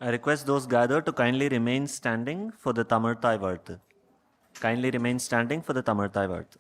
I request those gathered to kindly remain standing for the Tamarthai Varth. Kindly remain standing for the Tamarthai Varth.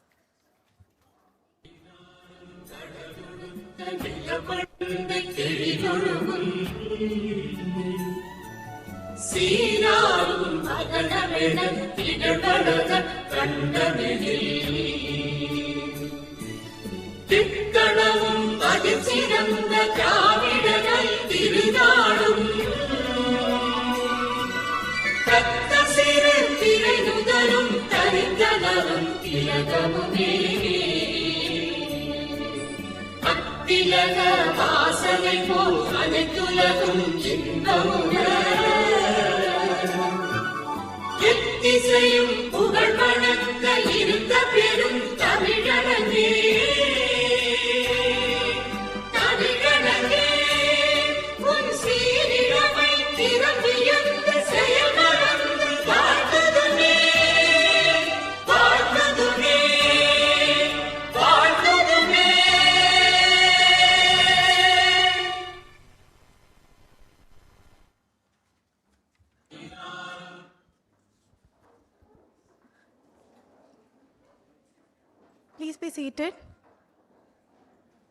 Please be seated.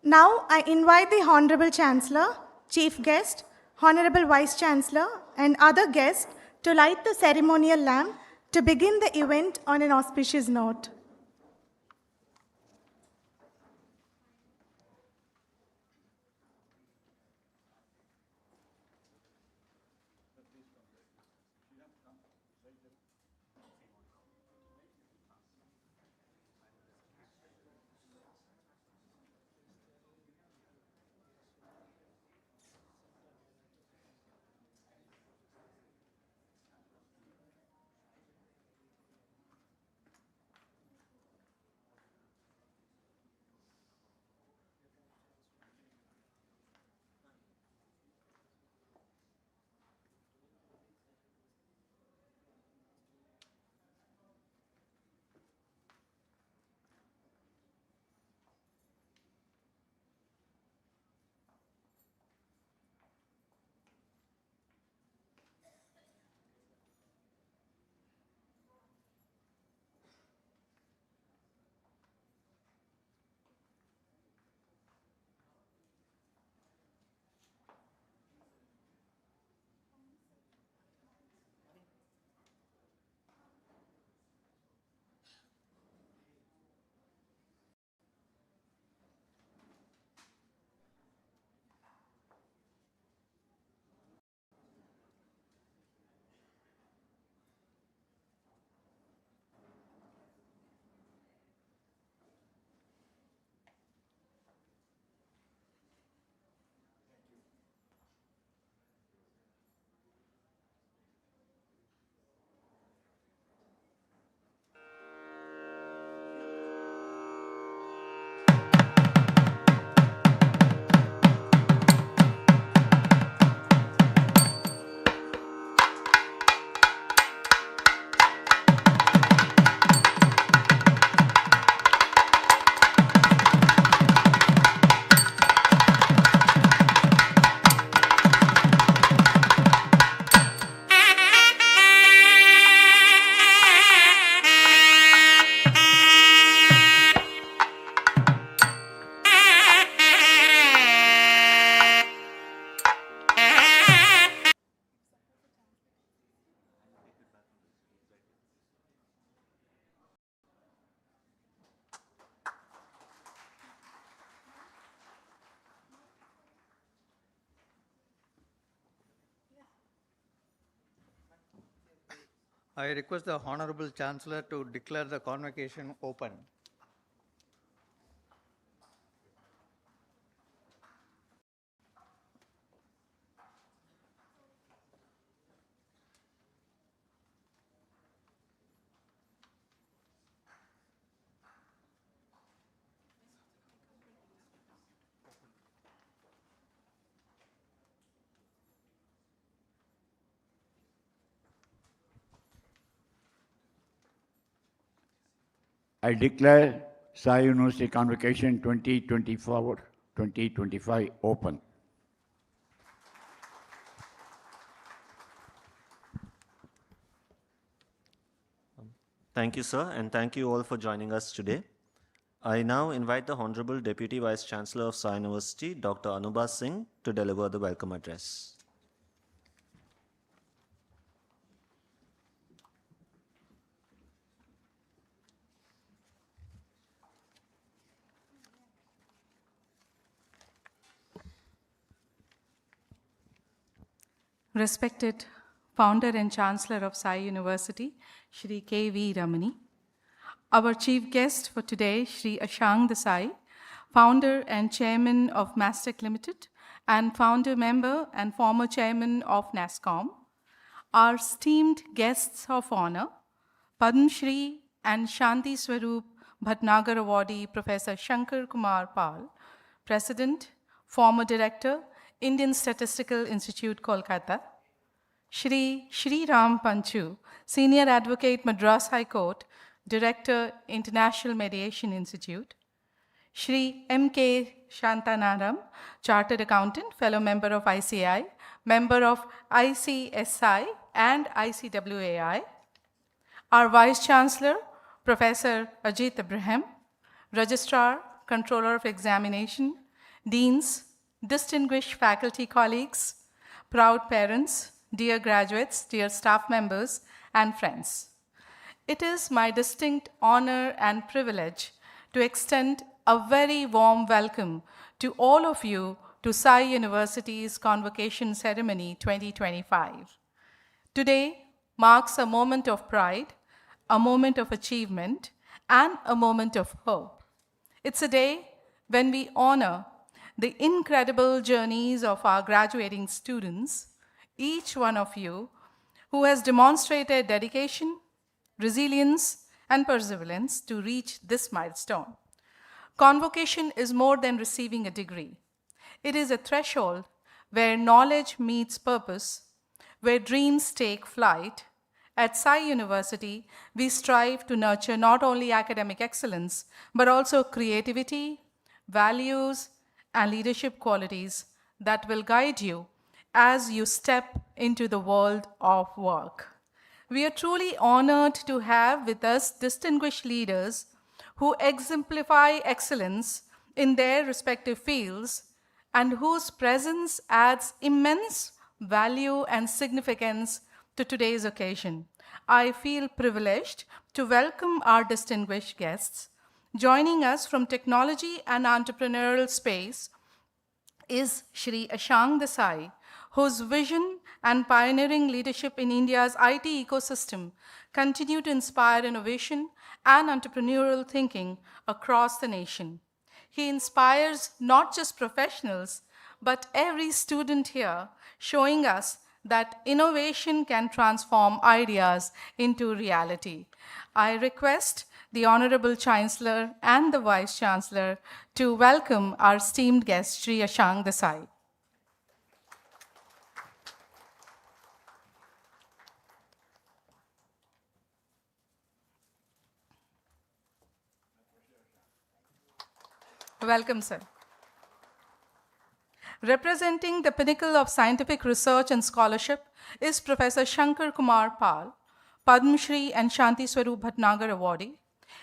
Now I invite the Honorable Chancellor, Chief Guest, Honorable Vice Chancellor, and other guests to light the ceremonial lamp to begin the event on an auspicious note. I request the Honorable Chancellor to declare the convocation open. I declare Sai University Convocation 2024-2025 open. Thank you, sir, and thank you all for joining us today. I now invite the Honorable Deputy Vice Chancellor of Sai University, Dr. Anubha Singh, to deliver the welcome address. Respected founder and chancellor of Sai University, Shri K.V. Ramani. Our chief guest for today, Shri Ashang Desai, founder and chairman of Mastec Limited, and founder member and former chairman of NASCOM. Our esteemed guests of honor, Padma Shri and Shanti Swaroop Bhatnagar Awardee, Professor Shankar Kumar Pal, President, former Director, Indian Statistical Institute, Kolkata. Shri Ram Panchu, Senior Advocate, Madras High Court, Director, International Mediation Institute. Shri M.K. Shantanaram, Chartered Accountant, Fellow Member of ICI, Member of ICSI and ICWAI. Our Vice Chancellor, Professor Ajit Ibrahim, Registrar, Controller of Examination, Deans, distinguished faculty colleagues, proud parents, dear graduates, dear staff members, and friends. It is my distinct honor and privilege to extend a very warm welcome to all of you to Sai University's Convocation Ceremony 2025. Today marks a moment of pride, a moment of achievement, and a moment of hope. It's a day when we honor the incredible journeys of our graduating students, each one of you who has demonstrated dedication, resilience, and perseverance to reach this milestone. Convocation is more than receiving a degree. It is a threshold where knowledge meets purpose, where dreams take flight. At Sai University, we strive to nurture not only academic excellence, but also creativity, values, and leadership qualities that will guide you as you step into the world of work. We are truly honored to have with us distinguished leaders who exemplify excellence in their respective fields and whose presence adds immense value and significance to today's occasion. I feel privileged to welcome our distinguished guests. Joining us from technology and entrepreneurial space is Shri Ashang Desai, whose vision and pioneering leadership in India's IT ecosystem continue to inspire innovation and entrepreneurial thinking across the nation. He inspires not just professionals, but every student here, showing us that innovation can transform ideas into reality. I request the Honorable Chancellor and the Vice Chancellor to welcome our esteemed guest, Shri Ashang Desai. Welcome, sir. Representing the pinnacle of scientific research and scholarship is Professor Shankar Kumar Pal, Padma Shri and Shanti Swaroop Bhatnagar Awardee.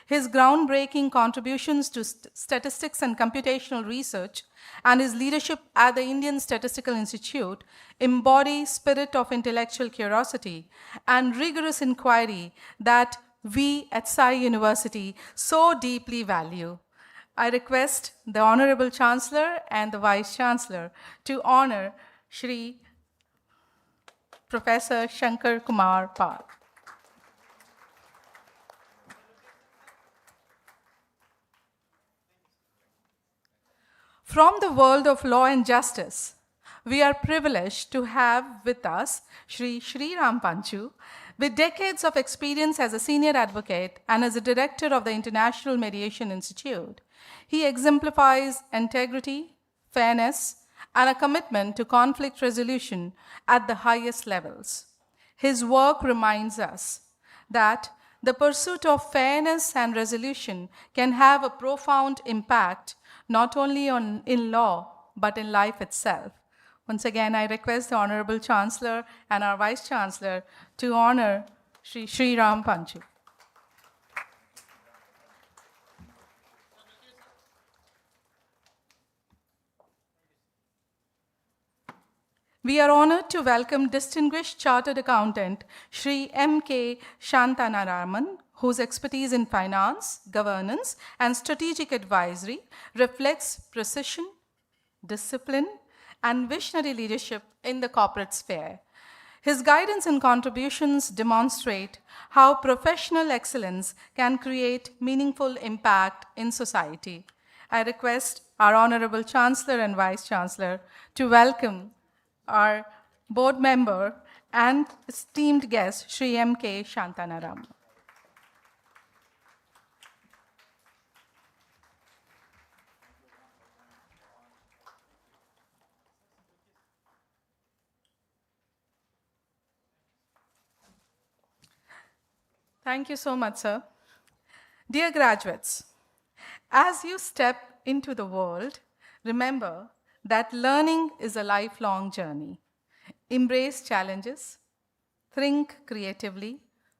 His groundbreaking contributions to statistics and computational research and his leadership at the Indian Statistical Institute embody spirit of intellectual curiosity and rigorous inquiry that we at Sai University so deeply value. I request the Honorable Chancellor and the Vice Chancellor to honor Shri Professor Shankar Kumar Pal. From the world of law and justice, we are privileged to have with us Shri Ram Panchu, with decades of experience as a senior advocate and as a director of the International Mediation Institute. He exemplifies integrity, fairness, and a commitment to conflict resolution at the highest levels. His work reminds us that the pursuit of fairness and resolution can have a profound impact not only in law, but in life itself. Once again, I request the Honorable Chancellor and our Vice Chancellor to honor Shri Ram Panchu. We are honored to welcome distinguished chartered accountant Shri M.K. Shantanaraman, whose expertise in finance, governance, and strategic advisory reflects precision, discipline, and visionary leadership in the corporate sphere. His guidance and contributions demonstrate how professional excellence can create meaningful impact in society. I request our Honorable Chancellor and Vice Chancellor to welcome our board member and esteemed guest, Shri M.K. Shantanaraman. Thank you so much, sir. Dear graduates, as you step into the world, remember that learning is a lifelong journey. Embrace challenges, think creatively,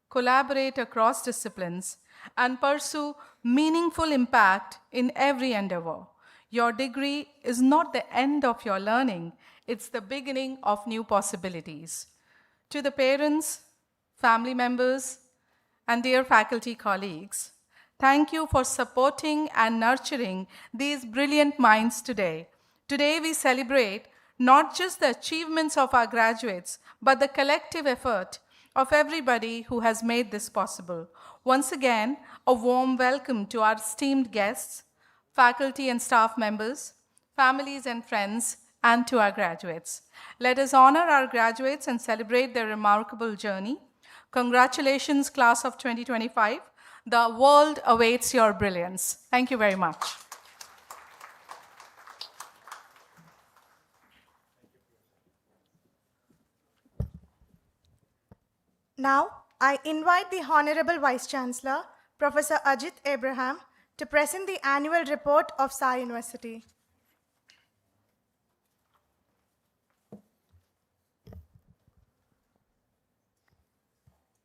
collaborate across disciplines, and pursue meaningful impact in every endeavor. Your degree is not the end of your learning, it's the beginning of new possibilities. To the parents, family members, and dear faculty colleagues, thank you for supporting and nurturing these brilliant minds today. Today we celebrate not just the achievements of our graduates, but the collective effort of everybody who has made this possible. Once again, a warm welcome to our esteemed guests, faculty and staff members, families and friends, and to our graduates. Let us honor our graduates and celebrate their remarkable journey. Congratulations, class of 2025. The world awaits your brilliance. Thank you very much. Now, I invite the Honorable Vice Chancellor, Professor Ajit Abraham, to present the annual report of Sai University.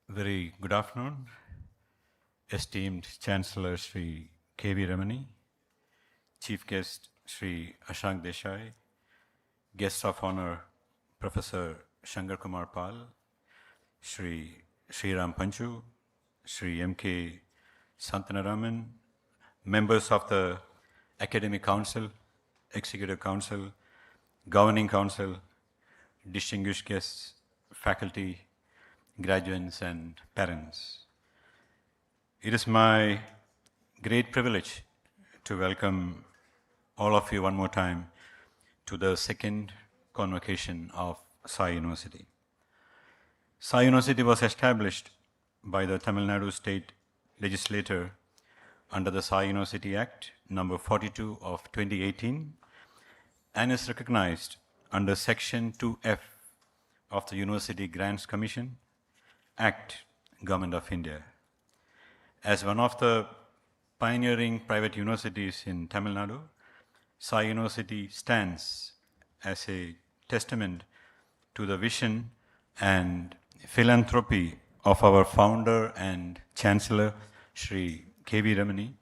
Very good afternoon, esteemed Chancellor Sri K.V. Ramani, Chief Guest Sri Ashank Desai, Guest of Honor Professor Shankar Kumar Pal, Sri Ram Panchu, Sri M.K. Shantanaraman, members of the Academic Council, Executive Council, Governing Council, distinguished guests, faculty, graduates, and parents. It is my great privilege to welcome all of you one more time to the second convocation of Sai University. Sai University was established by the Tamil Nadu State Legislature under the Sai University Act number 42 of 2018 and is recognized under Section 2F of the University Grants Commission Act, Government of India. As one of the pioneering private universities in Tamil Nadu, Sai University stands as a testament to the vision and philanthropy of our founder and chancellor, Sri K.V. Ramani,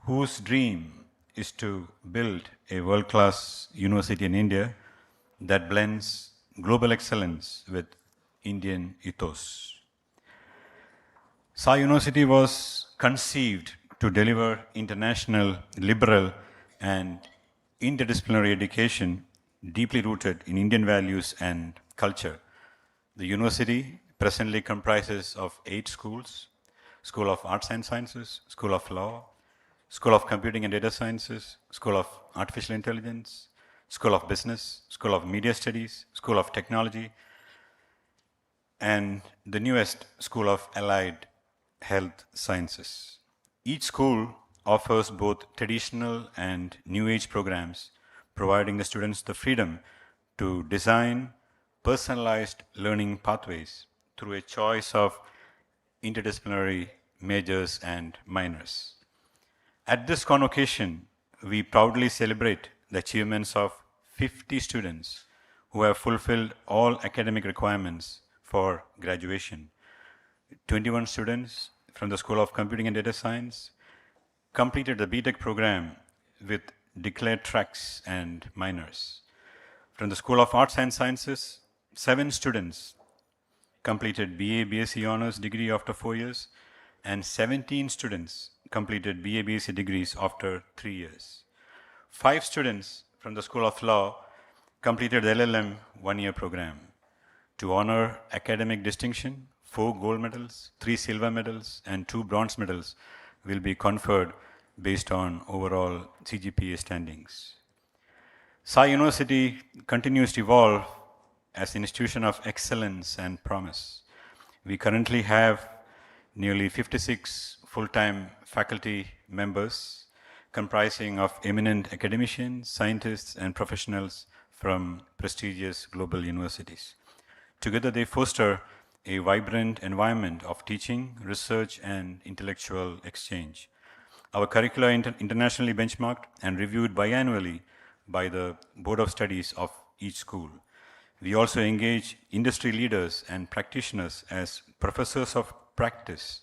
whose dream is to build a world-class university in India that blends global excellence with Indian ethos. Sai University was conceived to deliver international, liberal, and interdisciplinary education deeply rooted in Indian values and culture. The university presently comprises of 8 schools: School of Arts and Sciences, School of Law, School of Computing and Data Sciences, School of Artificial Intelligence, School of Business, School of Media Studies, School of Technology, and the newest School of Allied Health Sciences. Each school offers both traditional and new age programs, providing the students the freedom to design personalized learning pathways through a choice of interdisciplinary majors and minors. At this convocation, we proudly celebrate the achievements of 50 students who have fulfilled all academic requirements for graduation. 21 students from the School of Computing and Data Science completed the BTech program with declared tracks and minors. From the School of Arts and Sciences, 7 students completed BA, BSc Honours degree after 4 years, and 17 students completed BA, BSc degrees after 3 years. 5 students from the School of Law completed the LLM 1-year program. To honor academic distinction, 4 gold medals, 3 silver medals, and 2 bronze medals will be conferred based on overall CGPA standings. Sai University continues to evolve as an institution of excellence and promise. We currently have nearly 56 full-time faculty members comprising of eminent academicians, scientists, and professionals from prestigious global universities. Together, they foster a vibrant environment of teaching, research, and intellectual exchange. Our curricula are internationally benchmarked and reviewed biannually by the Board of Studies of each school. We also engage industry leaders and practitioners as professors of practice,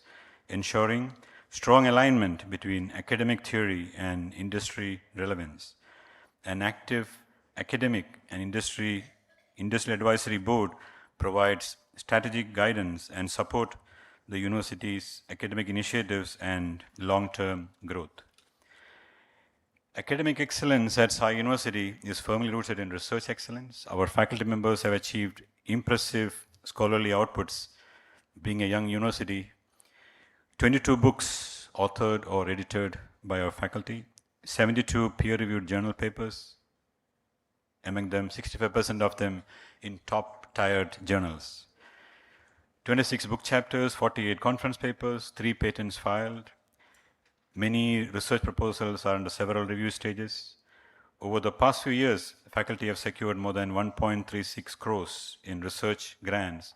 ensuring strong alignment between academic theory and industry relevance. An active academic and industry advisory board provides strategic guidance and support the university's academic initiatives and long-term growth. Academic excellence at Sai University is firmly rooted in research excellence. Our faculty members have achieved impressive scholarly outputs. Being a young university, 22 books authored or edited by our faculty, 72 peer-reviewed journal papers, among them 65% of them in top-tiered journals, 26 book chapters, 48 conference papers, 3 patents filed. Many research proposals are under several review stages. Over the past few years, faculty have secured more than 1.36 crores in research grants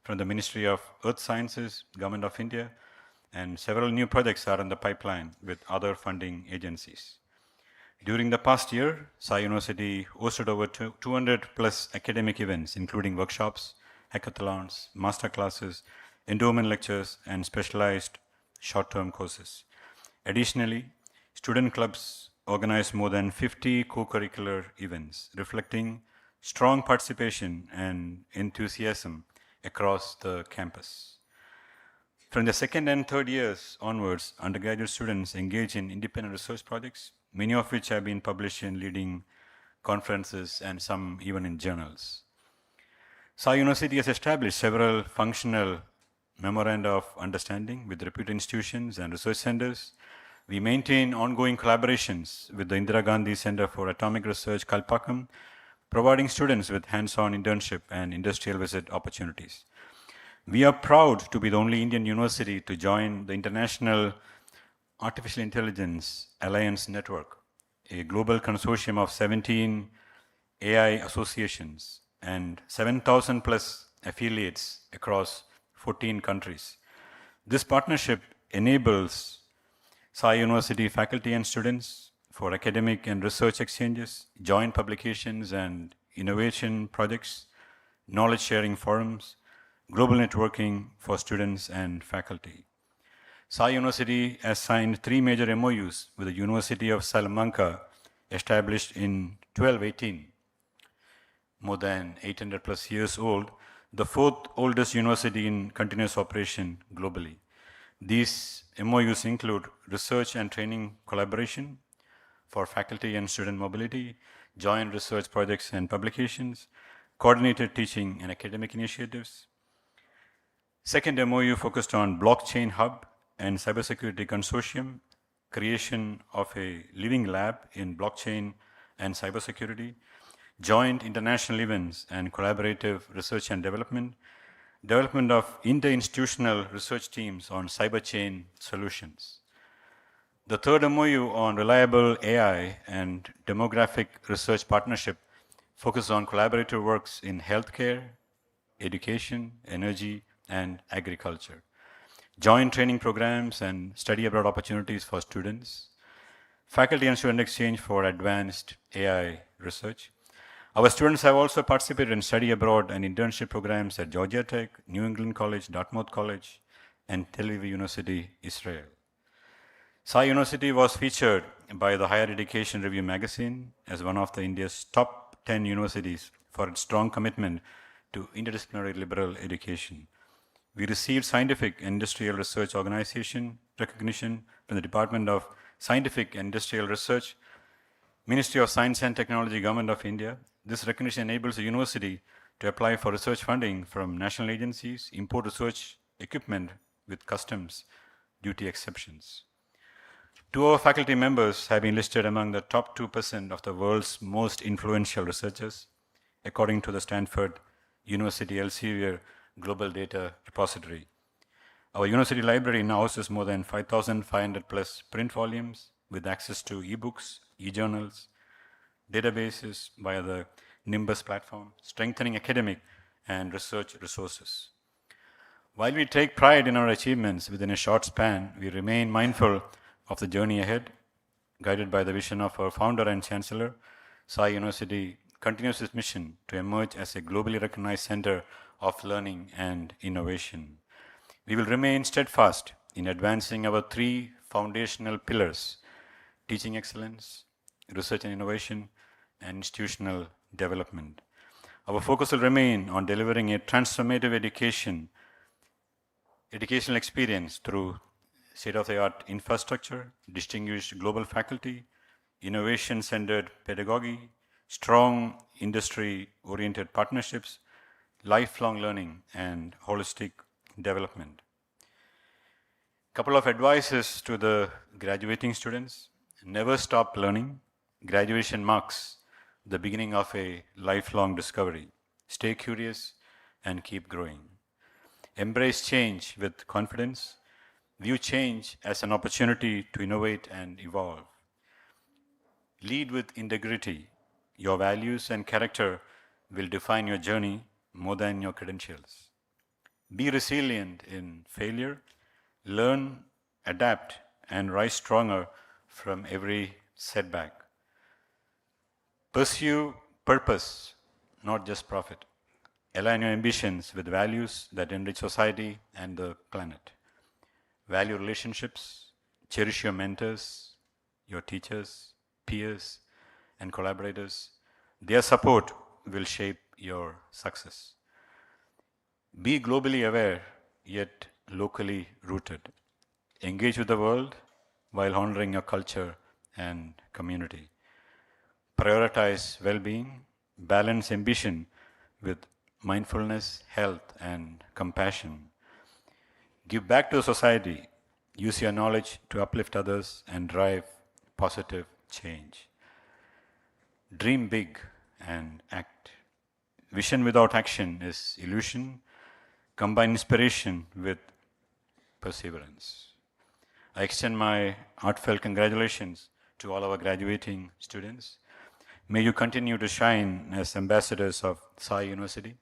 from the Ministry of Earth Sciences, Government of India, and several new projects are in the pipeline with other funding agencies. During the past year, Sai University hosted over 200 plus academic events, including workshops, hackathons, master classes, endowment lectures, and specialized short-term courses. Additionally, student clubs organized more than 50 co-curricular events, reflecting strong participation and enthusiasm across the campus. From the second and third years onwards, undergraduate students engage in independent research projects, many of which have been published in leading conferences and some even in journals. Sai University has established several functional memoranda of understanding with reputed institutions and research centers. We maintain ongoing collaborations with the Indira Gandhi Center for Atomic Research, Kalpakkam, providing students with hands-on internship and industrial visit opportunities. We are proud to be the only Indian university to join the International Artificial Intelligence Alliance Network, a global consortium of 17 AI associations and 7,000 plus affiliates across 14 countries. This partnership enables Sai University faculty and students for academic and research exchanges, joint publications and innovation projects, knowledge sharing forums, global networking for students and faculty. Sai University has signed 3 major MOUs with the University of Salamanca, established in 1218, more than 800 plus years old, the 4th oldest university in continuous operation globally. These MOUs include research and training collaboration for faculty and student mobility, joint research projects and publications, coordinated teaching and academic initiatives. Second MOU focused on blockchain hub and cybersecurity consortium, creation of a living lab in blockchain and cybersecurity, joint international events and collaborative research and development of inter-institutional research teams on cyber chain solutions. The third MOU on reliable AI and demographic research partnership focuses on collaborative works in healthcare, education, energy, and agriculture. Joint training programs and study abroad opportunities for students. Faculty and student exchange for advanced AI research. Our students have also participated in study abroad and internship programs at Georgia Tech, New England College, Dartmouth College, and Tel Aviv University, Israel. Sai University was featured by the Higher Education Review magazine as one of the India's top 10 universities for its strong commitment to interdisciplinary liberal education. We received Scientific and Industrial Research Organization recognition from the Department of Scientific and Industrial Research, Ministry of Science and Technology, Government of India. This recognition enables the university to apply for research funding from national agencies, import research equipment with customs duty exceptions. 2 of our faculty members have been listed among the top 2% of the world's most influential researchers, according to the Stanford University Elsevier Global Data Repository. Our university library now houses more than 5,500 plus print volumes with access to ebooks, e-journals, databases via the Nimbus platform, strengthening academic and research resources. While we take pride in our achievements within a short span, we remain mindful of the journey ahead, guided by the vision of our founder and chancellor. Sai University continues its mission to emerge as a globally recognized center of learning and innovation. We will remain steadfast in advancing our 3 foundational pillars: teaching excellence, research and innovation, and institutional development. Our focus will remain on delivering a transformative educational experience through state-of-the-art infrastructure, distinguished global faculty, innovation-centered pedagogy, strong industry-oriented partnerships, lifelong learning, and holistic development. Couple of advices to the graduating students: never stop learning. Graduation marks the beginning of a lifelong discovery. Stay curious and keep growing. Embrace change with confidence. View change as an opportunity to innovate and evolve. Lead with integrity. Your values and character will define your journey more than your credentials. Be resilient in failure. Learn, adapt, and rise stronger from every setback. Pursue purpose, not just profit. Align your ambitions with values that enrich society and the planet. Value relationships, cherish your mentors, your teachers, peers, and collaborators. Their support will shape your success. Be globally aware, yet locally rooted. Engage with the world while honoring your culture and community. Prioritize well-being, balance ambition with mindfulness, health, and compassion. Give back to society. Use your knowledge to uplift others and drive positive change. Dream big and act. Vision without action is illusion. Combine inspiration with perseverance. I extend my heartfelt congratulations to all our graduating students. May you continue to shine as ambassadors of Sai University,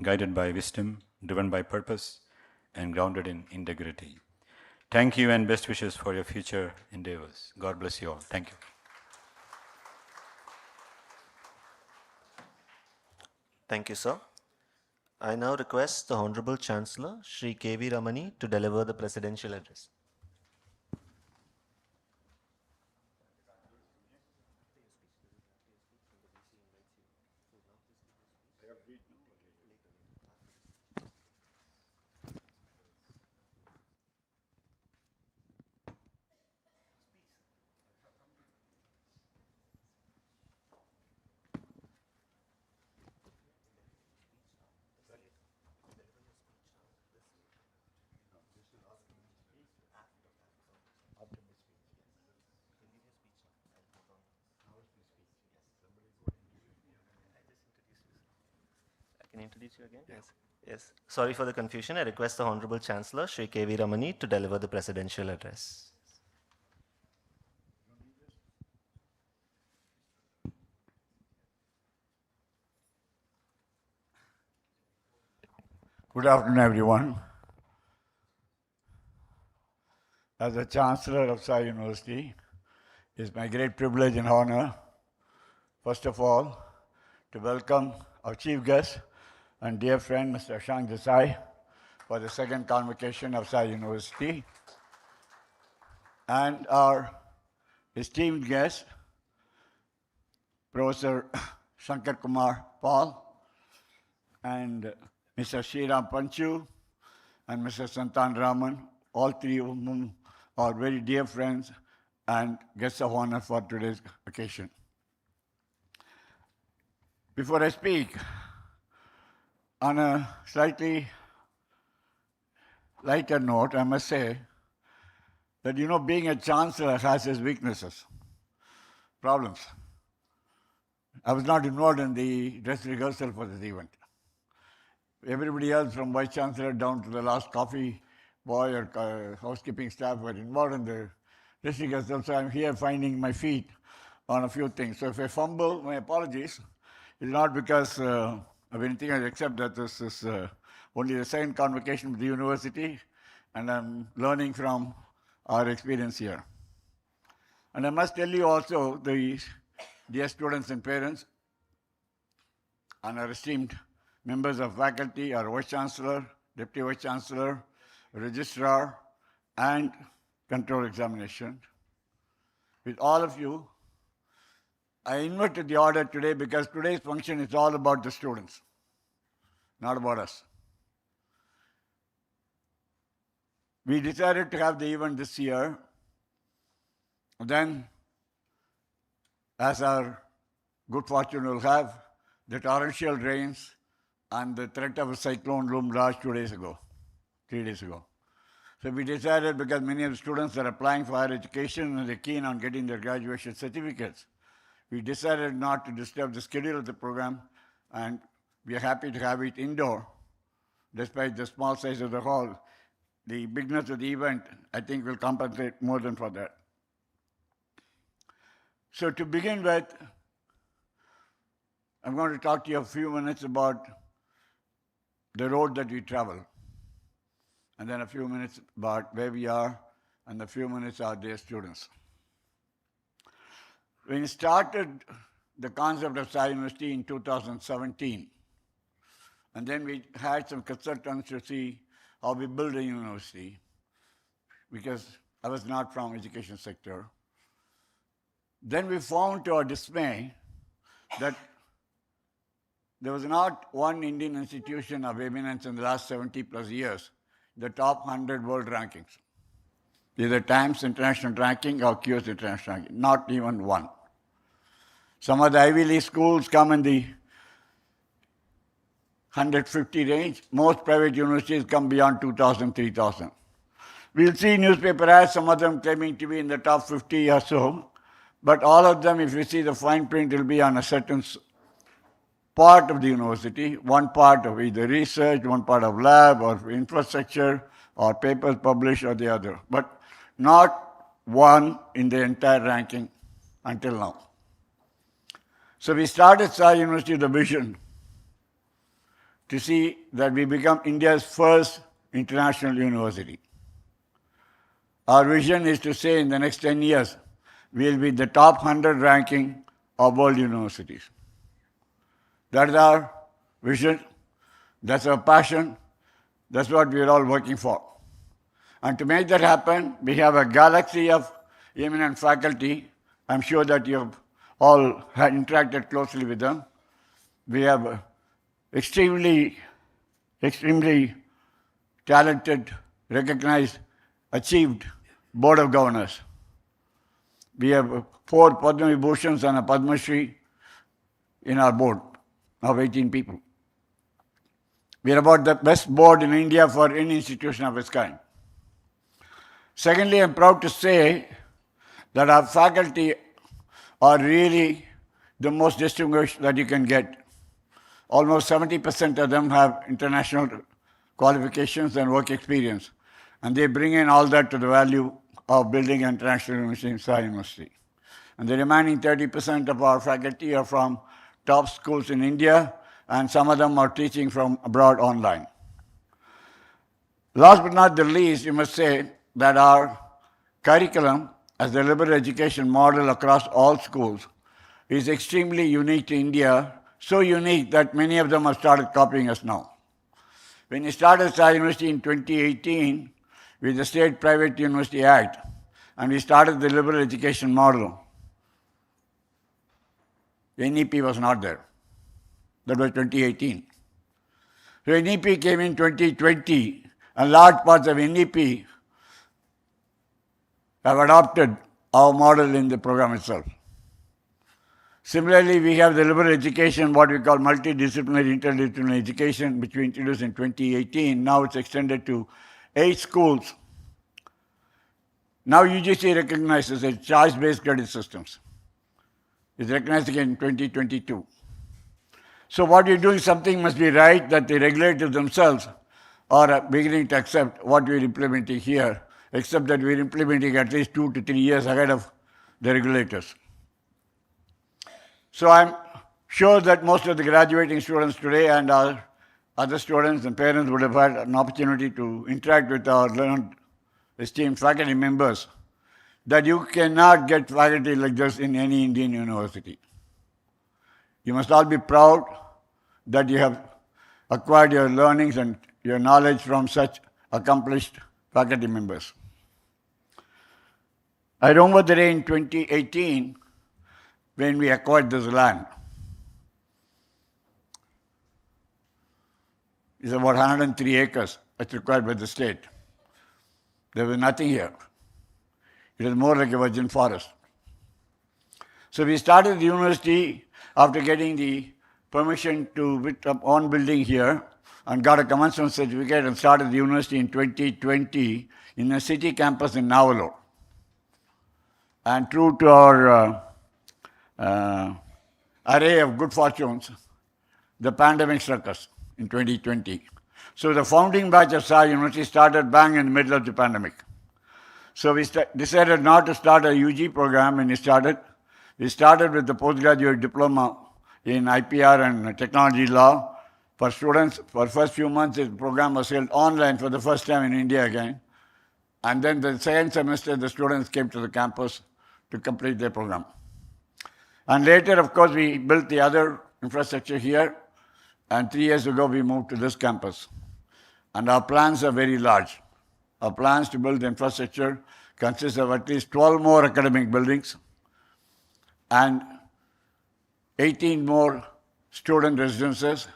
guided by wisdom, driven by purpose, and grounded in integrity. Thank you and best wishes for your future endeavors. God bless you all. Thank you. Thank you, sir. I now request the Honorable Chancellor, Shri K.V. Ramani, to deliver the presidential address. Can I introduce you again? Yes. Yes. Sorry for the confusion. I request the Honorable Chancellor, Shri K.V. Ramani, to deliver the presidential address. Good afternoon, everyone. As the Chancellor of Sai University, it is my great privilege and honor, first of all, to welcome our chief guest and dear friend, Mr. Ashank Desai, for the second convocation of Sai University, and our esteemed guest, Professor Shankar Kumar Paul, and Mr. Sriram Panchu, and Mr. Santan Raman, all three of whom are very dear friends and guests of honor for today's occasion. Before I speak, on a slightly lighter note, I must say that, being a chancellor has its weaknesses, problems. I was not involved in the dress rehearsal for this event. Everybody else, from vice chancellor down to the last coffee boy or housekeeping staff, were involved in the dress rehearsal, so I'm here finding my feet on a few things. So if I fumble, my apologies. It's not because of anything else, except that this is only the second convocation with the university, and I'm learning from our experience here. And I must tell you also, the dear students and parents, and our esteemed members of faculty, our Vice Chancellor, Deputy Vice Chancellor, Registrar, and Control Examination, with all of you, I inverted the order today because today's function is all about the students, not about us. We decided to have the event this year. Then, as our good fortune will have, the torrential rains and the threat of a cyclone loomed large 3 days ago. So we decided, because many of the students are applying for higher education and they're keen on getting their graduation certificates, we decided not to disturb the schedule of the program, and we are happy to have it indoor, despite the small size of the hall. The bigness of the event, I think, will compensate more than for that. So to begin with, I'm going to talk to you a few minutes about the road that we travel, and then a few minutes about where we are, and a few minutes are dear students. When we started the concept of Sai University in 2017, and then we had some consultants to see how we build a university, because I was not from education sector. Then we found, to our dismay, that there was not one Indian institution of eminence in the last 70 plus years, the top 100 world rankings. Either Times International Ranking or QS International Ranking, not even one. Some of the Ivy League schools come in the 150 range. Most private universities come beyond 2,000, 3,000. We'll see newspaper ads, some of them claiming to be in the top 50 or so, but all of them, if you see the fine print, will be on a certain part of the university, one part of either research, one part of lab or infrastructure or papers published or the other, but not one in the entire ranking until now. So we started Sai University with a vision to see that we become India's first international university. Our vision is to say in the next 10 years, we'll be the top 100 ranking of world universities. That's our vision, that's our passion, that's what we're all working for. And to make that happen, we have a galaxy of eminent faculty. I'm sure that you have all had interacted closely with them. We have extremely talented, recognized, achieved board of governors. We have 4 Padma Vibhushans and a Padma Shri in our board of 18 people. We are about the best board in India for any institution of its kind. Secondly, I'm proud to say that our faculty are really the most distinguished that you can get. Almost 70% of them have international qualifications and work experience, and they bring in all that to the value of building an international university in Sai University. And the remaining 30% of our faculty are from top schools in India, and some of them are teaching from abroad online. Last but not the least, you must say that our curriculum as the liberal education model across all schools is extremely unique to India, so unique that many of them have started copying us now. When we started Sai University in 2018 with the State Private University Act, and we started the liberal education model, NEP was not there. That was 2018. So NEP came in 2020, and large parts of NEP have adopted our model in the program itself. Similarly, we have the liberal education, what we call multidisciplinary, interdisciplinary education, which we introduced in 2018. Now it's extended to 8 schools. Now UGC recognizes as choice-based credit systems. It's recognized again in 2022. So what we're doing, something must be right that the regulators themselves are beginning to accept what we're implementing here, except that we're implementing at least 2 to 3 years ahead of the regulators. So I'm sure that most of the graduating students today and our other students and parents would have had an opportunity to interact with our learned, esteemed faculty members, that you cannot get faculty like this in any Indian university. You must all be proud that you have acquired your learnings and your knowledge from such accomplished faculty members. I remember the day in 2018 when we acquired this land. It's about 103 acres that's required by the state. There was nothing here. It was more like a virgin forest. So we started the university after getting the permission to put up one building here and got a commencement certificate and started the university in 2020 in a city campus in Navalo. And true to our array of good fortunes, the pandemic struck us in 2020. So the founding batch of Sai University started bang in the middle of the pandemic. So we decided not to start a UG program when we started. We started with the postgraduate diploma in IPR and technology law for students. For the first few months, the program was held online for the first time in India again. And then the second semester, the students came to the campus to complete their program. And later, of course, we built the other infrastructure here. And 3 years ago, we moved to this campus. And our plans are very large. Our plans to build the infrastructure consist of at least 12 more academic buildings and 18 more student residences,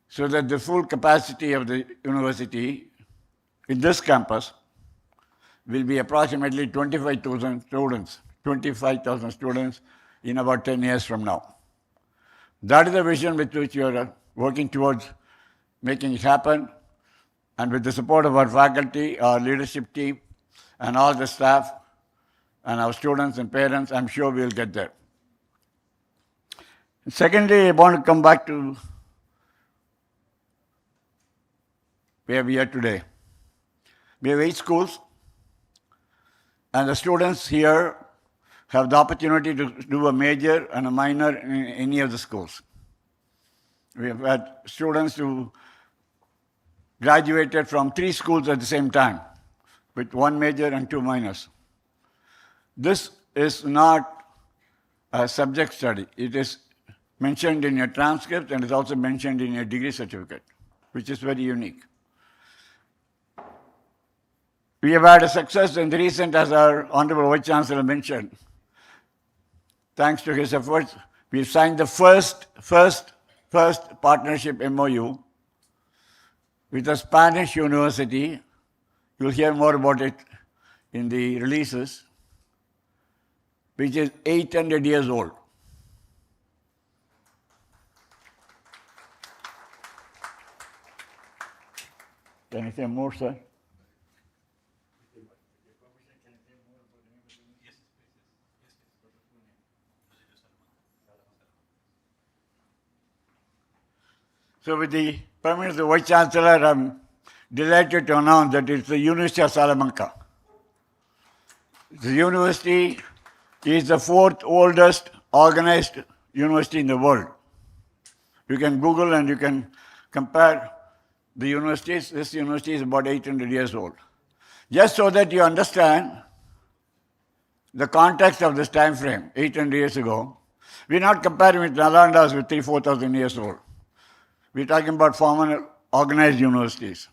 so that the full capacity of the university in this campus will be approximately 25,000 students in about 10 years from now. That is the vision with which we are working towards making it happen. And with the support of our faculty, our leadership team, and all the staff, and our students and parents, I'm sure we'll get there. Secondly, I want to come back to where we are today. We have 8 schools, and the students here have the opportunity to do a major and a minor in any of the schools. We have had students who graduated from 3 schools at the same time, with 1 major and 2 minors. This is not a subject study. It is mentioned in your transcript and is also mentioned in your degree certificate, which is very unique. We have had a success in the recent, as our Honorable Vice Chancellor mentioned. Thanks to his efforts, we've signed the first partnership MOU with a Spanish university. You'll hear more about it in the releases, which is 800 years old. Can you say more, sir? So with the permission of the Vice Chancellor, I'm delighted to announce that it's the University of Salamanca. The university is the 4th oldest organized university in the world. You can Google and you can compare the universities. This university is about 800 years old. Just so that you understand the context of this time frame, 800 years ago, we're not comparing with Nalandas with 3,000-4,000 years old. We're talking about formal organized universities.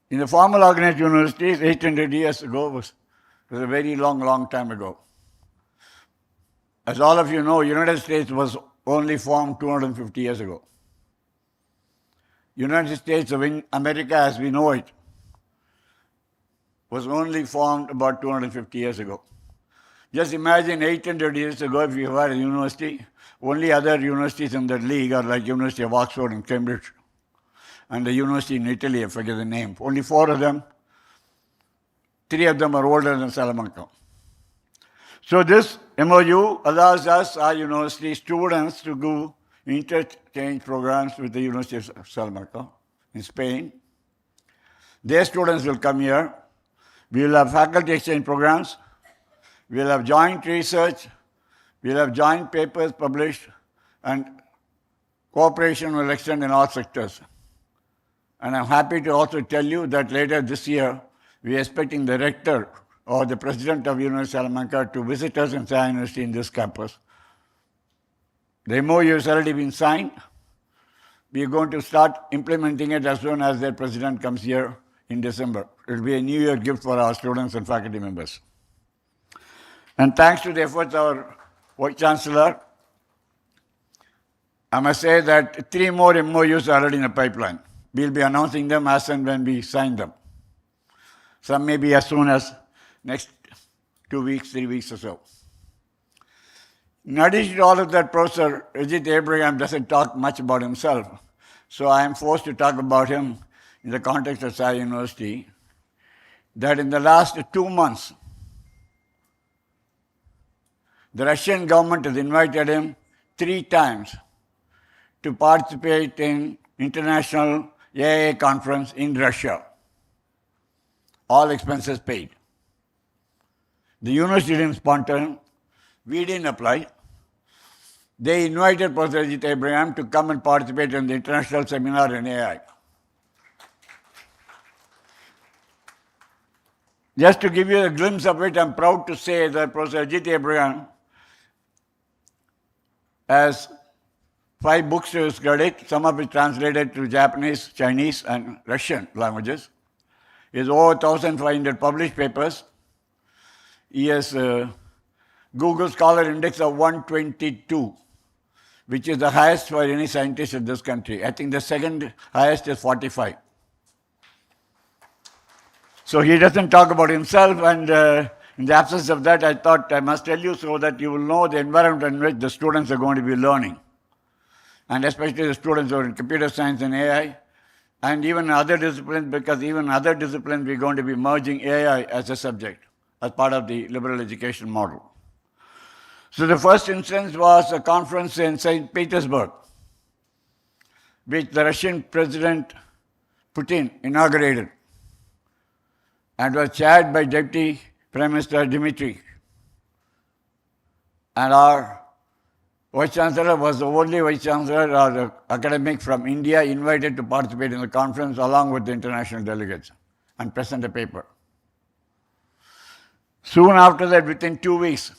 In the formal organized universities, 800 years ago was a very long time ago. As all of you know, United States was only formed 250 years ago. United States of America as we know it was only formed about 250 years ago. Just imagine 800 years ago if you had a university, only other universities in that league are like University of Oxford and Cambridge and the university in Italy, I forget the name. Only 4 of them, 3 of them are older than Salamanca. So this MOU allows us, our university students, to do interchange programs with the University of Salamanca in Spain. Their students will come here. We will have faculty exchange programs. We will have joint research. We will have joint papers published, and cooperation will extend in all sectors. And I'm happy to also tell you that later this year, we are expecting the rector or the president of University of Salamanca to visit us in Sai University in this campus. The MOU has already been signed. We are going to start implementing it as soon as their president comes here in December. It will be a New Year gift for our students and faculty members. And thanks to the efforts of our Vice Chancellor, I must say that 3 more MOUs are already in the pipeline. We'll be announcing them as and when we sign them. Some may be as soon as next 2 weeks, 3 weeks or so. In addition to all of that, Professor Ajit Abraham doesn't talk much about himself. So I am forced to talk about him in the context of Sai University, that in the last 2 months, the Russian government has invited him 3 times to participate in international AI conference in Russia. All expenses paid. The university didn't sponsor him. We didn't apply. They invited Professor Ajit Abraham to come and participate in the international seminar in AI. Just to give you a glimpse of it, I'm proud to say that Professor Ajit Abraham has 5 books to his credit, some of it translated to Japanese, Chinese, and Russian languages. He has over 1,500 published papers. He has a Google Scholar Index of 122, which is the highest for any scientist in this country. I think the second highest is 45. So he doesn't talk about himself, and in the absence of that, I thought I must tell you so that you will know the environment in which the students are going to be learning. And especially the students who are in computer science and AI, and even other disciplines, because even other disciplines we're going to be merging AI as a subject, as part of the liberal education model. So the first instance was a conference in St. Petersburg, which the Russian President Putin inaugurated, and was chaired by Deputy Prime Minister Dmitry. And our Vice Chancellor was the only Vice Chancellor or the academic from India invited to participate in the conference along with the international delegates and present a paper. Soon after that, within 2 weeks,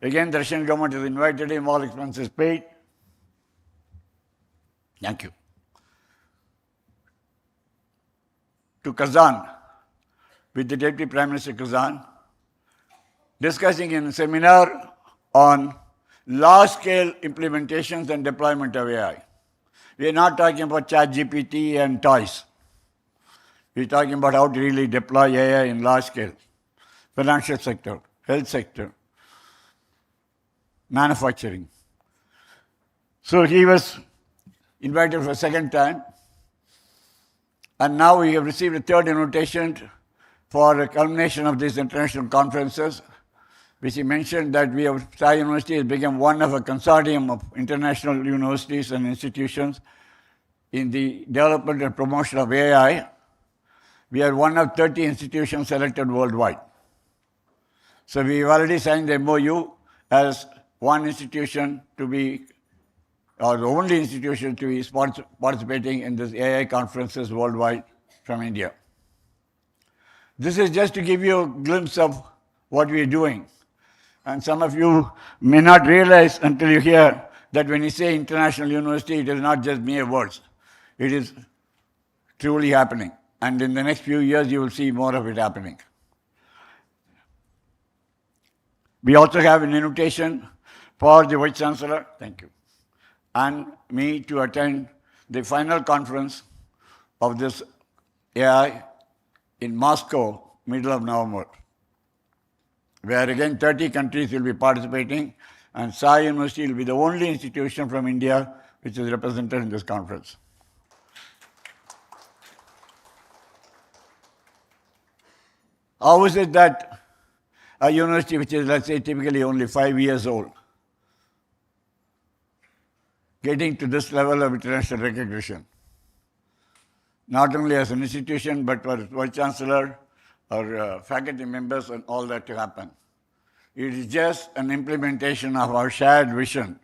again the Russian government has invited him, all expenses paid. Thank you. To Kazan, with the Deputy Prime Minister Kazan, discussing in a seminar on large-scale implementations and deployment of AI. We are not talking about ChatGPT and toys. We are talking about how to really deploy AI in large scale. Financial sector, health sector, manufacturing. So he was invited for a second time, and now we have received a third invitation for a culmination of these international conferences, which he mentioned that we have, Sai University has become one of a consortium of international universities and institutions in the development and promotion of AI. We are one of 30 institutions selected worldwide. So we've already signed the MOU as one institution to be, or the only institution to be participating in these AI conferences worldwide from India. This is just to give you a glimpse of what we are doing. And some of you may not realize until you hear that when you say international university, it is not just mere words. It is truly happening. And in the next few years, you will see more of it happening. We also have an invitation for the Vice Chancellor, thank you, and me to attend the final conference of this AI in Moscow, middle of November, where again 30 countries will be participating, and Sai University will be the only institution from India which is represented in this conference. How is it that a university which is, let's say, typically only 5 years old, getting to this level of international recognition, not only as an institution, but for Vice Chancellor or faculty members and all that to happen? It is just an implementation of our shared vision,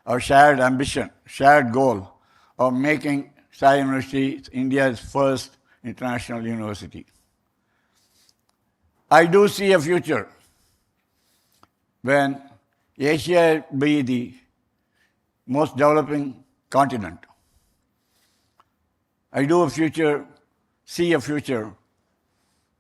our shared ambition, shared goal of making Sai University India's first international university. I do see a future when Asia be the most developing continent. I do see a future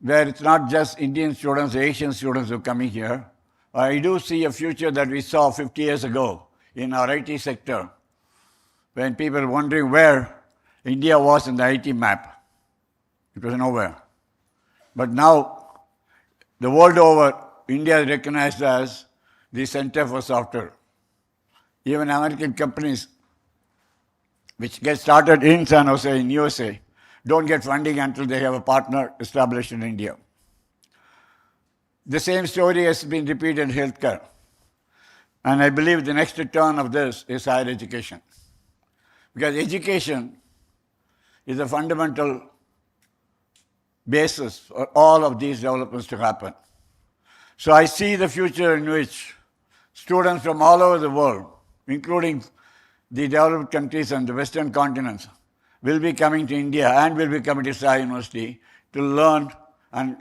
where it's not just Indian students, Asian students who are coming here. I do see a future that we saw 50 years ago in our IT sector, when people were wondering where India was in the IT map. It was nowhere. But now, the world over, India is recognized as the center for software. Even American companies which get started in San Jose, in USA, don't get funding until they have a partner established in India. The same story has been repeated in healthcare. And I believe the next turn of this is higher education. Because education is a fundamental basis for all of these developments to happen. So I see the future in which students from all over the world, including the developed countries and the Western continents, will be coming to India and will be coming to Sai University to learn, and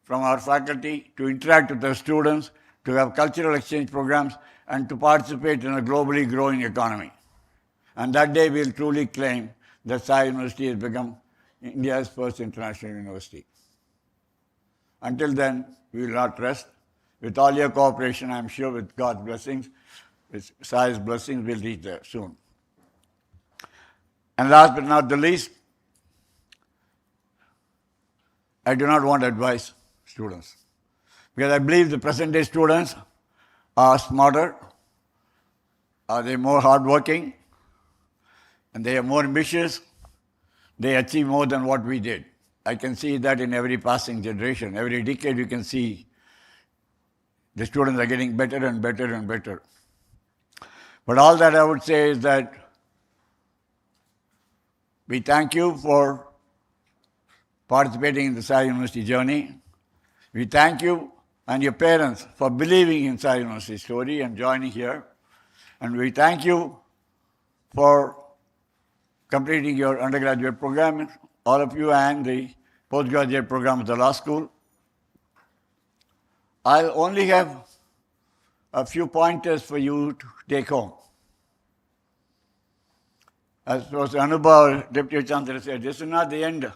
from our faculty to interact with the students, to have cultural exchange programs, and to participate in a globally growing economy. And that day we'll truly claim that Sai University has become India's first international university. Until then, we will not rest. With all your cooperation, I'm sure with God's blessings, with Sai's blessings, we'll reach there soon. And last but not the least, I do not want to advise students, because I believe the present-day students are smarter, they're more hardworking, and they are more ambitious. They achieve more than what we did. I can see that in every passing generation. Every decade you can see the students are getting better and better and better. But all that I would say is that we thank you for participating in the Sai University journey. We thank you and your parents for believing in Sai University story and joining here. And we thank you for completing your undergraduate program, all of you, and the postgraduate program at the law school. I'll only have a few pointers for you to take home. As Professor Anubha, Deputy Chancellor, said, this is not the end.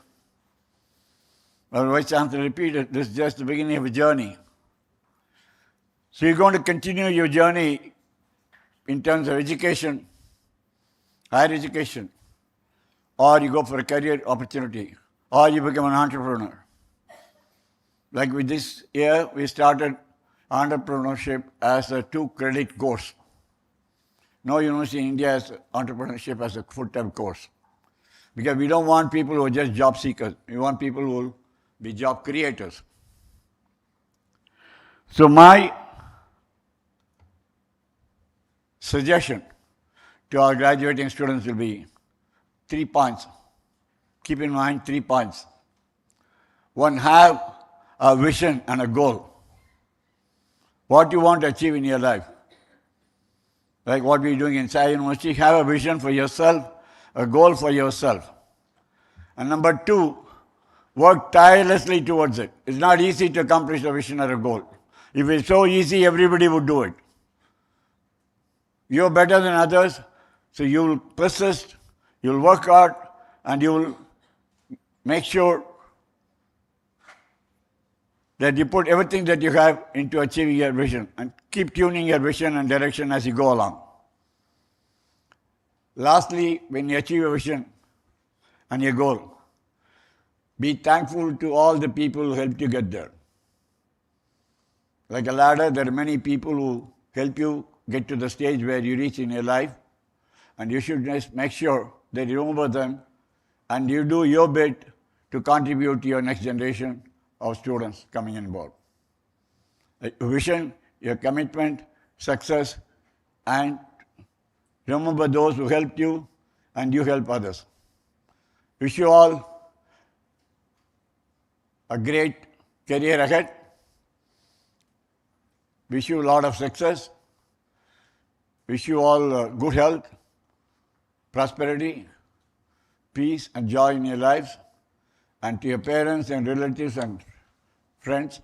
Our Vice Chancellor repeated, this is just the beginning of a journey. So you're going to continue your journey in terms of education, higher education, or you go for a career opportunity, or you become an entrepreneur. Like with this year, we started entrepreneurship as a 2-credit course. No university in India has entrepreneurship as a full-time course. Because we don't want people who are just job seekers. We want people who will be job creators. So my suggestion to our graduating students will be 3 points. Keep in mind 3 points. One, have a vision and a goal. What you want to achieve in your life. Like what we're doing in Sai University, have a vision for yourself, a goal for yourself. And number 2, work tirelessly towards it. It's not easy to accomplish a vision or a goal. If it's so easy, everybody would do it. You're better than others, so you'll persist, you'll work hard, and you'll make sure that you put everything that you have into achieving your vision, and keep tuning your vision and direction as you go along. Lastly, when you achieve a vision and your goal, be thankful to all the people who helped you get there. Like a ladder, there are many people who help you get to the stage where you reach in your life, and you should just make sure that you remember them and you do your bit to contribute to your next generation of students coming on board. Your vision, your commitment, success, and remember those who helped you and you help others. Wish you all a great career ahead. Wish you a lot of success. Wish you all good health, prosperity, peace, and joy in your lives. And to your parents and relatives and friends,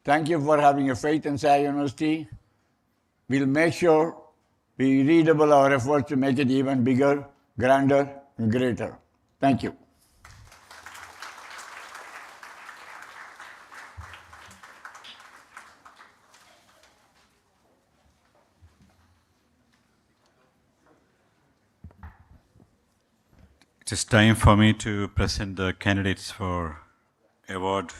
thank you for having a faith in Sai University. We'll make sure we redouble our efforts to make it even bigger, grander, and greater. Thank you. It is time for me to present the candidates for award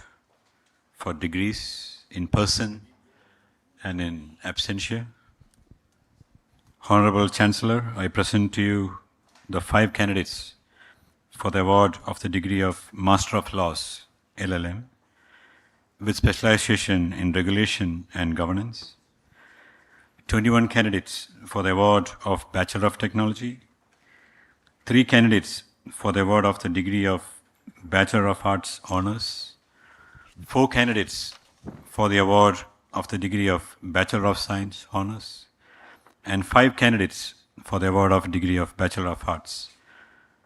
for degrees in person and in absentia. Honorable Chancellor, I present to you the 5 candidates for the award of the degree of Master of Laws, LLM, with specialization in regulation and governance. 21 candidates for the award of Bachelor of Technology. 3 candidates for the award of the degree of Bachelor of Arts Honors. 4 candidates for the award of the degree of Bachelor of Science Honors. And 5 candidates for the award of degree of Bachelor of Arts.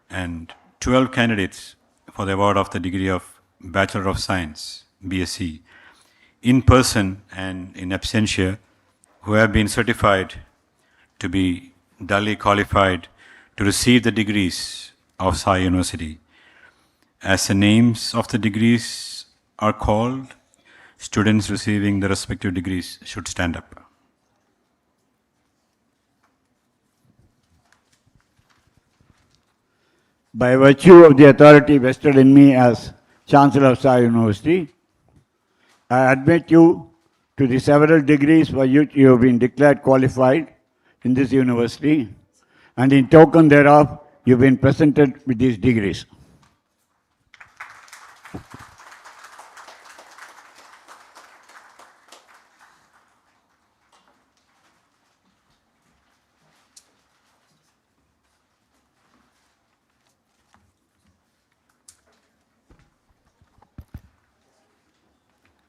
And 12 candidates for the award of the degree of Bachelor of Science, BSc, in person and in absentia, who have been certified to be duly qualified to receive the degrees of Sai University. As the names of the degrees are called, students receiving the respective degrees should stand up. By virtue of the authority vested in me as Chancellor of Sai University, I admit you to the several degrees for which you have been declared qualified in this university, and in token thereof, you've been presented with these degrees.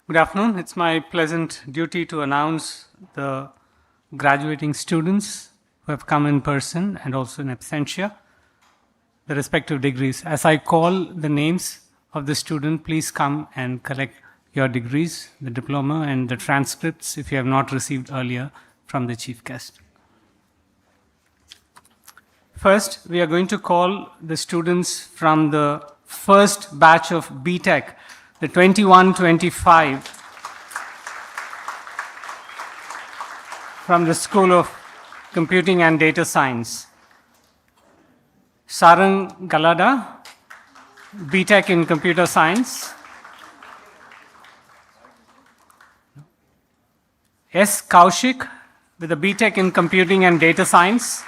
Good afternoon. It's my pleasant duty to announce the graduating students who have come in person and also in absentia, the respective degrees. As I call the names of the student, please come and collect your degrees, the diploma and the transcripts if you have not received earlier from the chief guest. First, we are going to call the students from the first batch of BTech, the 21-25 from the School of Computing and Data Science. Sarang Galada, BTech in Computer Science. S. Kaushik with a BTech in Computing and Data Science.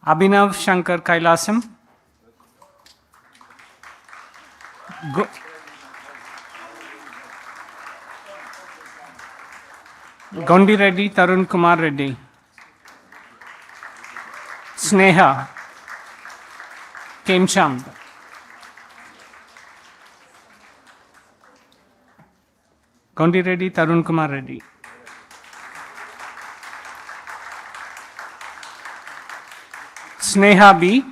Abhinav Shankar Kailasam. Gondi Reddy Tarun Kumar Reddy. Sneha Kemchand. Gondi Reddy Tarun Kumar Reddy. Sneha B.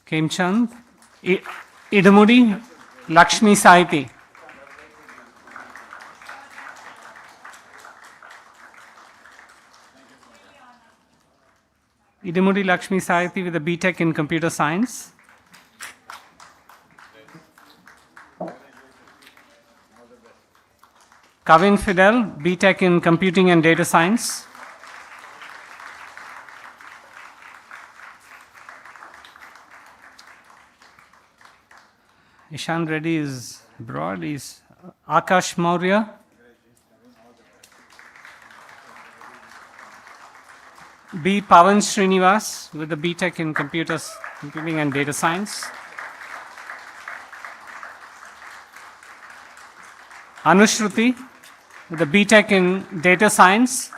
Kemchand. Idamudi Lakshmi Saiti. Idimudi Lakshmi Sayathi with a BTech in Computer Science. Kavin Fidel, BTech in Computing and Data Science. Ishan Reddy is abroad. He's Akash Maurya. B. Pavan Srinivas with a BTech in Computing and Data Science. Anushruti with a BTech in Data Science.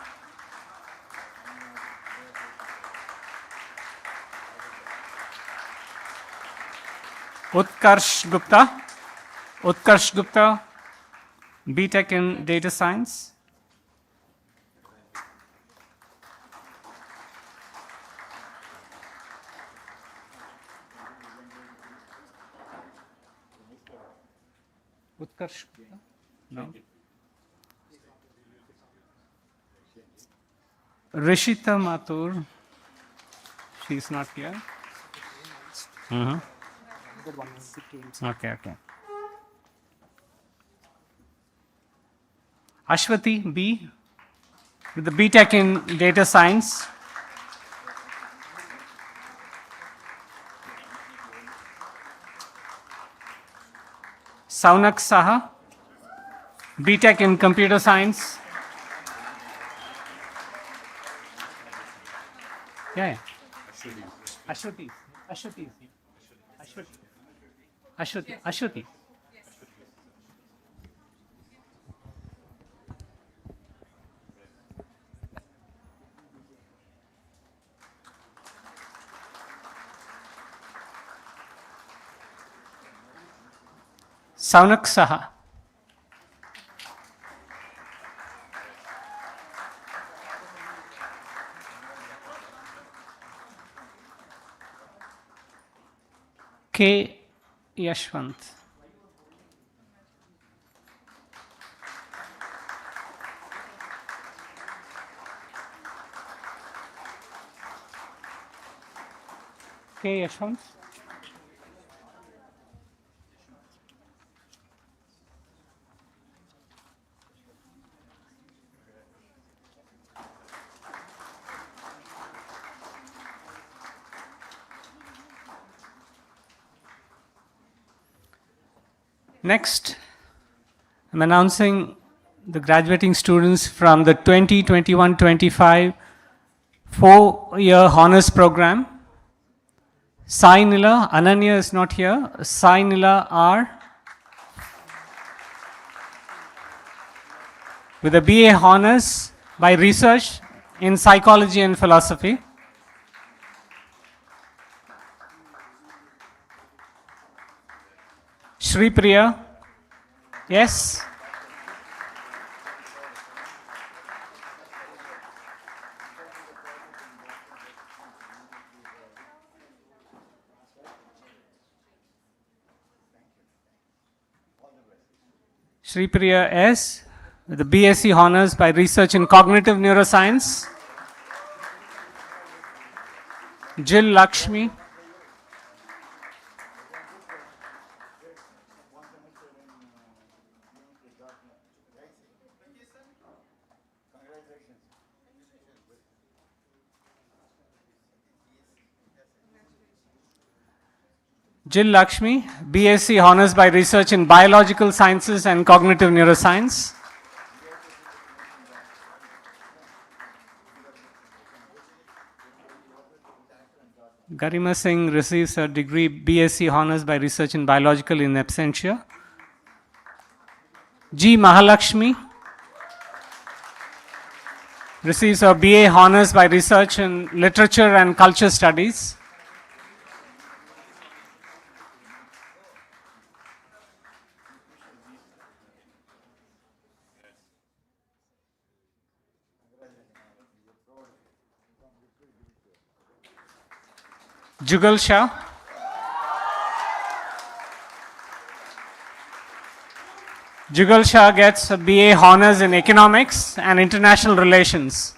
Utkarsh Gupta, BTech in Data Science. Utkarsh Gupta? No. Rishita Mathur, she's not here. Okay. Ashwati B with the BTech in Data Science. Saunak Saha, BTech in Computer Science. Yeah. Ashwati. Saunak Saha. K. Yashwant. K. Yashwant. Next, I'm announcing the graduating students from the 2021-25 4-year honors program. Sai Nila, Ananya is not here. Sai Nila R. with a BA honors by research in psychology and philosophy. Shri Priya, yes. Shri Priya S with the BSc honors by research in cognitive neuroscience. Jill Lakshmi. Jill Lakshmi, BSc honors by research in biological sciences and cognitive neuroscience. Garima Singh receives her degree BSc honors by research in biological in absentia. G. Mahalakshmi receives her BA honors by research in literature and culture studies. Jugal Shah. Jugal Shah gets a BA honors in economics and international relations.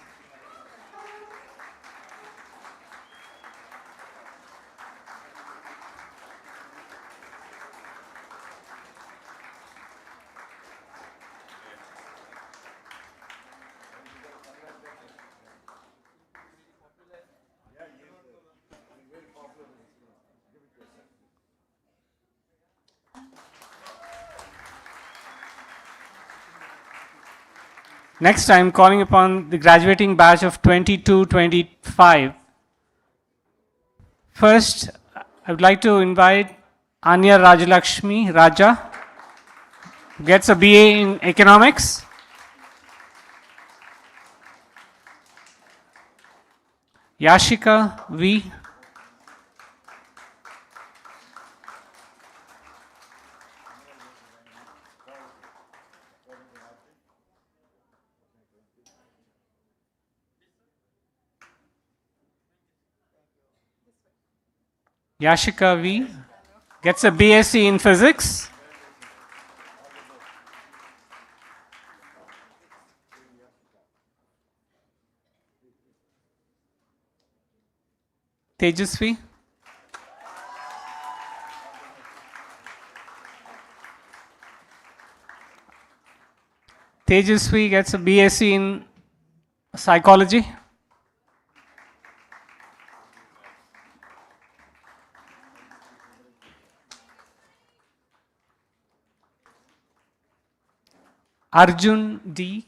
Next, I am calling upon the graduating batch of 22-25. First, I would like to invite Anya Rajalakshmi Raja, who gets a BA in Economics. Yashika V. Yashika V. gets a BSc in Physics. Tejasvi. Tejasvi gets a BSc in Psychology. Arjun D.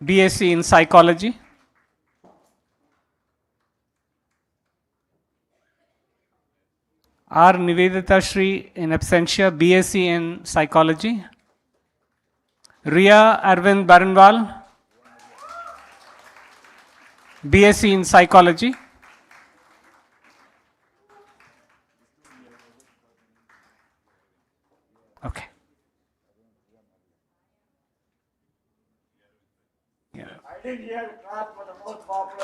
BSc in Psychology. R. Nivedita Shri in absentia, BSc in Psychology. Ria Arvind Baranwal, BSc in Psychology. Okay. Yeah. I didn't hear class for the most popular.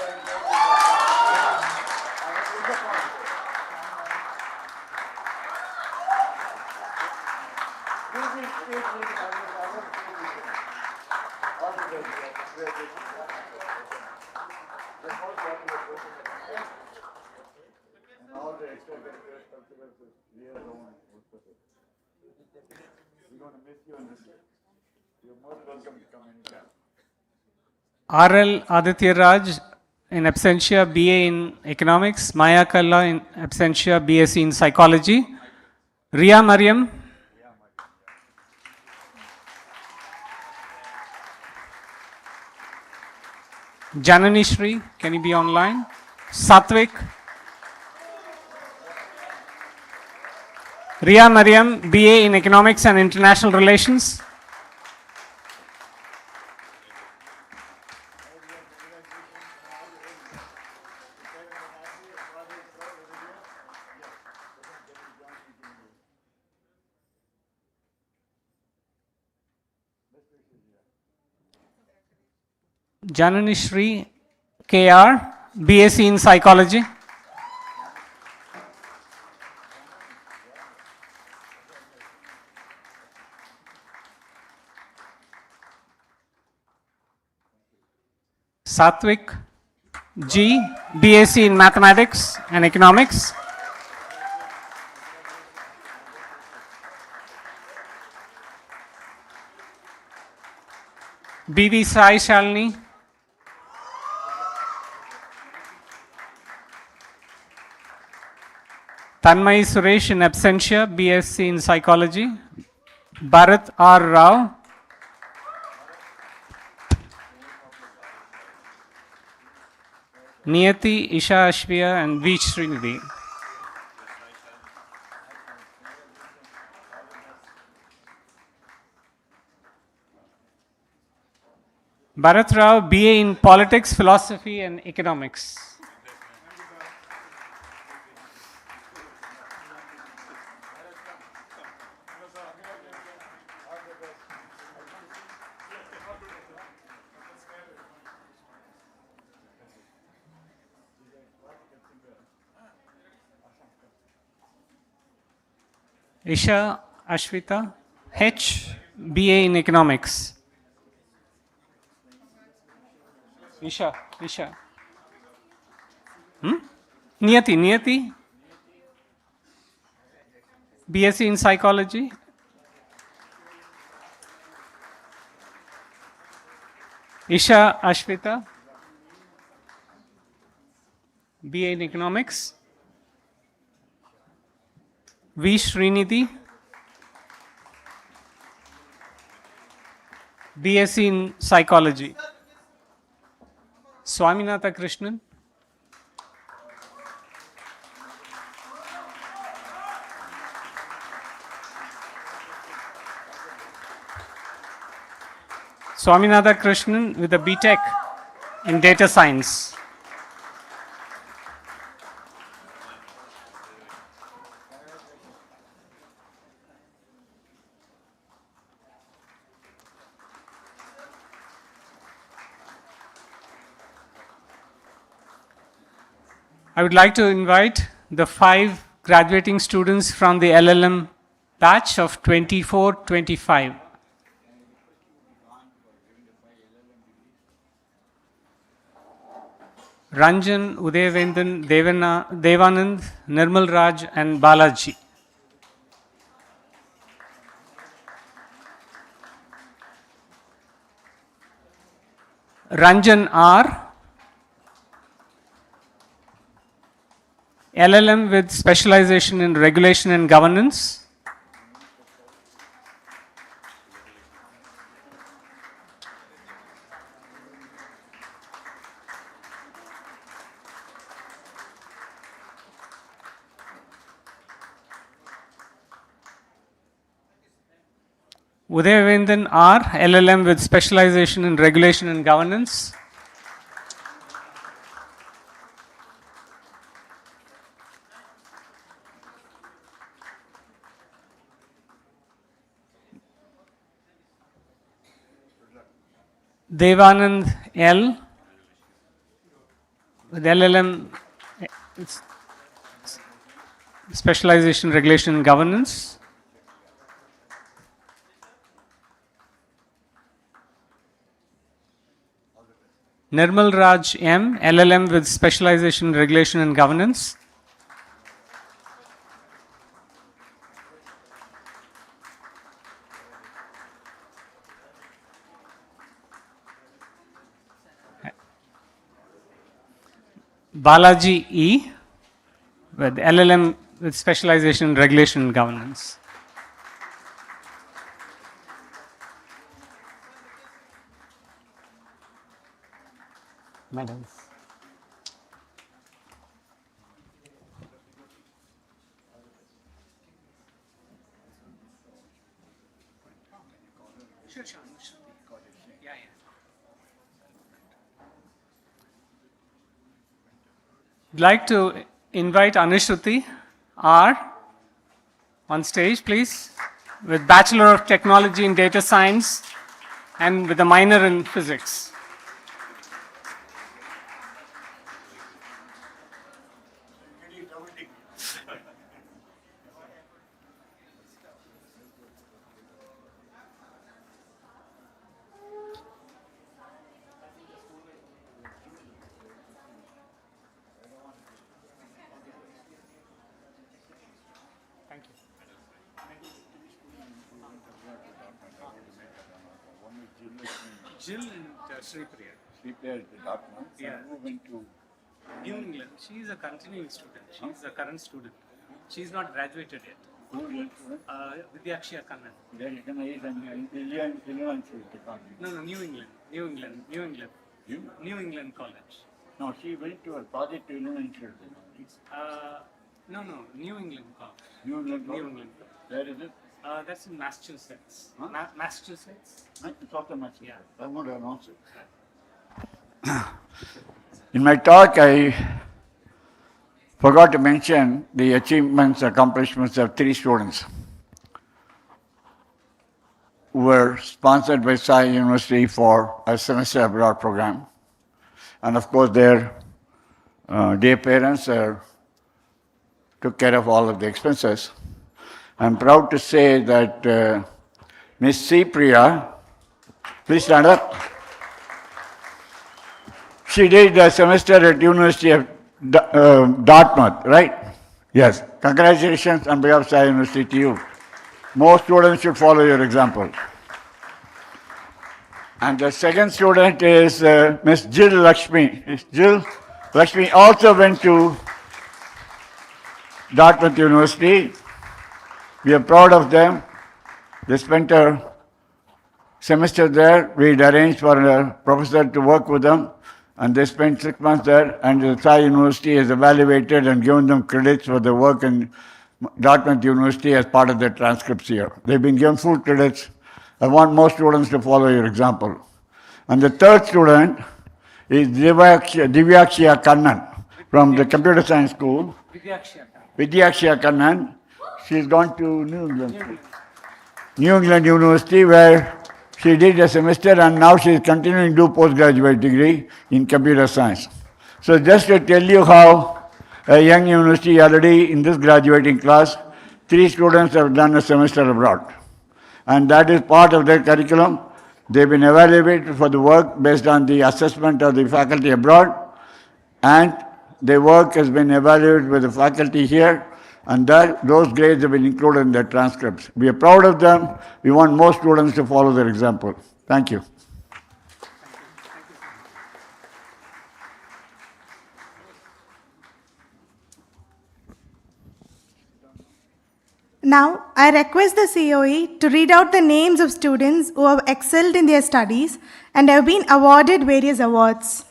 RL Aditya Raj in absentia, BA in Economics. Maya Kalla in absentia, BSc in Psychology. Ria Mariam. Janani Shri, can you be online? Satvik. Ria Mariam, BA in Economics and International Relations. Janani Shri, KR, BSc in Psychology. Satvik G, BSc in Mathematics and Economics. BV Sai Shalini. Tanmay Suresh in absentia, BSc in Psychology. Bharat R. Rao. Niyati, Isha Ashviya and V. Srinidhi. Bharat Rao, BA in Politics, Philosophy and Economics. Isha Ashvita, H, BA in Economics. Isha. Niyati, BSc in Psychology. Isha Ashvita, BA in Economics. V. Srinidhi, BSc in Psychology, Swaminatha Krishnan. Swaminatha Krishnan with a BTech in Data Science. I would like to invite the 5 graduating students from the LLM batch of 24-25. Ranjan, Udayavendan, Devanand, Nirmal Raj and Balaji. Ranjan R, LLM with specialization in regulation and governance. Udayavendan R, LLM with specialization in regulation and governance. Devanand L with LLM specialization, regulation, and governance. Nirmal Raj M, LLM with specialization, regulation, and governance. Balaji E with LLM with specialization in regulation and governance. Madam. Sure. Yeah. I'd like to invite Anushruti R on stage, please, with Bachelor of Technology in Data Science and with a minor in Physics. Jill and Sri Priya. Sri Priya is the doctor. Yeah. Who went to New England. She is a continuing student. She is a current student. She is not graduated yet. who went to it? Vidyakshiya Kannan. Then you can eat and Illinois Technology. No, New England. You? New England College. No, she went to a project to Illinois Technology. No, New England College. New England. New England. Where is it? That's in Massachusetts. Huh? Massachusetts. It's also Massachusetts. Yeah. I want to announce it. In my talk, I forgot to mention the achievements, accomplishments of 3 students who were sponsored by Sai University for a semester abroad program. And of course, their dear parents took care of all of the expenses. I'm proud to say that Miss C. Priya, please stand up. She did a semester at University of Dartmouth, right? Yes. Congratulations on behalf of Sai University to you. More students should follow your example. And the second student is Miss Jill Lakshmi. Jill Lakshmi also went to Dartmouth University. We are proud of them. They spent a semester there. We'd arranged for a professor to work with them, and they spent 6 months there, and the Sai University has evaluated and given them credits for the work in Dartmouth University as part of their transcripts here. They've been given full credits. I want more students to follow your example. And the third student is Divyakshya Kannan from the Computer Science School. Vidyakshya Kannan. She's gone to New England University, where she did a semester, and now she is continuing to do postgraduate degree in computer science. So just to tell you how a young university already in this graduating class, 3 students have done a semester abroad. And that is part of their curriculum. They've been evaluated for the work based on the assessment of the faculty abroad, and their work has been evaluated with the faculty here, and those grades have been included in their transcripts. We are proud of them. We want more students to follow their example. Thank you. Now, I request the COE to read out the names of students who have excelled in their studies and have been awarded various awards.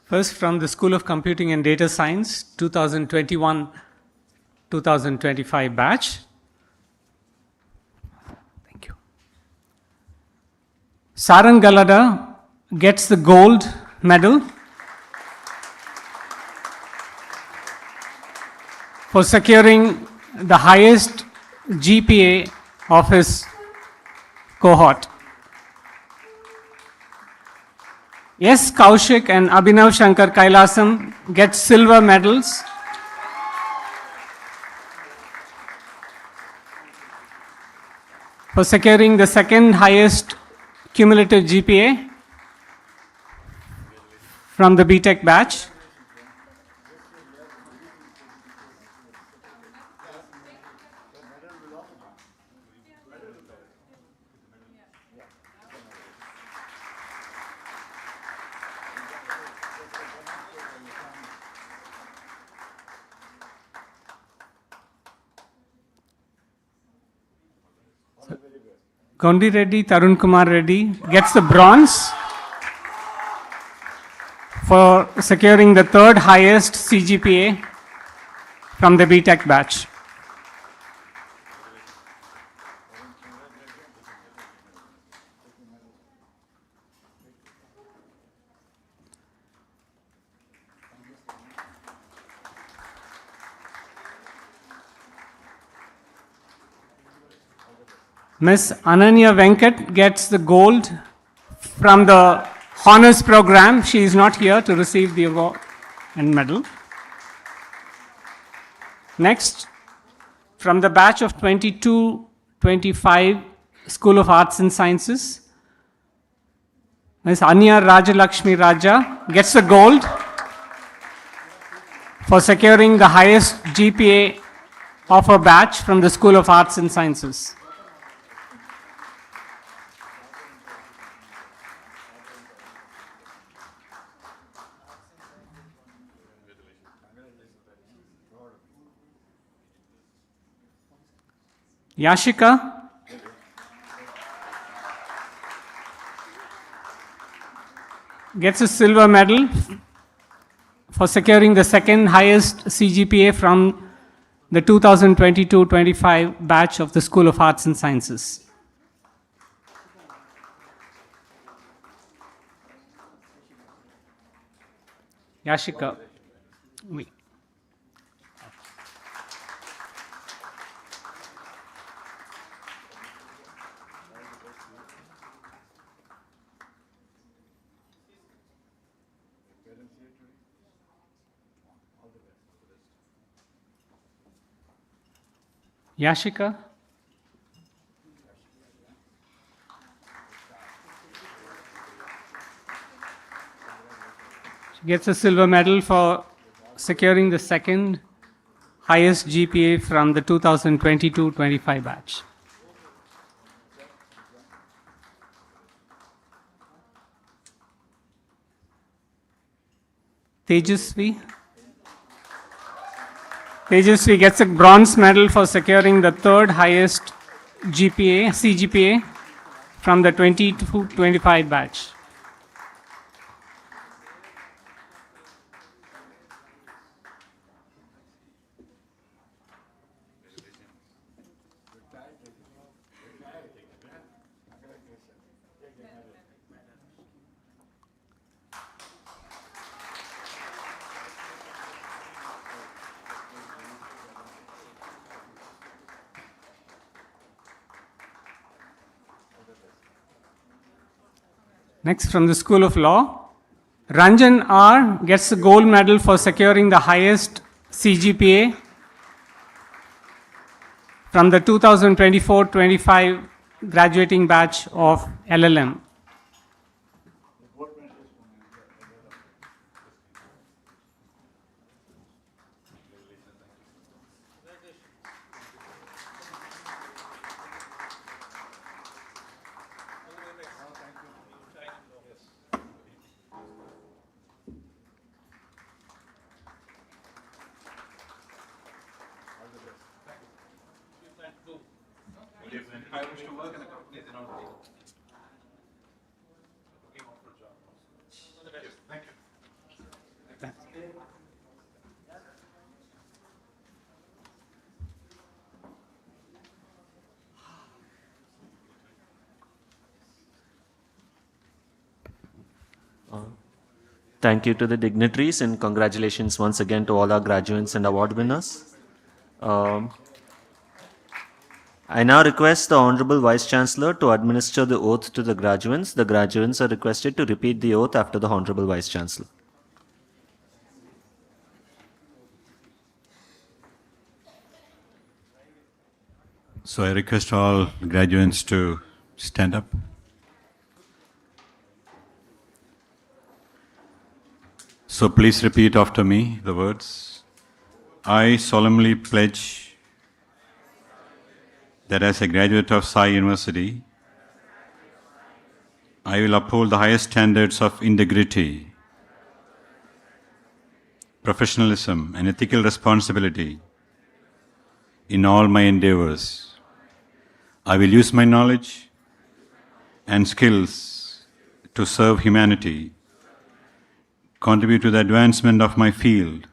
First, from the School of Computing and Data Science, 2021-2025 batch. Thank you. Sarang Galada gets the gold medal for securing the highest GPA of his cohort. Yes, Kaushik and Abhinav Shankar Kailasam get silver medals. For securing the second highest cumulative GPA from the BTech batch. Gondi Reddy, Tarun Kumar Reddy gets the bronze for securing the third highest CGPA from the BTech batch. Miss Ananya Venkat gets the gold from the honors program. She is not here to receive the award and medal. Next, from the batch of 22-25 School of Arts and Sciences, Miss Anya Rajalakshmi Raja gets the gold for securing the highest GPA of her batch from the School of Arts and Sciences. Yashika gets a silver medal for securing the second highest CGPA from the 2022-25 batch of the School of Arts and Sciences. Yashika. Wait. Yashika. She gets a silver medal for securing the second highest GPA from the 2022-25 batch. Tejasvi Tejasvi gets a bronze medal for securing the third highest GPA, CGPA from the 20 to 25 batch. Next, from the School of Law, Ranjan R gets a gold medal for securing the highest CGPA from the 2024-25 graduating batch of LLM. Thank you to the dignitaries and congratulations once again to all our graduates and award winners. I now request the Honorable Vice Chancellor to administer the oath to the graduates. The graduates are requested to repeat the oath after the Honorable Vice Chancellor. So I request all graduates to stand up. So please repeat after me the words. I solemnly pledge that as a graduate of Sai University, I will uphold the highest standards of integrity, professionalism, and ethical responsibility in all my endeavors. I will use my knowledge and skills to serve humanity, contribute to the advancement of my field,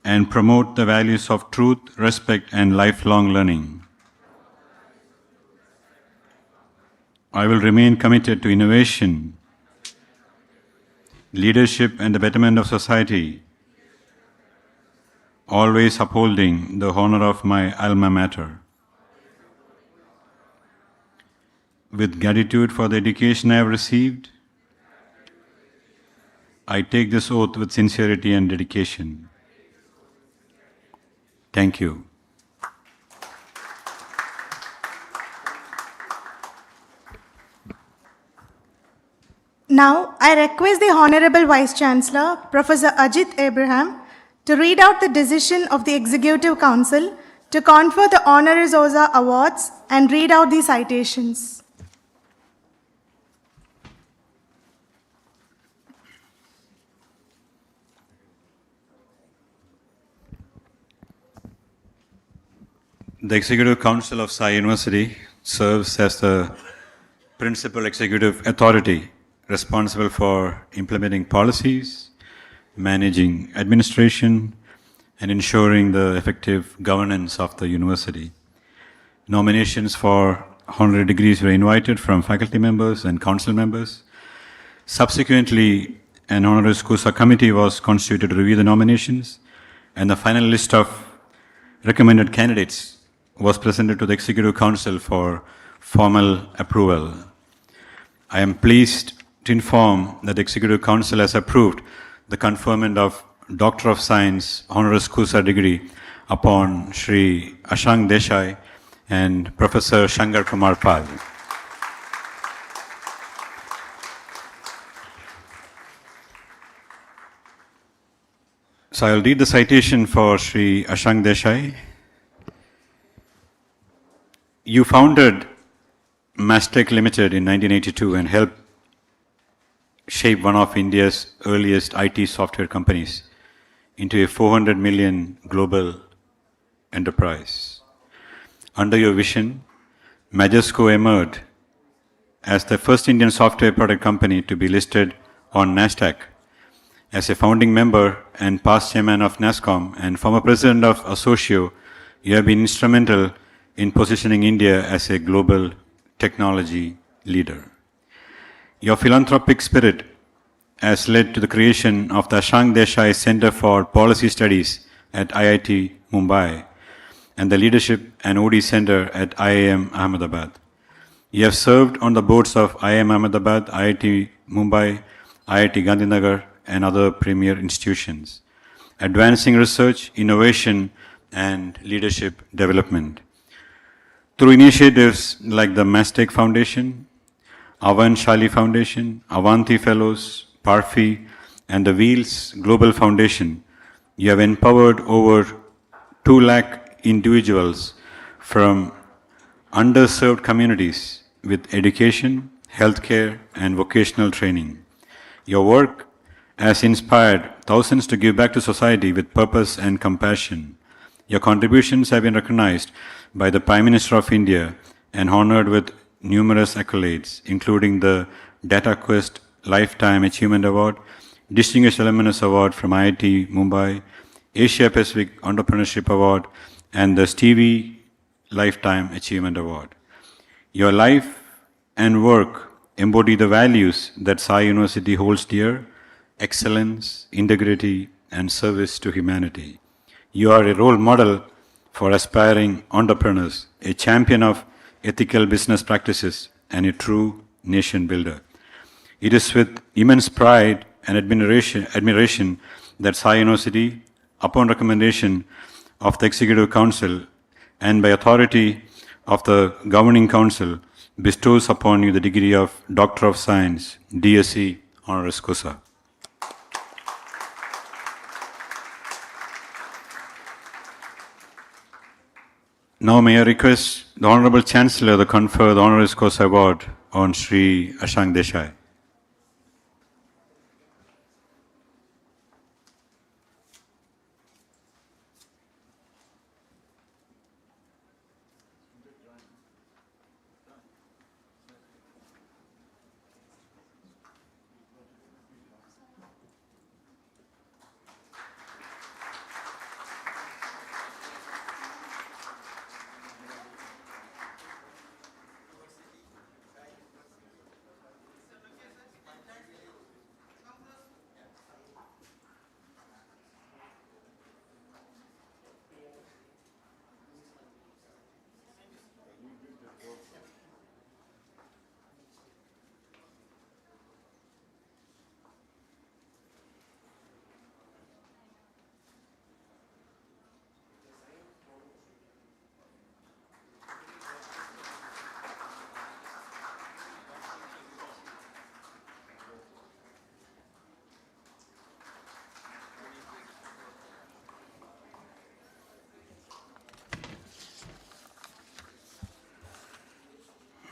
and promote the values of truth, respect, and lifelong learning. I will remain committed to innovation, leadership, and the betterment of society, always upholding the honor of my alma mater. With gratitude for the education I have received, I take this oath with sincerity and dedication. Thank you. Now, I request the Honorable Vice Chancellor, Professor Ajit Abraham, to read out the decision of the Executive Council to confer the honoris causa awards and read out the citations. The Executive Council of Sai University serves as the principal executive authority responsible for implementing policies, managing administration, and ensuring the effective governance of the university. Nominations for honorary degrees were invited from faculty members and council members. Subsequently, an honoris causa committee was constituted to review the nominations, and the final list of recommended candidates was presented to the Executive Council for formal approval. I am pleased to inform that the Executive Council has approved the conferment of Doctor of Science honoris causa degree upon Shri Ashang Desai and Professor Shankar Kumar Pal. So I will read the citation for Shri Ashang Desai. You founded Mastech Limited in 1982 and helped shape one of India's earliest IT software companies into a 400 million global enterprise. Under your vision, Majesco emerged as the first Indian software product company to be listed on NASDAQ. As a founding member and past chairman of NASCOM and former president of Associo, you have been instrumental in positioning India as a global technology leader. Your philanthropic spirit has led to the creation of the Ashang Desai Center for Policy Studies at IIT Mumbai and the Leadership and OD Center at IIM Ahmedabad. You have served on the boards of IIM Ahmedabad, IIT Mumbai, IIT Gandhinagar, and other premier institutions, advancing research, innovation, and leadership development. Through initiatives like the Mastec Foundation, Avan Shali Foundation, Avanti Fellows, Parfi, and the Wheels Global Foundation, you have empowered over 2 lakh individuals from underserved communities with education, healthcare, and vocational training. Your work has inspired thousands to give back to society with purpose and compassion. Your contributions have been recognized by the Prime Minister of India and honored with numerous accolades, including the DataQuest Lifetime Achievement Award, Distinguished Alumnus Award from IIT Mumbai, Asia Pacific Entrepreneurship Award, and the Stevie Lifetime Achievement Award. Your life and work embody the values that Sai University holds dear: excellence, integrity, and service to humanity. You are a role model for aspiring entrepreneurs, a champion of ethical business practices, and a true nation builder. It is with immense pride and admiration that Sai University, upon recommendation of the Executive Council and by authority of the Governing Council, bestows upon you the degree of Doctor of Science, DSc honoris causa. Now may I request the Honorable Chancellor to confer the honoris causa award on Sri Ashang Desai.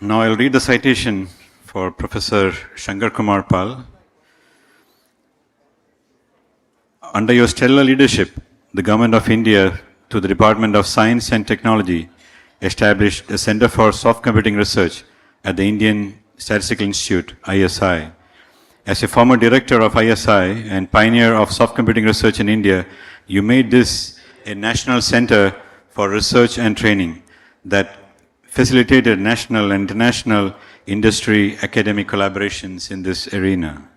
Now I'll read the citation for Professor Shankar Kumar Pal. Under your stellar leadership, the Government of India, through the Department of Science and Technology, established a Center for Soft Computing Research at the Indian Statistical Institute, ISI. As a former director of ISI and pioneer of soft computing research in India, you made this a national center for research and training that facilitated national and international industry academic collaborations in this arena.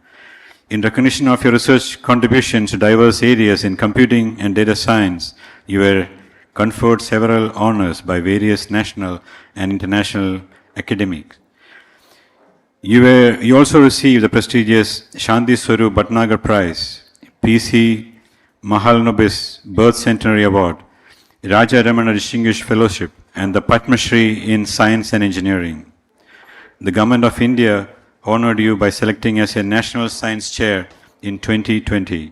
In recognition of your research contributions to diverse areas in computing and data science, you were conferred several honors by various national and international academics. You also received the prestigious Shanti Swarup Bhatnagar Prize, PC Mahalanobis Birth Centenary Award, Raja Ramana Distinguished Fellowship, and the Padma Shri in Science and Engineering. The Government of India honored you by selecting as a National Science Chair in 2020.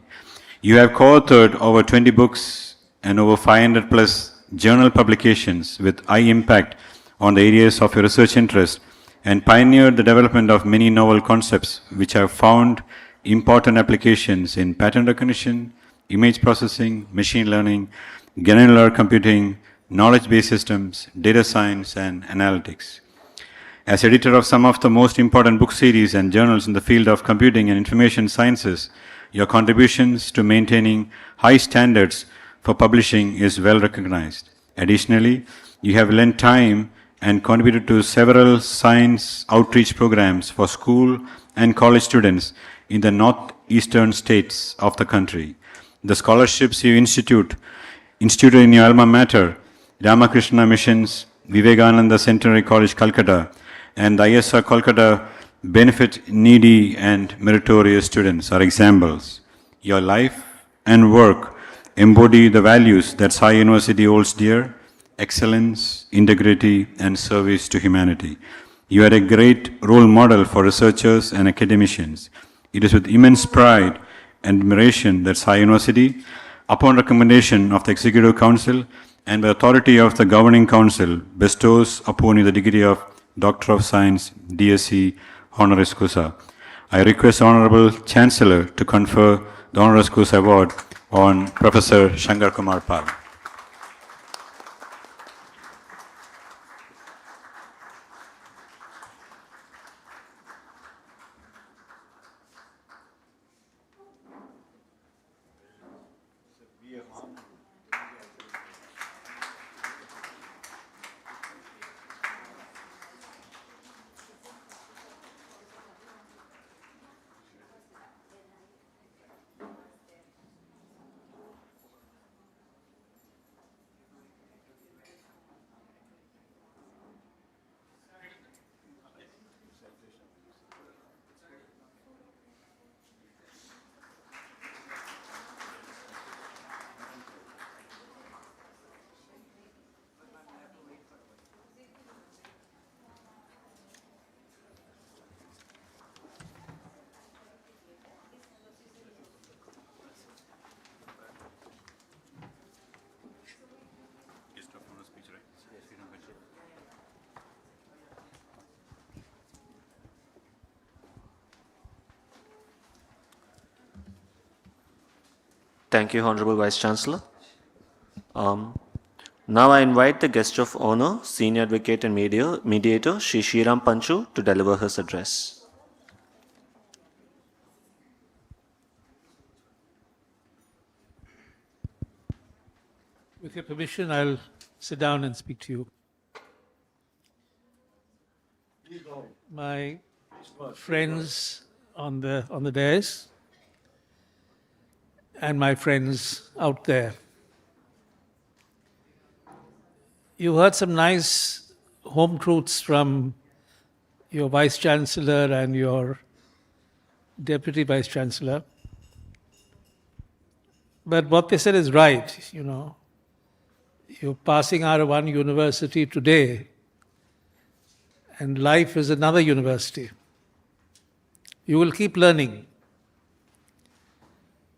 You have co-authored over 20 books and over 500 plus journal publications with high impact on the areas of your research interest and pioneered the development of many novel concepts which have found important applications in pattern recognition, image processing, machine learning, granular computing, knowledge-based systems, data science, and analytics. As editor of some of the most important book series and journals in the field of computing and information sciences, your contributions to maintaining high standards for publishing is well recognized. Additionally, you have lent time and contributed to several science outreach programs for school and college students in the northeastern states of the country. The scholarships you instituted in your alma mater, Ramakrishna Missions, Vivekananda Centenary College, Calcutta, and the ISR Kolkata benefit needy and meritorious students are examples. Your life and work embody the values that Sai University holds dear: excellence, integrity, and service to humanity. You are a great role model for researchers and academicians. It is with immense pride and admiration that Sai University, upon recommendation of the Executive Council and by authority of the Governing Council, bestows upon you the degree of Doctor of Science, DSc, honoris causa. I request the Honorable Chancellor to confer the honoris causa award on Professor Shankar Kumar Pal. Thank you, Honorable Vice Chancellor. Now I invite the guest of honor, Senior Advocate and Mediator, Shri Shriram Panchu, to deliver his address. With your permission, I'll sit down and speak to you. My friends on the dais and my friends out there. You heard some nice home truths from your Vice Chancellor and your Deputy Vice Chancellor. But what they said is right, you know. You're passing out of one university today, and life is another university. You will keep learning.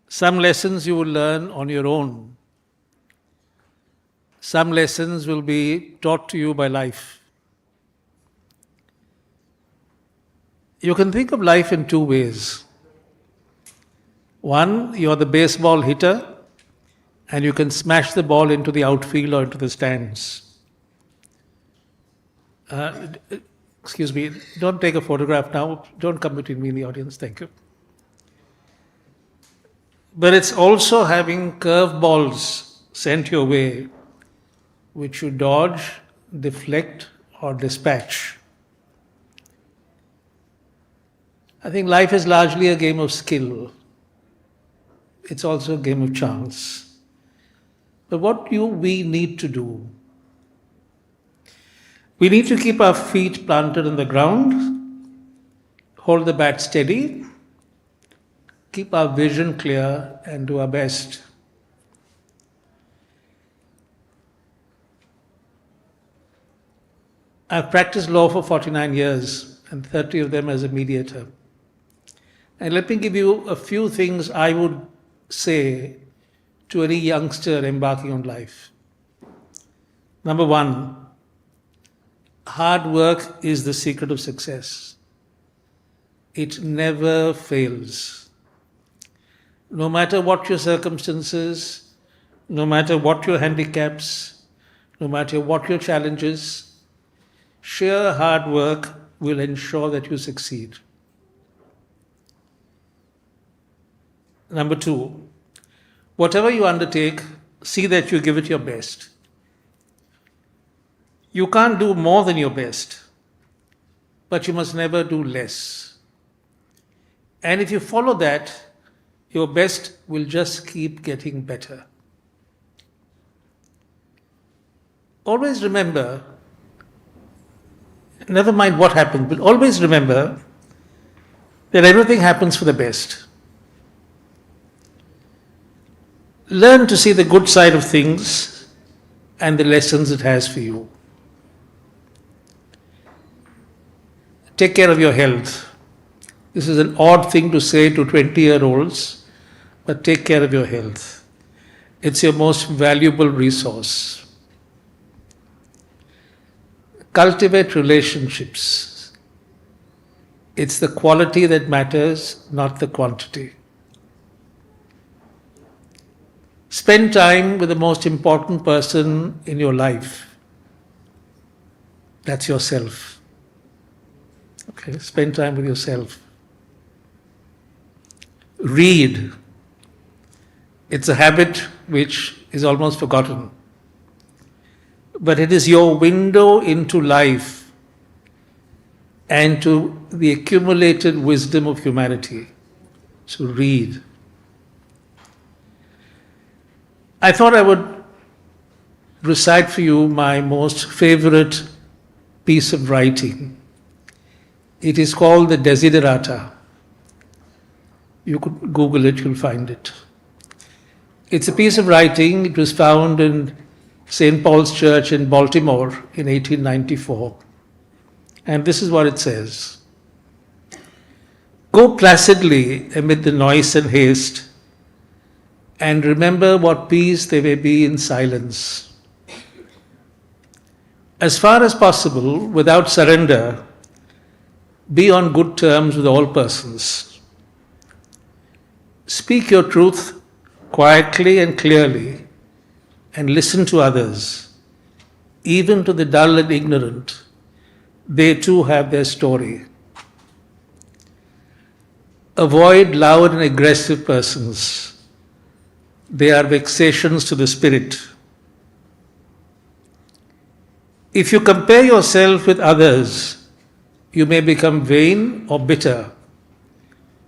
Some lessons you will learn on your own. Some lessons will be taught to you by life. You can think of life in two ways. One, you're the baseball hitter, and you can smash the ball into the outfield or into the stands. Excuse me, don't take a photograph now. Don't come between me and the audience, thank you. But it's also having curveballs sent your way, which you dodge, deflect, or dispatch. I think life is largely a game of skill. It's also a game of chance. But what do we need to do? We need to keep our feet planted on the ground, hold the bat steady, keep our vision clear, and do our best. I've practiced law for 49 years, and 30 of them as a mediator. And let me give you a few things I would say to any youngster embarking on life. Number one, hard work is the secret of success. It never fails. No matter what your circumstances, no matter what your handicaps, no matter what your challenges, sheer hard work will ensure that you succeed. Number 2, whatever you undertake, see that you give it your best. You can't do more than your best, but you must never do less. And if you follow that, your best will just keep getting better. Always remember, never mind what happens, but always remember that everything happens for the best. Learn to see the good side of things and the lessons it has for you. Take care of your health. This is an odd thing to say to 20-year-olds, but take care of your health. It's your most valuable resource. Cultivate relationships. It's the quality that matters, not the quantity. Spend time with the most important person in your life. That's yourself. Okay, spend time with yourself. Read. It's a habit which is almost forgotten. But it is your window into life and to the accumulated wisdom of humanity. So read. I thought I would recite for you my most favorite piece of writing. It is called the Desiderata. You could Google it, you'll find it. It's a piece of writing. It was found in St. Paul's Church in Baltimore in 1894. And this is what it says. Go placidly amid the noise and haste, and remember what peace there may be in silence. As far as possible, without surrender, be on good terms with all persons. Speak your truth quietly and clearly, and listen to others, even to the dull and ignorant. They too have their story. Avoid loud and aggressive persons. They are vexations to the spirit. If you compare yourself with others, you may become vain or bitter,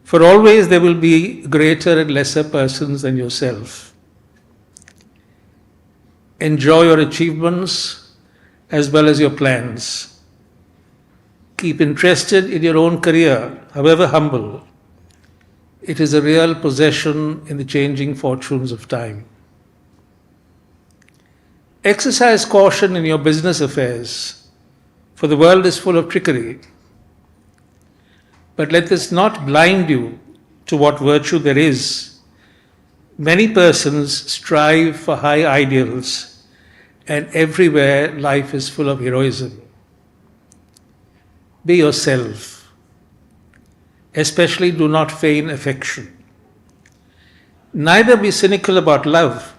for always there will be greater and lesser persons than yourself. Enjoy your achievements as well as your plans. Keep interested in your own career, however humble. It is a real possession in the changing fortunes of time. Exercise caution in your business affairs, for the world is full of trickery. But let this not blind you to what virtue there is. Many persons strive for high ideals, and everywhere life is full of heroism. Be yourself. Especially do not feign affection. Neither be cynical about love,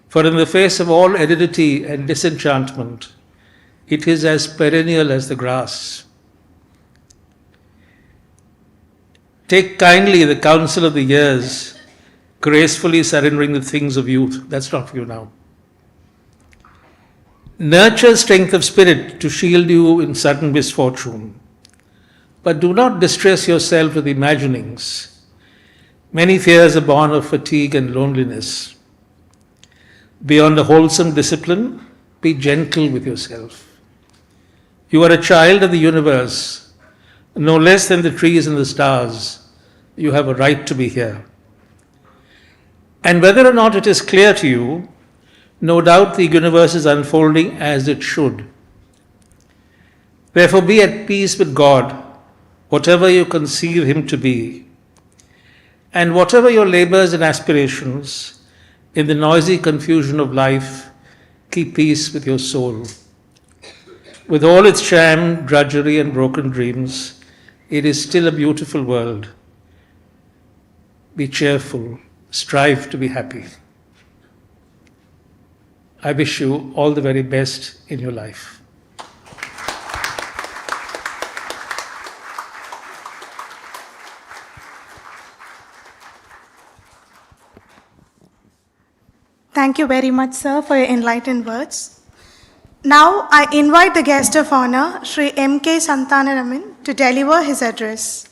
for in the face of all aridity and disenchantment, it is as perennial as the grass. Take kindly the counsel of the years, gracefully surrendering the things of youth. That's not for you now. Nurture strength of spirit to shield you in sudden misfortune. But do not distress yourself with imaginings. Many fears are born of fatigue and loneliness. Beyond a wholesome discipline, be gentle with yourself. You are a child of the universe. No less than the trees and the stars, you have a right to be here. And whether or not it is clear to you, no doubt the universe is unfolding as it should. Therefore, be at peace with God, whatever you conceive Him to be. And whatever your labors and aspirations, in the noisy confusion of life, keep peace with your soul. With all its sham, drudgery, and broken dreams, it is still a beautiful world. be cheerful, strive to be happy. I wish you all the very best in your life. Thank you very much, sir, for your enlightened words. Now, I invite the guest of honor, Sri M.K. Santanaraman, to deliver his address.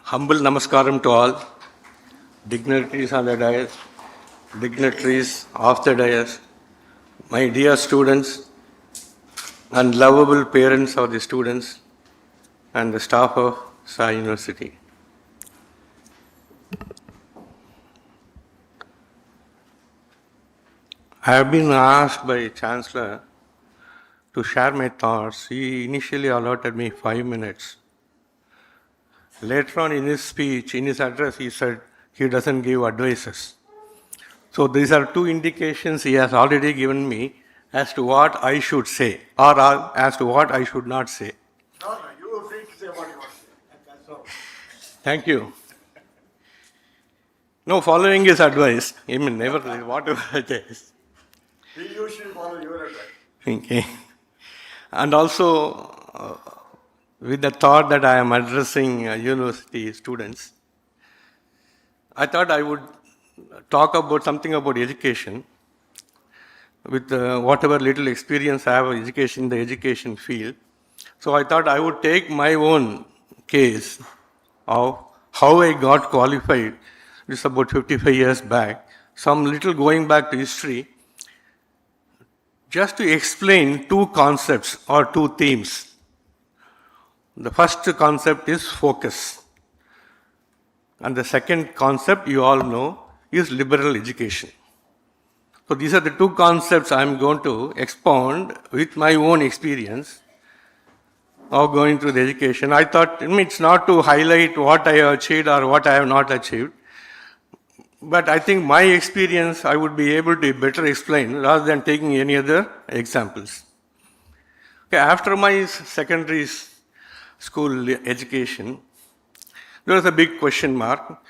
Humble namaskaram to all, dignitaries on the dais, dignitaries off the dais, my dear students and lovable parents of the students and the staff of Sai University. I have been asked by Chancellor to share my thoughts. He initially allotted me 5 minutes. Later on in his speech, in his address, he said he doesn't give advices. So these are two indications he has already given me as to what I should say or as to what I should not say. No, you are free to say what you want to say. That's all. Thank you. No, following his advice, I mean, never, whatever it is. We usually follow your advice. Okay. And also, with the thought that I am addressing university students, I thought I would talk about something about education with whatever little experience I have of education in the education field. So I thought I would take my own case of how I got qualified. This is about 55 years back. Some little going back to history, just to explain two concepts or two themes. The first concept is focus. And the second concept, you all know, is liberal education. So these are the two concepts I am going to expound with my own experience of going through the education. I thought it's not to highlight what I have achieved or what I have not achieved, but I think my experience I would be able to better explain rather than taking any other examples. Okay, after my secondary school education, there was a big question mark.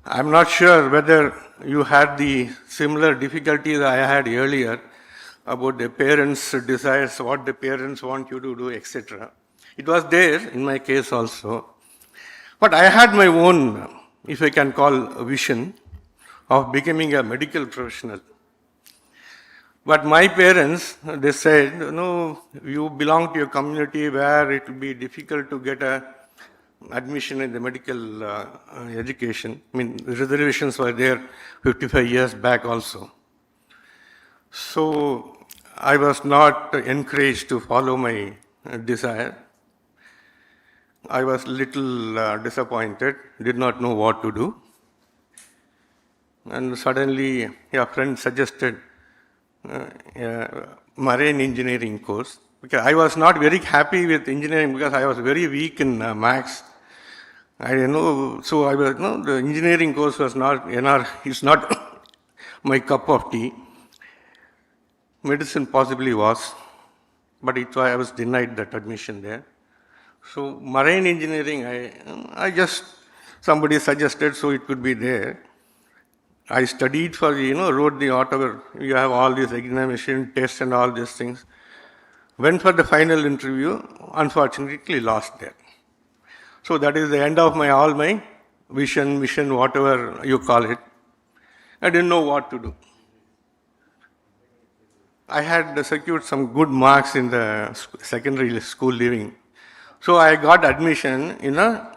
I'm not sure whether you had the similar difficulties I had earlier about the parents' desires, what the parents want you to do, etc. It was there in my case also. But I had my own, if I can call, vision of becoming a medical professional. But my parents, they said, no, you belong to a community where it will be difficult to get a admission in the medical education. I mean, the reservations were there 55 years back also. So I was not encouraged to follow my desire. I was little disappointed, did not know what to do. And suddenly a friend suggested a marine engineering course. Because I was not very happy with engineering because I was very weak in maths. I know, so I was, no, the engineering course was not, is not my cup of tea. Medicine possibly was, but I was denied that admission there. So marine engineering, I just, somebody suggested, so it could be there. I studied for, wrote the whatever, you have all these examination, tests and all these things. Went for the final interview, unfortunately lost there. So that is the end of all my vision, mission, whatever you call it. I didn't know what to do. I had secured some good marks in the secondary school living. So I got admission in a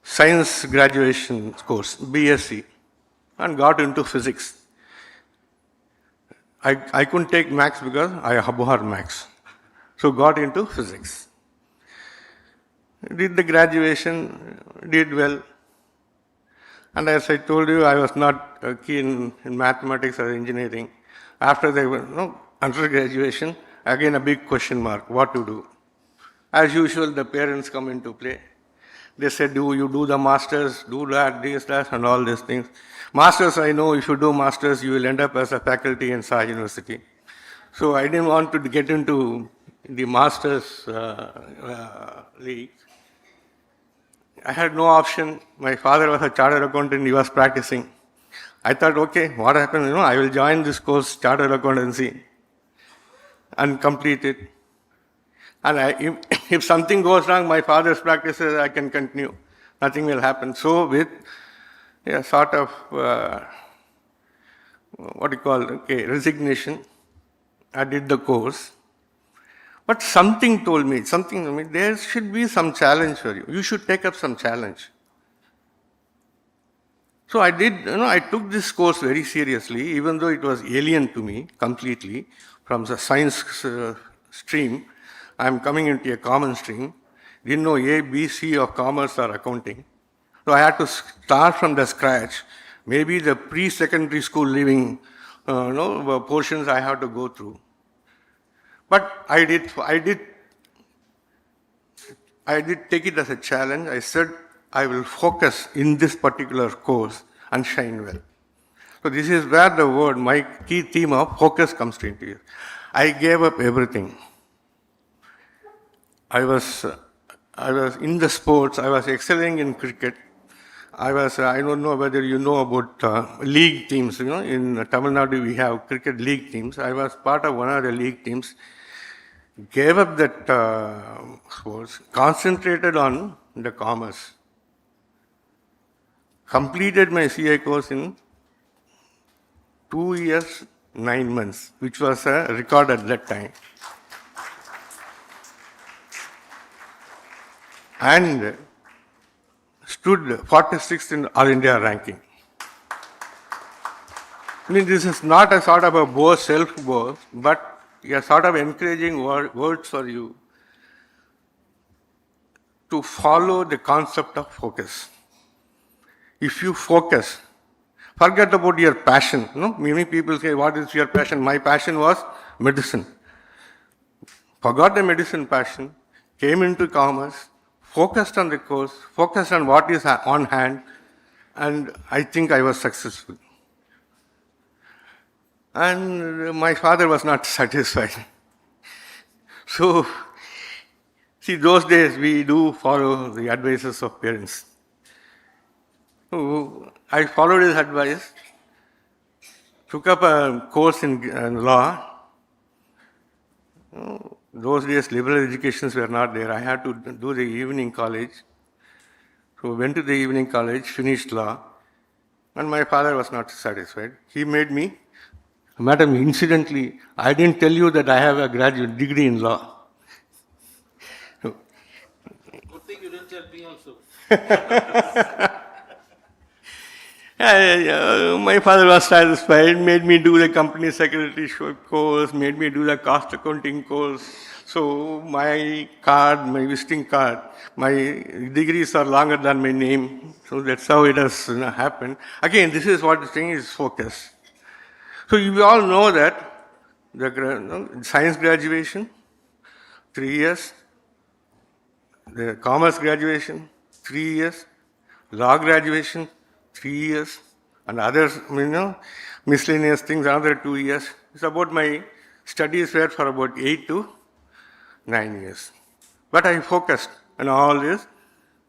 science graduation course, BSc, and got into physics. I couldn't take maths because I abhor maths. So got into physics. Did the graduation, did well. And as I told you, I was not keen in mathematics or engineering. After the undergraduation, again a big question mark, what to do. As usual, the parents come into play. They said, you do the masters, do that, this, that, and all these things. Masters, I know if you do masters, you will end up as a faculty in Sai University. So I didn't want to get into the masters league. I had no option. My father was a chartered accountant, he was practicing. I thought, okay, what happened? I will join this course, chartered accountancy, and complete it. And if something goes wrong, my father's practices, I can continue. Nothing will happen. So with a sort of, resignation, I did the course. But something told me, there should be some challenge for you. You should take up some challenge. So I did, I took this course very seriously, even though it was alien to me completely from the science stream. I'm coming into a common stream. Didn't know A, B, C of commerce or accounting. So I had to start from the scratch. Maybe the pre-secondary school living portions I had to go through. But I did take it as a challenge. I said, I will focus in this particular course and shine well. So this is where the word, my key theme of focus comes into it. I gave up everything. I was in the sports. I was excelling in cricket. I don't know whether you know about league teams. In Tamil Nadu we have cricket league teams. I was part of one of the league teams. Gave up that sports, concentrated on the commerce. Completed my CA course in 2 years, 9 months, which was a record at that time. And stood 46th in All India ranking. This is not a sort of a boast, self-boast, but a sort of encouraging words for you to follow the concept of focus. If you focus, forget about your passion. Many people say, what is your passion? My passion was medicine. Forgot the medicine passion, came into commerce, focused on the course, focused on what is on hand, and I think I was successful. And my father was not satisfied. So, see, those days we do follow the advices of parents. So I followed his advice, took up a course in law. Those days liberal educations were not there. I had to do the evening college. So went to the evening college, finished law, and my father was not satisfied. He made me, Madam, incidentally, I didn't tell you that I have a graduate degree in law. Good thing you didn't tell me also. My father was satisfied, made me do the company secretaryship course, made me do the cost accounting course. So my visiting card, my degrees are longer than my name. So that's how it has happened. Again, this is what the thing is, focus. So you all know that the science graduation, 3 years, the commerce graduation, 3 years, law graduation, 3 years, and others, miscellaneous things, another 2 years. It's about my studies were for about 8 to 9 years. But I focused on all this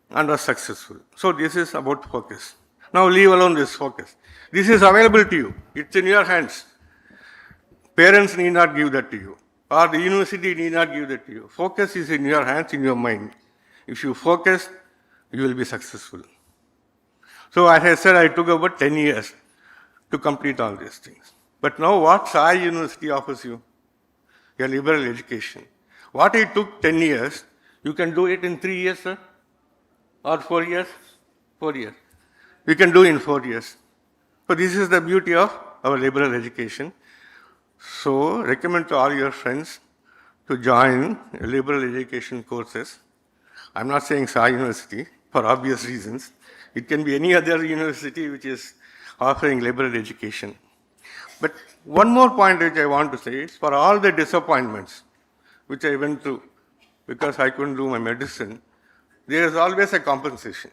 and was successful. So this is about focus. Now leave alone this focus. This is available to you. It's in your hands. Parents need not give that to you, or the university need not give that to you. Focus is in your hands, in your mind. If you focus, you will be successful. So as I said, I took about 10 years to complete all these things. But now what Sai University offers you? A liberal education. What I took 10 years, you can do it in 3 years, sir? Or 4 years? 4 years. We can do in 4 years. So this is the beauty of our liberal education. So recommend to all your friends to join liberal education courses. I'm not saying Sai University for obvious reasons. It can be any other university which is offering liberal education. But one more point which I want to say is, for all the disappointments which I went through because I couldn't do my medicine, there is always a compensation.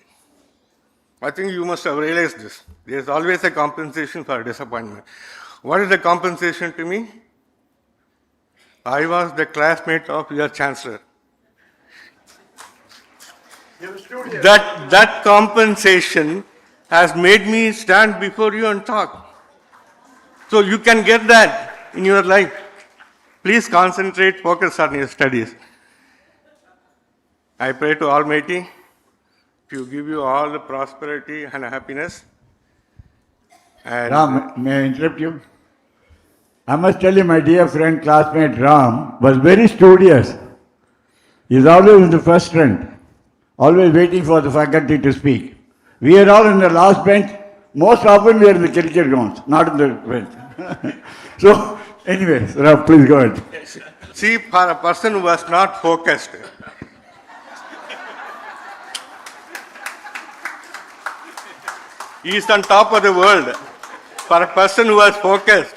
I think you must have realized this. There is always a compensation for disappointment. What is the compensation to me? I was the classmate of your chancellor. That compensation has made me stand before you and talk. So you can get that in your life. Please concentrate, focus on your studies. I pray to Almighty to give you all the prosperity and happiness. And Ram, may I interrupt you? I must tell you, my dear friend, classmate Ram was very studious. He is always in the first rank, always waiting for the faculty to speak. We are all in the last bench. Most often we are in the cricket grounds, not in the bench. So, anyways, Ram, please go ahead. see, for a person who was not focused, he is on top of the world. For a person who was focused,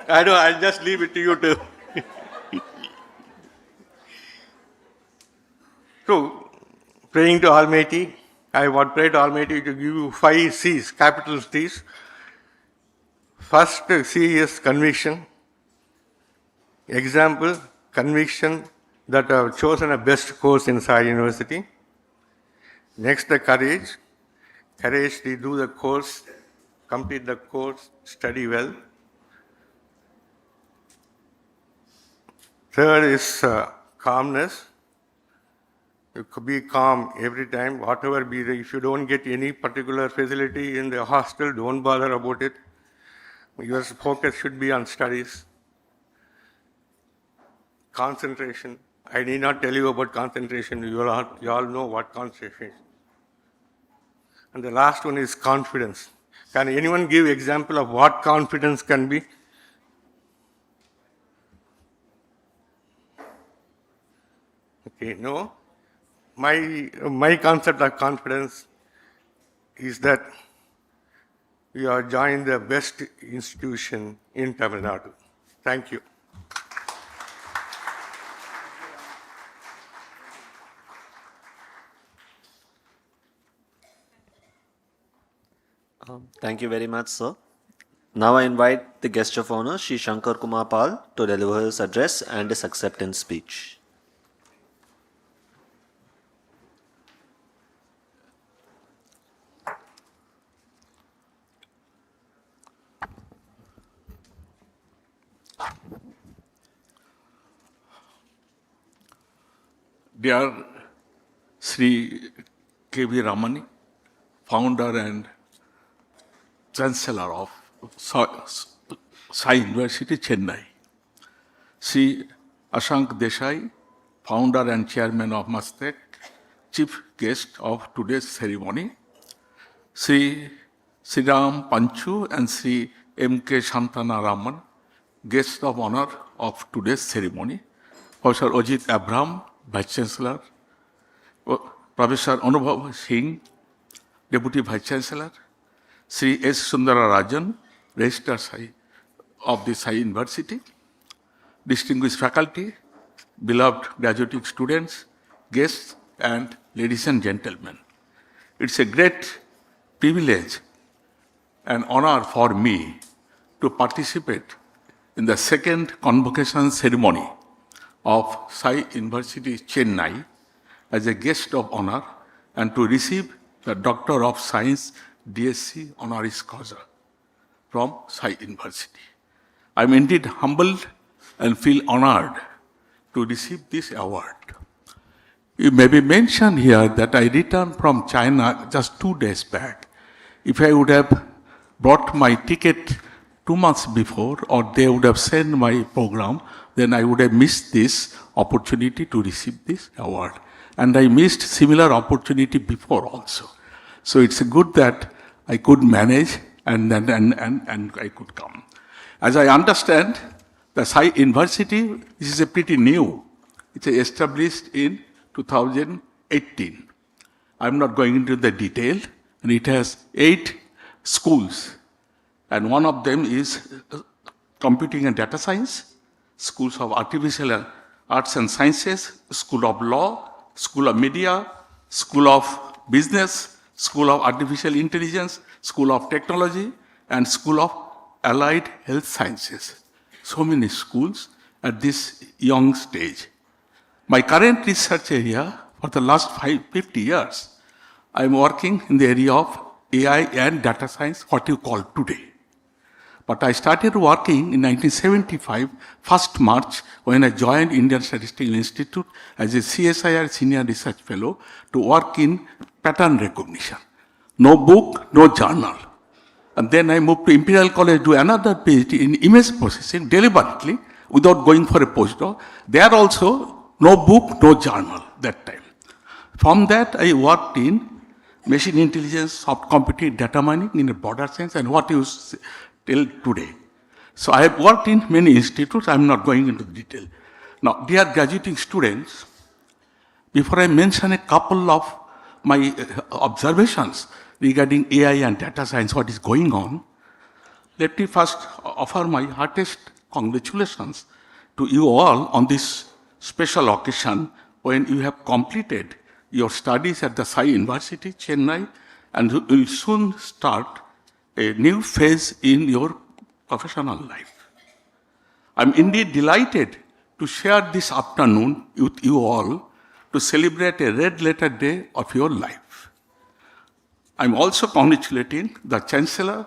I'll just leave it to you to. So, praying to Almighty, I would pray to Almighty to give you 5 C's, capital C's. First C is conviction. Example, conviction that I have chosen a best course in Sai University. Next, the courage. Courage to do the course, complete the course, study well. Third is calmness. You could be calm every time, whatever be the, if you don't get any particular facility in the hostel, don't bother about it. Your focus should be on studies. Concentration. I need not tell you about concentration. You all know what concentration is. And the last one is confidence. Can anyone give example of what confidence can be? Okay, no. My concept of confidence is that we are joined the best institution in Tamil Nadu. Thank you. Thank you very much, sir. Now I invite the guest of honor, Shri Shankar Kumar Pal, to deliver his address and his acceptance speech. Dear Sri K.V. Ramani, founder and Chancellor of Sai University, Chennai. Sri Ashank Desai, founder and chairman of Mastek, chief guest of today's ceremony. Sri Sriram Panchu and Sri M.K. Shantana Raman, guests of honor of today's ceremony. Professor Ajit Abraham, Vice Chancellor. Professor Anubhav Singh, Deputy Vice Chancellor. Sri S. Sundara Rajan, Registrar of the Sai University. Distinguished faculty, beloved graduating students, guests, and ladies and gentlemen. It's a great privilege and honor for me to participate in the second convocation ceremony of Sai University, Chennai, as a guest of honor and to receive the Doctor of Science DSc honoris causa from Sai University. I am indeed humbled and feel honored to receive this award. It may be mentioned here that I returned from China just 2 days back. If I would have bought my ticket 2 months before, or they would have sent my program, then I would have missed this opportunity to receive this award. And I missed similar opportunity before also. So it's good that I could manage and I could come. As I understand, the Sai University, this is a pretty new. It's established in 2018. I'm not going into the detail, and it has 8 schools. And one of them is Computing and Data Science, Schools of Artificial Arts and Sciences, School of Law, School of Media, School of Business, School of Artificial Intelligence, School of Technology, and School of Allied Health Sciences. So many schools at this young stage. My current research area for the last 50 years, I am working in the area of AI and data science, what you call today. But I started working in 1975, 1st March, when I joined Indian Statistical Institute as a CSIR Senior Research Fellow to work in pattern recognition. No book, no journal. And then I moved to Imperial College to do another PhD in image processing deliberately, without going for a postdoc. There also, no book, no journal that time. From that, I worked in machine intelligence, soft computing, data mining in a broader sense, and what you till today. So I have worked in many institutes. I am not going into detail. Now, dear graduating students, before I mention a couple of my observations regarding AI and data science, what is going on, let me first offer my heartiest congratulations to you all on this special occasion when you have completed your studies at the Sai University, Chennai, and will soon start a new phase in your professional life. I'm indeed delighted to share this afternoon with you all to celebrate a red letter day of your life. I'm also congratulating the Chancellor,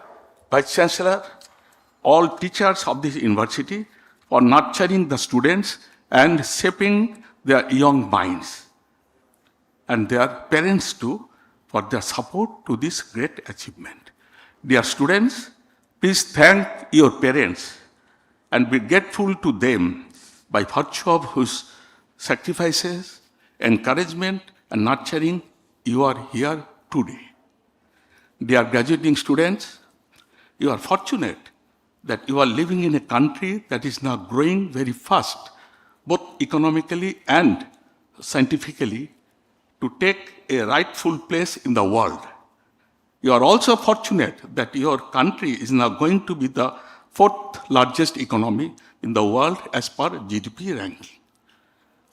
Vice Chancellor, all teachers of this university for nurturing the students and shaping their young minds, and their parents too for their support to this great achievement. Dear students, please thank your parents and be grateful to them by virtue of whose sacrifices, encouragement, and nurturing you are here today. Dear graduating students, you are fortunate that you are living in a country that is now growing very fast, both economically and scientifically, to take a rightful place in the world. You are also fortunate that your country is now going to be the 4th largest economy in the world as per GDP ranking.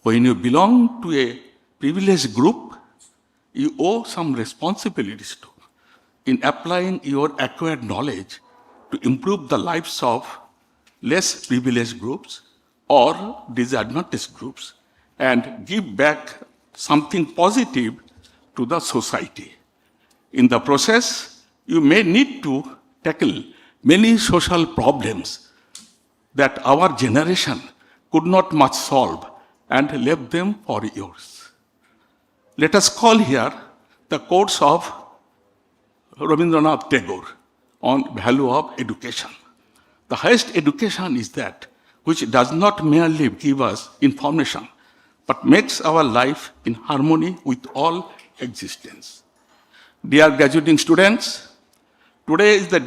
When you belong to a privileged group, you owe some responsibilities to in applying your acquired knowledge to improve the lives of less privileged groups or disadvantaged groups and give back something positive to the society. In the process, you may need to tackle many social problems that our generation could not much solve and left them for yours. Let us call here the quotes of Rabindranath Tagore on value of education. The highest education is that which does not merely give us information, but makes our life in harmony with all existence. Dear graduating students, today the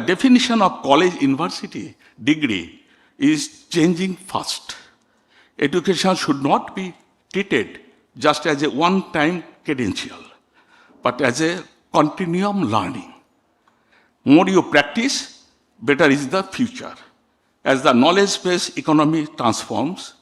definition of college university degree is changing fast. Education should not be treated just as a one-time credential, but as a continuum learning. More you practice, better is the future. As the knowledge-based economy transforms,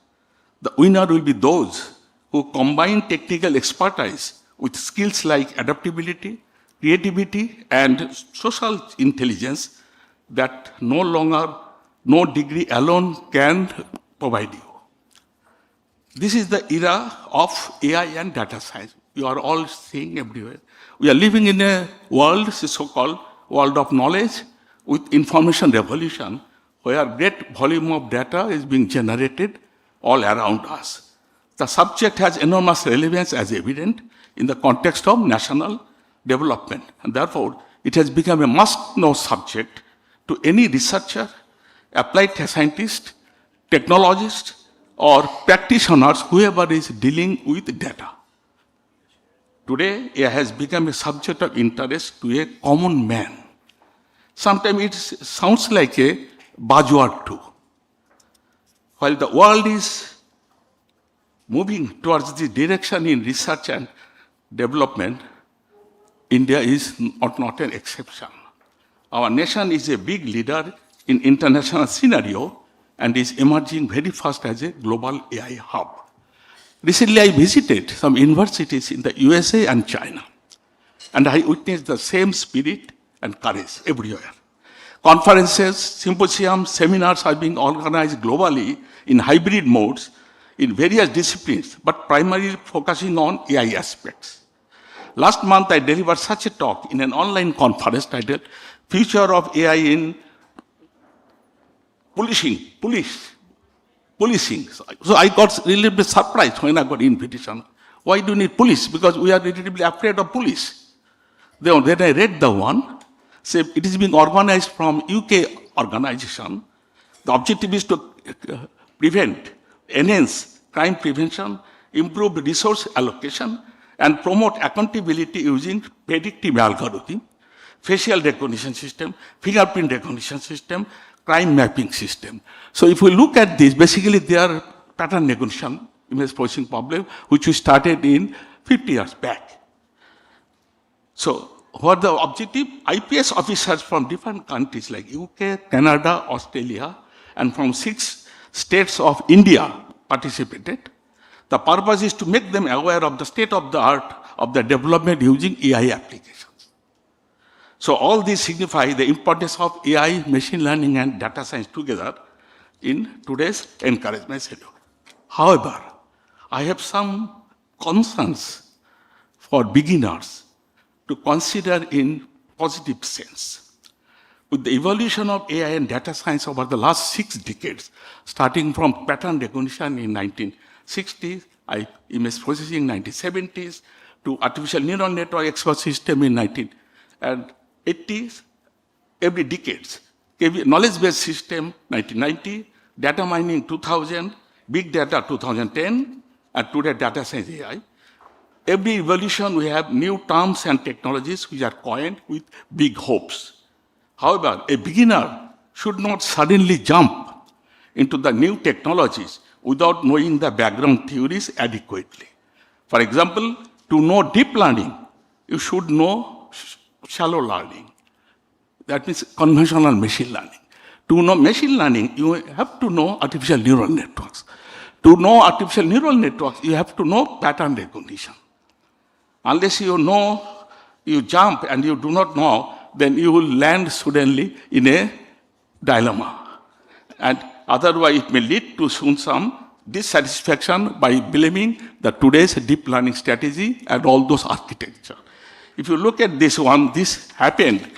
the winner will be those who combine technical expertise with skills like adaptability, creativity, and social intelligence that no degree alone can provide you. This is the era of AI and data science. You are all seeing everywhere. We are living in a world, so-called world of knowledge, with information revolution, where great volume of data is being generated all around us. The subject has enormous relevance as evident in the context of national development, and therefore it has become a must-know subject to any researcher, applied scientist, technologist, or practitioners, whoever is dealing with data. Today, AI has become a subject of interest to a common man. Sometimes it sounds like a buzzword too. While the world is moving towards this direction in research and development, India is not an exception. Our nation is a big leader in international scenario and is emerging very fast as a global AI hub. Recently, I visited some universities in the USA and China, and I witnessed the same spirit and courage everywhere. Conferences, symposiums, seminars are being organized globally in hybrid modes in various disciplines, but primarily focusing on AI aspects. Last month, I delivered such a talk in an online conference titled Future of AI in Policing. So I got really bit surprised when I got invitation. Why do you need police? Because we are relatively afraid of police. Then I read the one, say it is being organized from UK organization. The objective is to prevent, enhance crime prevention, improve resource allocation, and promote accountability using predictive algorithm, facial recognition system, fingerprint recognition system, crime mapping system. So if we look at this, basically they are pattern recognition image processing problem, which we started in 50 years back. So what the objective? IPS officers from different countries like UK, Canada, Australia, and from 6 states of India participated. The purpose is to make them aware of the state of the art of the development using AI applications. So all these signify the importance of AI, machine learning, and data science together in today's encouragement schedule. However, I have some concerns for beginners to consider in positive sense. With the evolution of AI and data science over the last 6 decades, starting from pattern recognition in 1960s, image processing in 1970s, to artificial neural network expert system in 1980s, every decades. Knowledge-based system 1990, data mining 2000, big data 2010, and today data science AI. Every evolution we have new terms and technologies which are coined with big hopes. However, a beginner should not suddenly jump into the new technologies without knowing the background theories adequately. For example, to know deep learning, you should know shallow learning. That means conventional machine learning. To know machine learning, you have to know artificial neural networks. To know artificial neural networks, you have to know pattern recognition. Unless you know, you jump and you do not know, then you will land suddenly in a dilemma. And otherwise, it may lead to soon some dissatisfaction by blaming the today's deep learning strategy and all those architecture. If you look at this one, this happened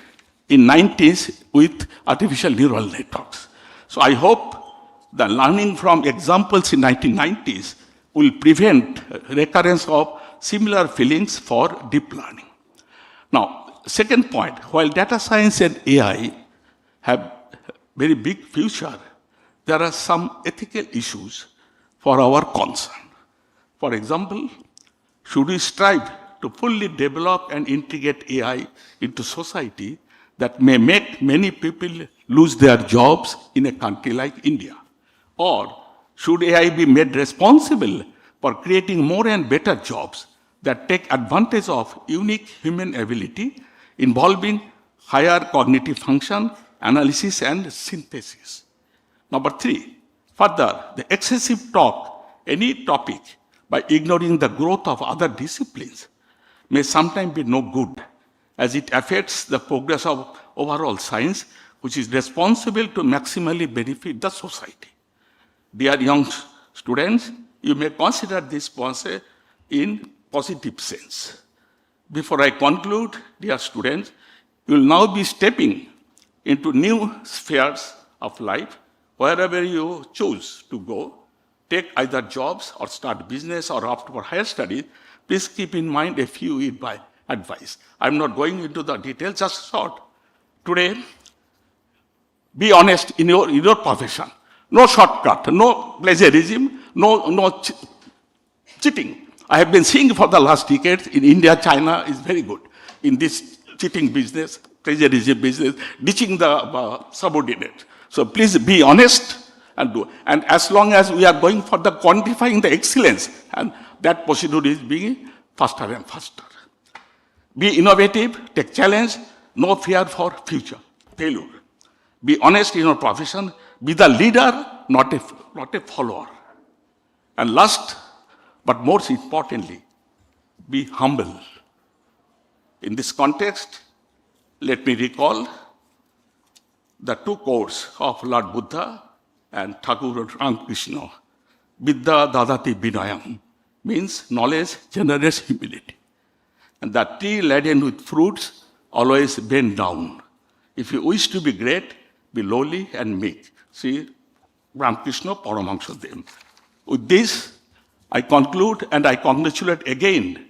in 90s with artificial neural networks. So I hope the learning from examples in 1990s will prevent recurrence of similar feelings for deep learning. Now, second point, while data science and AI have very big future, there are some ethical issues for our concern. For example, should we strive to fully develop and integrate AI into society that may make many people lose their jobs in a country like India? Or should AI be made responsible for creating more and better jobs that take advantage of unique human ability involving higher cognitive function, analysis, and synthesis? Number 3, further, the excessive any topic by ignoring the growth of other disciplines may sometimes be no good, as it affects the progress of overall science, which is responsible to maximally benefit the society. Dear young students, you may consider this concept in positive sense. Before I conclude, dear students, you will now be stepping into new spheres of life. Wherever you choose to go, take either jobs or start business or opt for higher studies, please keep in mind a few advice. I'm not going into the details, just short. Today, be honest in your profession. No shortcut, no plagiarism, no cheating. I have been seeing for the last decade in India, China is very good in this cheating business, plagiarism business, ditching the subordinate. So please be honest and do. And as long as we are going for the quantifying the excellence, and that procedure is being faster and faster. Be innovative, take challenge, no fear for future failure. Be honest in your profession, be the leader, not a follower. And last but most importantly, be humble. In this context, let me recall the two quotes of Lord Buddha and Thakur Ramakrishna. Vidya dadati vinayam means knowledge generates humility. And the tree laden with fruits always bend down. If you wish to be great, be lowly and meek. See, Ramakrishna Paramahansa. With this, I conclude and I congratulate again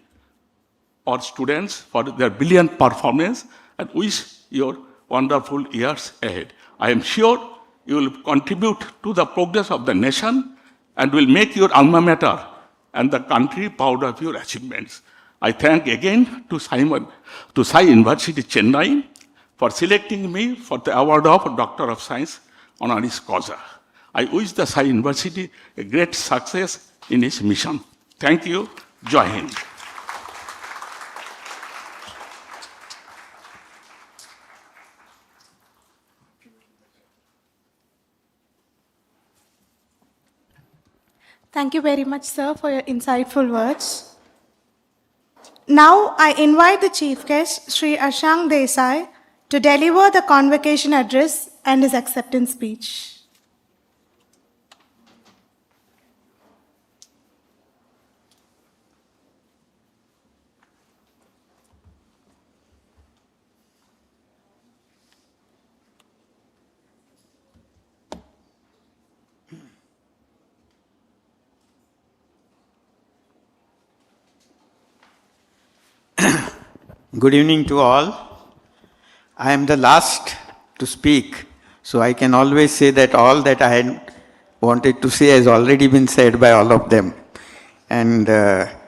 our students for their brilliant performance and wish your wonderful years ahead. I am sure you will contribute to the progress of the nation and will make your alma mater and the country proud of your achievements. I thank again to Sai University, Chennai, for selecting me for the award of Doctor of Science honoris causa. I wish the Sai University a great success in its mission. Thank you. Jai Hind. Thank you very much, sir, for your insightful words. Now, I invite the chief guest, Sri Ashang Desai, to deliver the convocation address and his acceptance speech. Good evening to all. I am the last to speak, so I can always say that all that I had wanted to say has already been said by all of them and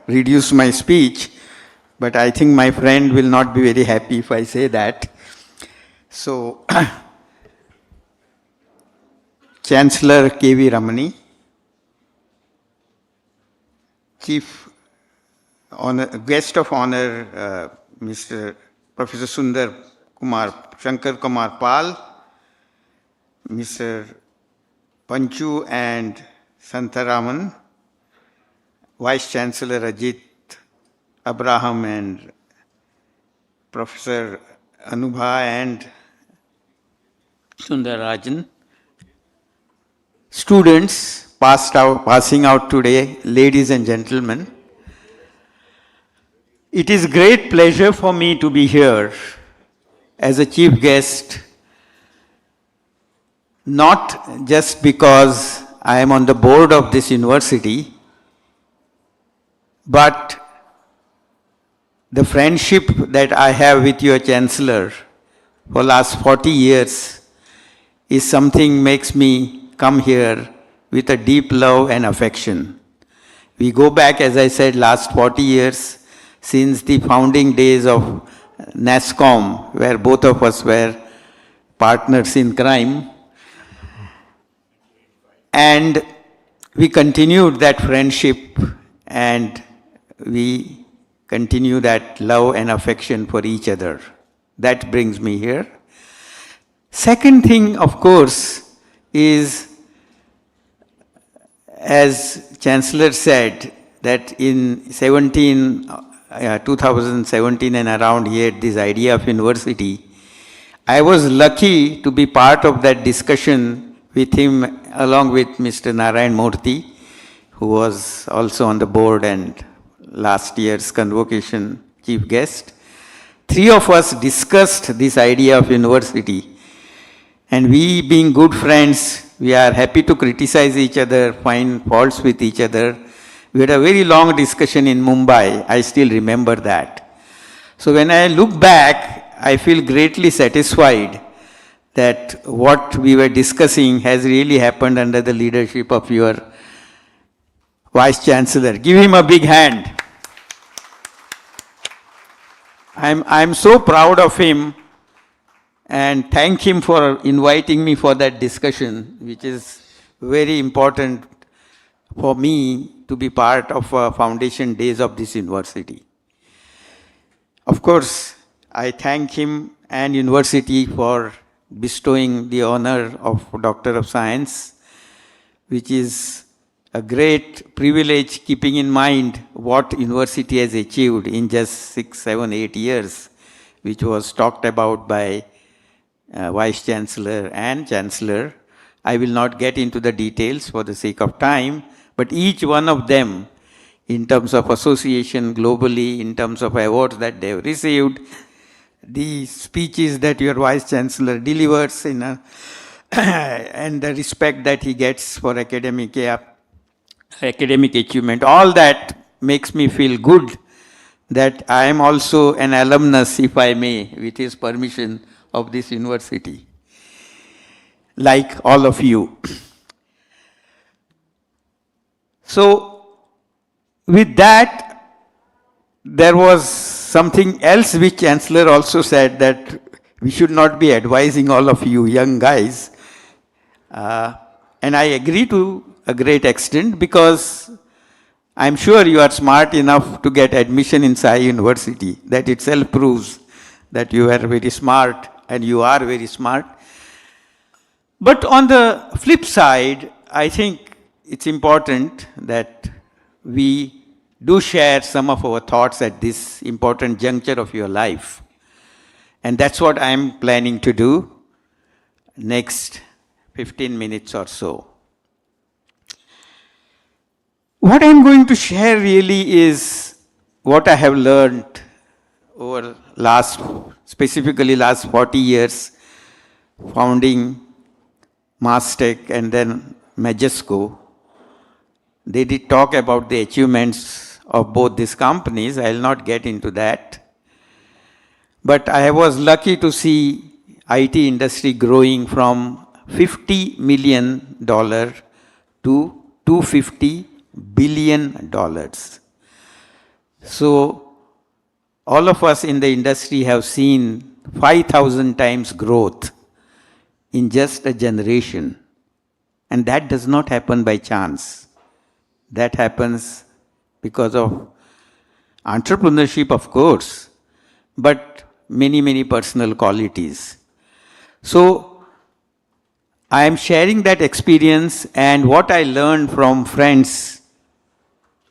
reduce my speech, but I think my friend will not be very happy if I say that. So, Chancellor K.V. Ramani, Chief Guest of Honor, Mr. Professor Shankar Kumar Pal, Mr. Panchu and Santaraman, Vice Chancellor Ajit Abraham and Professor Anubha and Sundarajan, students passing out today, ladies and gentlemen. It is great pleasure for me to be here as a chief guest, not just because I am on the board of this university, but the friendship that I have with your Chancellor for last 40 years is something makes me come here with a deep love and affection. We go back, as I said, last 40 years, since the founding days of NASCOM, where both of us were partners in crime. And we continued that friendship and we continue that love and affection for each other. That brings me here. Second thing, of course, is, as Chancellor said, that in 2017 and around, he had this idea of university. I was lucky to be part of that discussion with him along with Mr. Narayan Murthy, who was also on the board and last year's convocation chief guest. Three of us discussed this idea of university. And we, being good friends, we are happy to criticize each other, find faults with each other. We had a very long discussion in Mumbai. I still remember that. So when I look back, I feel greatly satisfied that what we were discussing has really happened under the leadership of your Vice Chancellor. Give him a big hand. I'm so proud of him and thank him for inviting me for that discussion, which is very important for me to be part of foundation days of this university. Of course, I thank him and university for bestowing the honor of Doctor of Science, which is a great privilege keeping in mind what university has achieved in just 6, 7, 8 years, which was talked about by Vice Chancellor and Chancellor. I will not get into the details for the sake of time, but each one of them, in terms of association globally, in terms of awards that they have received, the speeches that your Vice Chancellor delivers and the respect that he gets for academic achievement, all that makes me feel good that I am also an alumnus, if I may, with his permission, of this university, like all of you. So, with that, there was something else which Chancellor also said, that we should not be advising all of you young guys. And I agree to a great extent, because I'm sure you are smart enough to get admission in Sai University. That itself proves that you are very smart, and you are very smart. But on the flip side, I think it's important that we do share some of our thoughts at this important juncture of your life. And that's what I'm planning to do next 15 minutes or so. What I'm going to share really is what I have learned over specifically last 40 years, founding Mastech and then Majesco. They did talk about the achievements of both these companies. I'll not get into that. But I was lucky to see IT industry growing from $50 million to $250 billion. So all of us in the industry have seen 5,000 times growth in just a generation. And that does not happen by chance. That happens because of entrepreneurship, of course, but many, many personal qualities. So I am sharing that experience and what I learned from friends.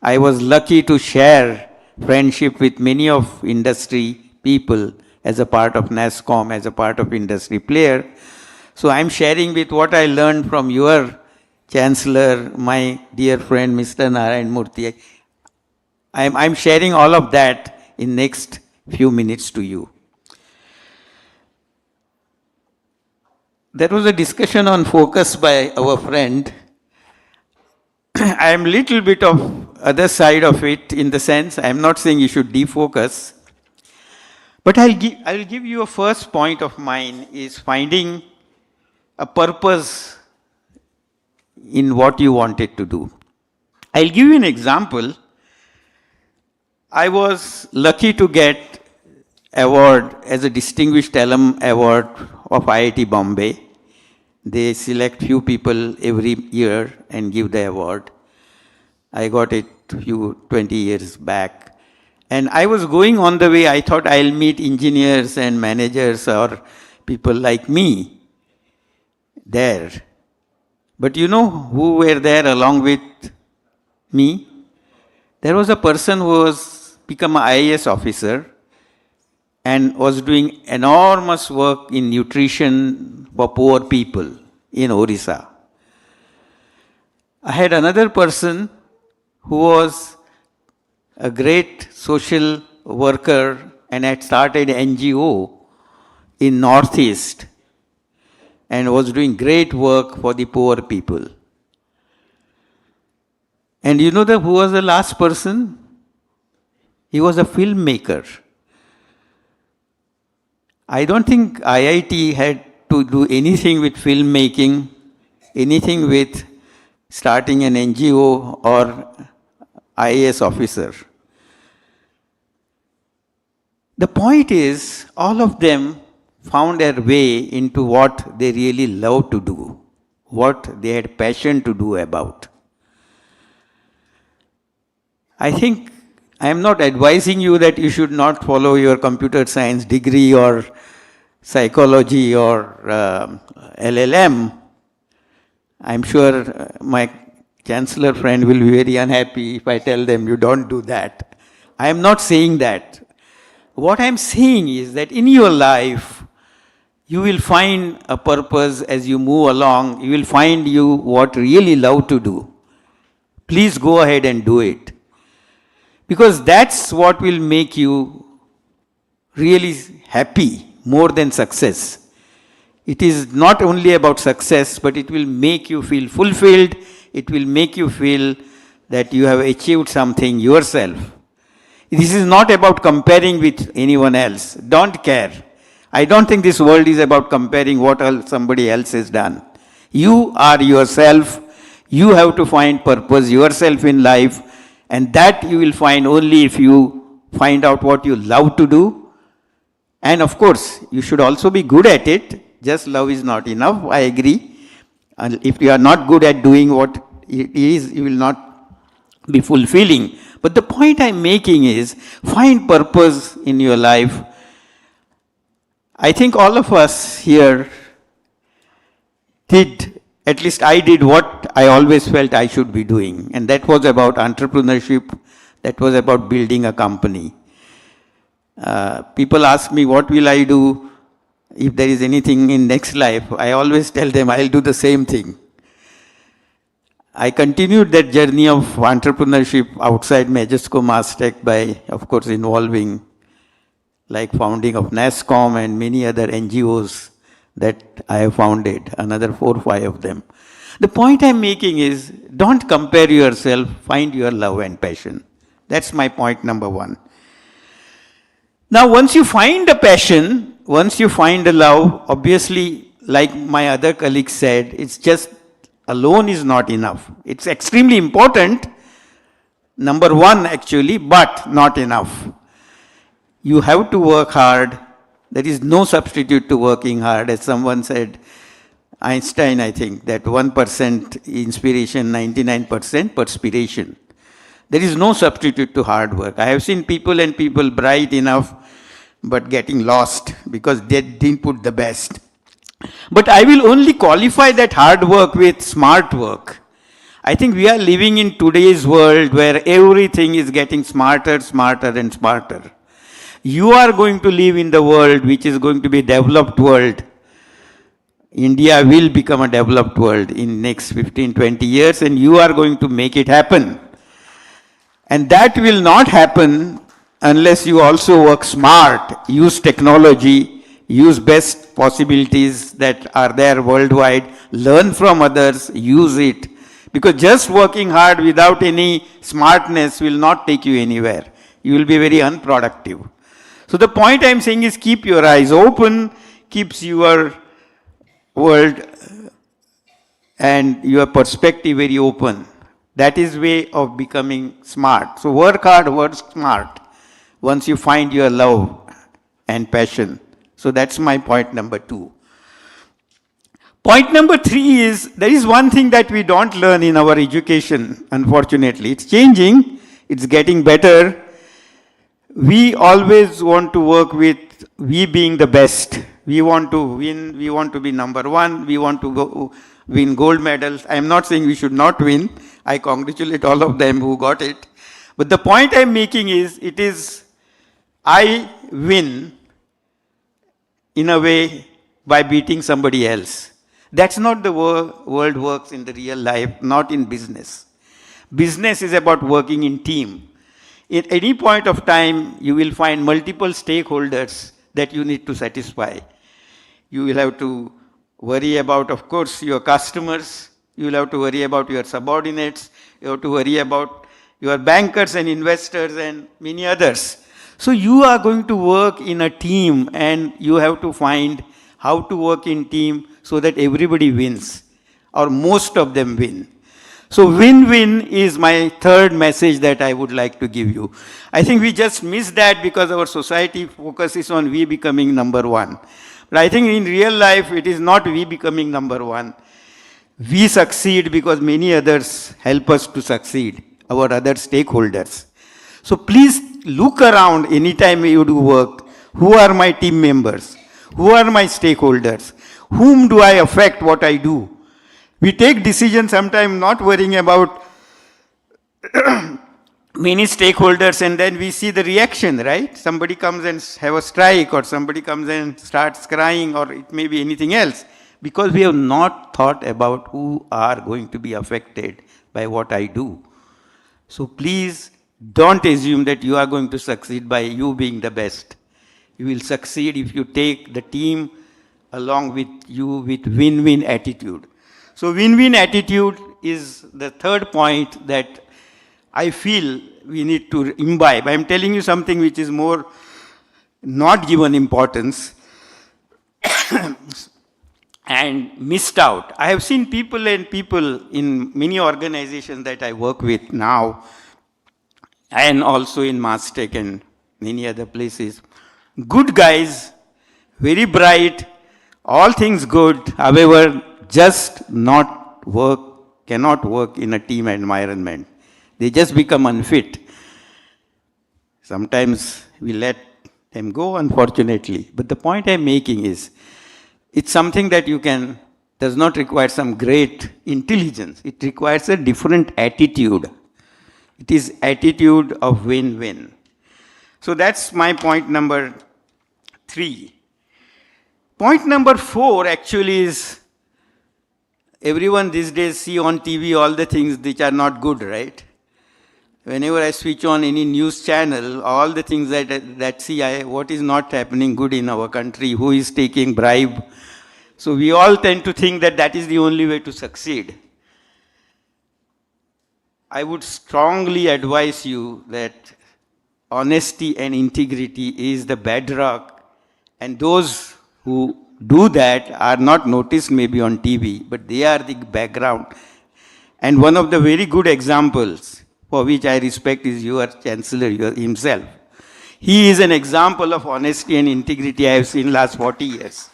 I was lucky to share friendship with many of industry people as a part of NASSCOM, as a part of industry player. So I'm sharing with what I learned from your Chancellor, my dear friend, Mr. Narayan Murthy. I'm sharing all of that in next few minutes to you. There was a discussion on focus by our friend. I am little bit of other side of it, in the sense, I am not saying you should defocus, but I'll give you a first point of mine is finding a purpose in what you wanted to do. I'll give you an example. I was lucky to get award as a Distinguished Alum Award of IIT Bombay. They select few people every year and give the award. I got it 20 years back. And I was going on the way, I thought I'll meet engineers and managers or people like me there. But you know who were there along with me? There was a person who was become an IAS officer and was doing enormous work in nutrition for poor people in Orissa. I had another person who was a great social worker and had started NGO in Northeast and was doing great work for the poor people. And you know who was the last person? He was a filmmaker. I don't think IIT had to do anything with filmmaking, anything with starting an NGO or IAS officer. The point is, all of them found their way into what they really love to do, what they had passion to do about. I think I am not advising you that you should not follow your computer science degree or psychology or LLM. I'm sure my chancellor friend will be very unhappy if I tell them you don't do that. I am not saying that. What I am saying is that in your life, you will find a purpose as you move along. You will find you what really love to do. Please go ahead and do it. Because that's what will make you really happy more than success. It is not only about success, but it will make you feel fulfilled. It will make you feel that you have achieved something yourself. This is not about comparing with anyone else. Don't care. I don't think this world is about comparing what somebody else has done. You are yourself. You have to find purpose yourself in life, and that you will find only if you find out what you love to do. And of course, you should also be good at it. Just love is not enough, I agree. And if you are not good at doing what it is, you will not be fulfilling. But the point I'm making is, find purpose in your life. I think all of us here did, at least I did what I always felt I should be doing. And that was about entrepreneurship. That was about building a company. People ask me, what will I do if there is anything in next life? I always tell them, I'll do the same thing. I continued that journey of entrepreneurship outside Majesco Mastech by, of course, involving like founding of NASCOM and many other NGOs that I have founded, another 4 or 5 of them. The point I'm making is, don't compare yourself, find your love and passion. That's my point number 1. Now, once you find a passion, once you find a love, obviously, like my other colleagues said, it's just alone is not enough. It's extremely important, number 1 actually, but not enough. You have to work hard. There is no substitute to working hard. As someone said, Einstein, I think, that 1% inspiration, 99% perspiration. There is no substitute to hard work. I have seen people bright enough, but getting lost because they didn't put the best. But I will only qualify that hard work with smart work. I think we are living in today's world where everything is getting smarter, smarter and smarter. You are going to live in the world which is going to be a developed world. India will become a developed world in next 15, 20 years, and you are going to make it happen. And that will not happen unless you also work smart, use technology, use best possibilities that are there worldwide, learn from others, use it. Because just working hard without any smartness will not take you anywhere. You will be very unproductive. So the point I'm saying is, keep your eyes open, keeps your world and your perspective very open. That is way of becoming smart. So work hard, work smart. Once you find your love and passion. So that's my point number 2. Point number 3 is, there is one thing that we don't learn in our education, unfortunately. It's changing, it's getting better. We always want to work with we being the best. We want to win, we want to be number 1, we want to win gold medals. I am not saying we should not win. I congratulate all of them who got it. But the point I'm making is, it is I win in a way by beating somebody else. That's not the world works in the real life, not in business. Business is about working in team. At any point of time, you will find multiple stakeholders that you need to satisfy. You will have to worry about, of course, your customers. You will have to worry about your subordinates. You have to worry about your bankers and investors and many others. So you are going to work in a team, and you have to find how to work in team so that everybody wins, or most of them win. So win-win is my third message that I would like to give you. I think we just miss that because our society focuses on we becoming number 1. But I think in real life, it is not we becoming number 1. We succeed because many others help us to succeed, our other stakeholders. So please look around anytime you do work. Who are my team members? Who are my stakeholders? Whom do I affect what I do? We take decisions sometimes not worrying about many stakeholders, and then we see the reaction, right? Somebody comes and have a strike, or somebody comes and starts crying, or it may be anything else, because we have not thought about who are going to be affected by what I do. So please don't assume that you are going to succeed by you being the best. You will succeed if you take the team along with you with win-win attitude. So win-win attitude is the third point that I feel we need to imbibe. I am telling you something which is more not given importance and missed out. I have seen people in many organizations that I work with now, and also in Mastech and many other places. Good guys, very bright, all things good, however, just not work, cannot work in a team environment. They just become unfit. Sometimes we let them go, unfortunately. But the point I'm making is, it's something that does not require some great intelligence. It requires a different attitude. It is attitude of win-win. So that's my point number 3. Point number 4 actually is, everyone these days see on TV all the things which are not good, right? Whenever I switch on any news channel, all the things that see what is not happening good in our country, who is taking bribe. So we all tend to think that that is the only way to succeed. I would strongly advise you that honesty and integrity is the bedrock, and those who do that are not noticed maybe on TV, but they are the background. And one of the very good examples for which I respect is your Chancellor himself. He is an example of honesty and integrity I have seen last 40 years.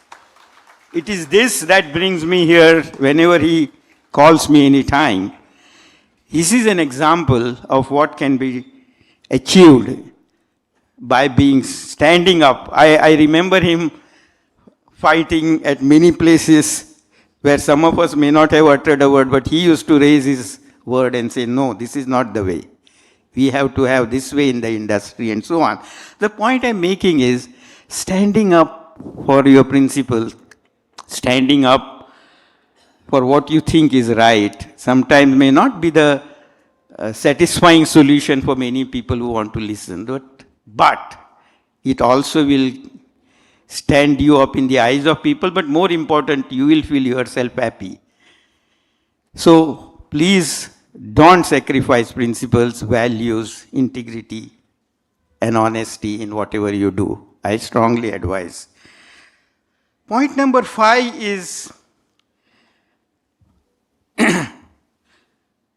It is this that brings me here whenever he calls me any time. This is an example of what can be achieved by standing up. I remember him fighting at many places where some of us may not have uttered a word, but he used to raise his word and say, no, this is not the way. We have to have this way in the industry and so on. The point I'm making is standing up for your principles, standing up for what you think is right, sometimes may not be the satisfying solution for many people who want to listen, but it also will stand you up in the eyes of people, but more important, you will feel yourself happy. So please don't sacrifice principles, values, integrity, and honesty in whatever you do. I strongly advise. Point number 5 is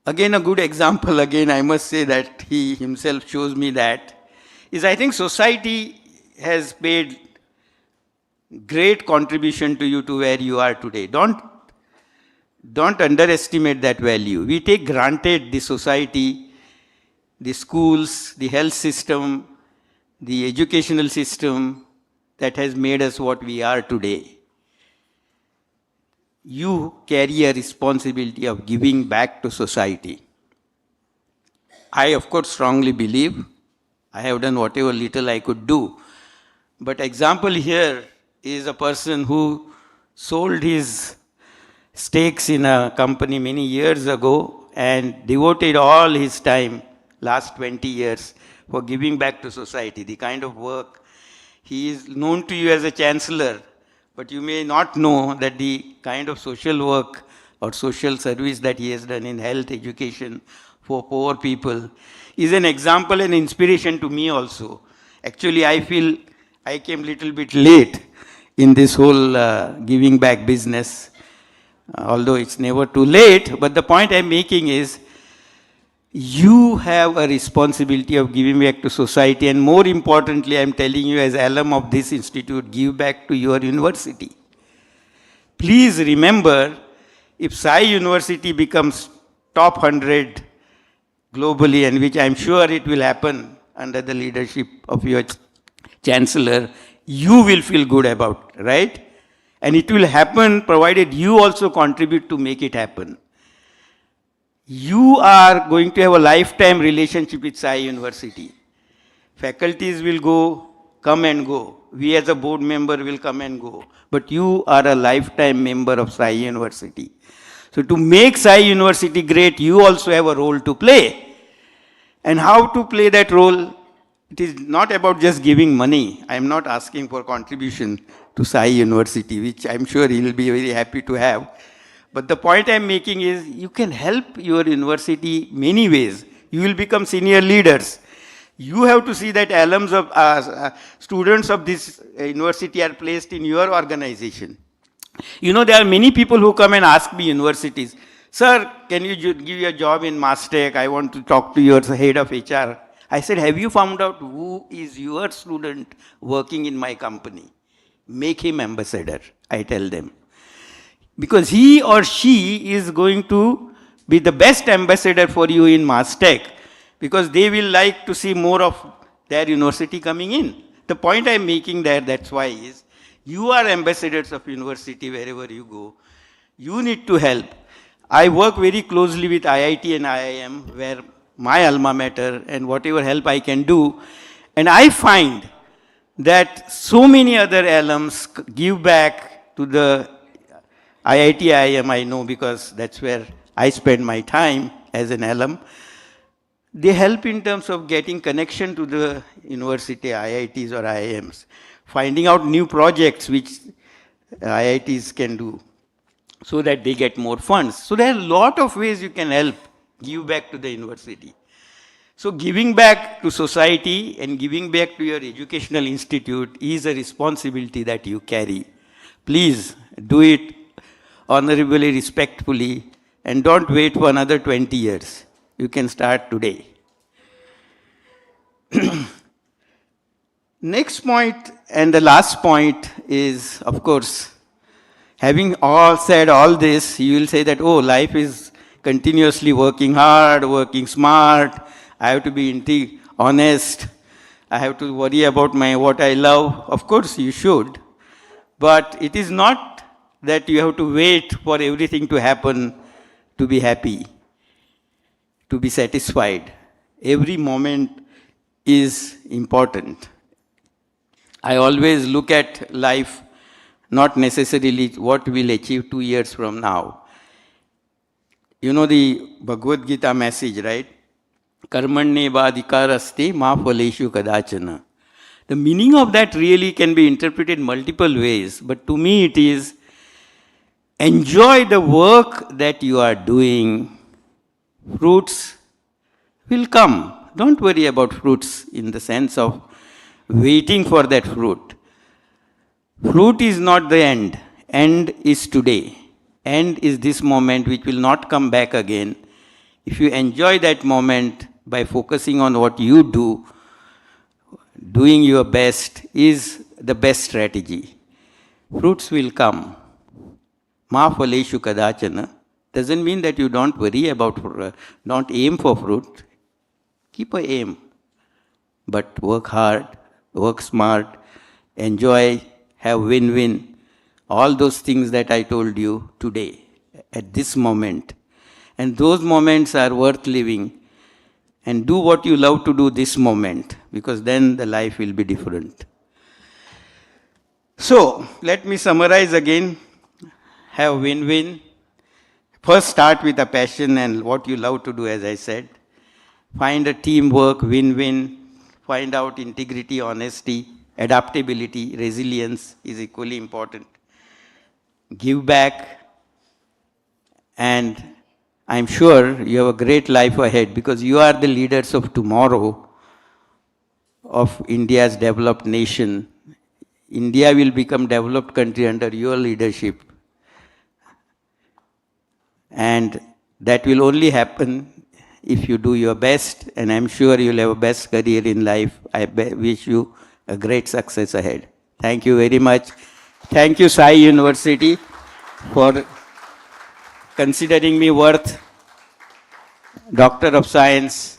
again a good example. Again, I must say that he himself shows me that. Is I think society has made great contribution to you to where you are today. Don't underestimate that value. We take granted the society, the schools, the health system, the educational system that has made us what we are today. You carry a responsibility of giving back to society. I, of course, strongly believe I have done whatever little I could do. But example here is a person who sold his stakes in a company many years ago and devoted all his time, last 20 years, for giving back to society, the kind of work. He is known to you as a chancellor, but you may not know that the kind of social work or social service that he has done in health, education for poor people is an example and inspiration to me also. Actually, I feel I came a little bit late in this whole giving back business, although it's never too late. But the point I'm making is, you have a responsibility of giving back to society, and more importantly, I'm telling you as alum of this institute, give back to your university. Please remember, if Sai University becomes top 100 globally, and which I'm sure it will happen under the leadership of your chancellor, you will feel good about, right? And it will happen provided you also contribute to make it happen. You are going to have a lifetime relationship with Sai University. Faculties will come and go. We as a board member will come and go. But you are a lifetime member of Sai University. So to make Sai University great, you also have a role to play. And how to play that role? It is not about just giving money. I am not asking for contribution to Sai University, which I am sure he will be very happy to have. But the point I am making is you can help your university many ways. You will become senior leaders. You have to see that alums of students of this university are placed in your organization. You know, there are many people who come and ask me universities, sir, can you give you a job in Mastech? I want to talk to your head of HR. I said, have you found out who is your student working in my company? Make him ambassador, I tell them. Because he or she is going to be the best ambassador for you in Mastech, because they will like to see more of their university coming in. The point I'm making there, that's why, is you are ambassadors of university wherever you go. You need to help. I work very closely with IIT and IIM, where my alma mater, and whatever help I can do. And I find that so many other alums give back to the IIT, IIM, I know because that's where I spend my time as an alum. They help in terms of getting connection to the university, IITs or IIMs, finding out new projects which IITs can do so that they get more funds. So there are a lot of ways you can help give back to the university. So giving back to society and giving back to your educational institute is a responsibility that you carry. Please do it honorably, respectfully, and don't wait for another 20 years. You can start today. Next point and the last point is, of course, having said all this, you will say that, oh, life is continuously working hard, working smart, I have to be honest, I have to worry about what I love. Of course, you should. But it is not that you have to wait for everything to happen to be happy, to be satisfied. Every moment is important. I always look at life not necessarily what we'll achieve 2 years from now. You know the Bhagavad Gita message, right? Karmanye vadhikarasti ma phaleshu kadachana. The meaning of that really can be interpreted multiple ways, but to me it is enjoy the work that you are doing. Fruits will come. Don't worry about fruits in the sense of waiting for that fruit. Fruit is not the end. End is today. End is this moment which will not come back again. If you enjoy that moment by focusing on what you do, doing your best is the best strategy. Fruits will come. Ma phaleshu kadachana doesn't mean that you don't worry about, don't aim for fruit. Keep an aim. But work hard, work smart, enjoy, have win-win. All those things that I told you today, at this moment. And those moments are worth living. And do what you love to do this moment, because then the life will be different. So, let me summarize again. Have win-win. First start with a passion and what you love to do, as I said. Find a teamwork, win-win. Find out integrity, honesty, adaptability, resilience is equally important. Give back, and I'm sure you have a great life ahead because you are the leaders of tomorrow of India's developed nation. India will become developed country under your leadership. And that will only happen if you do your best, and I'm sure you'll have a best career in life. I wish you a great success ahead. Thank you very much. Thank you, Sai University, for considering me worth Doctor of Science.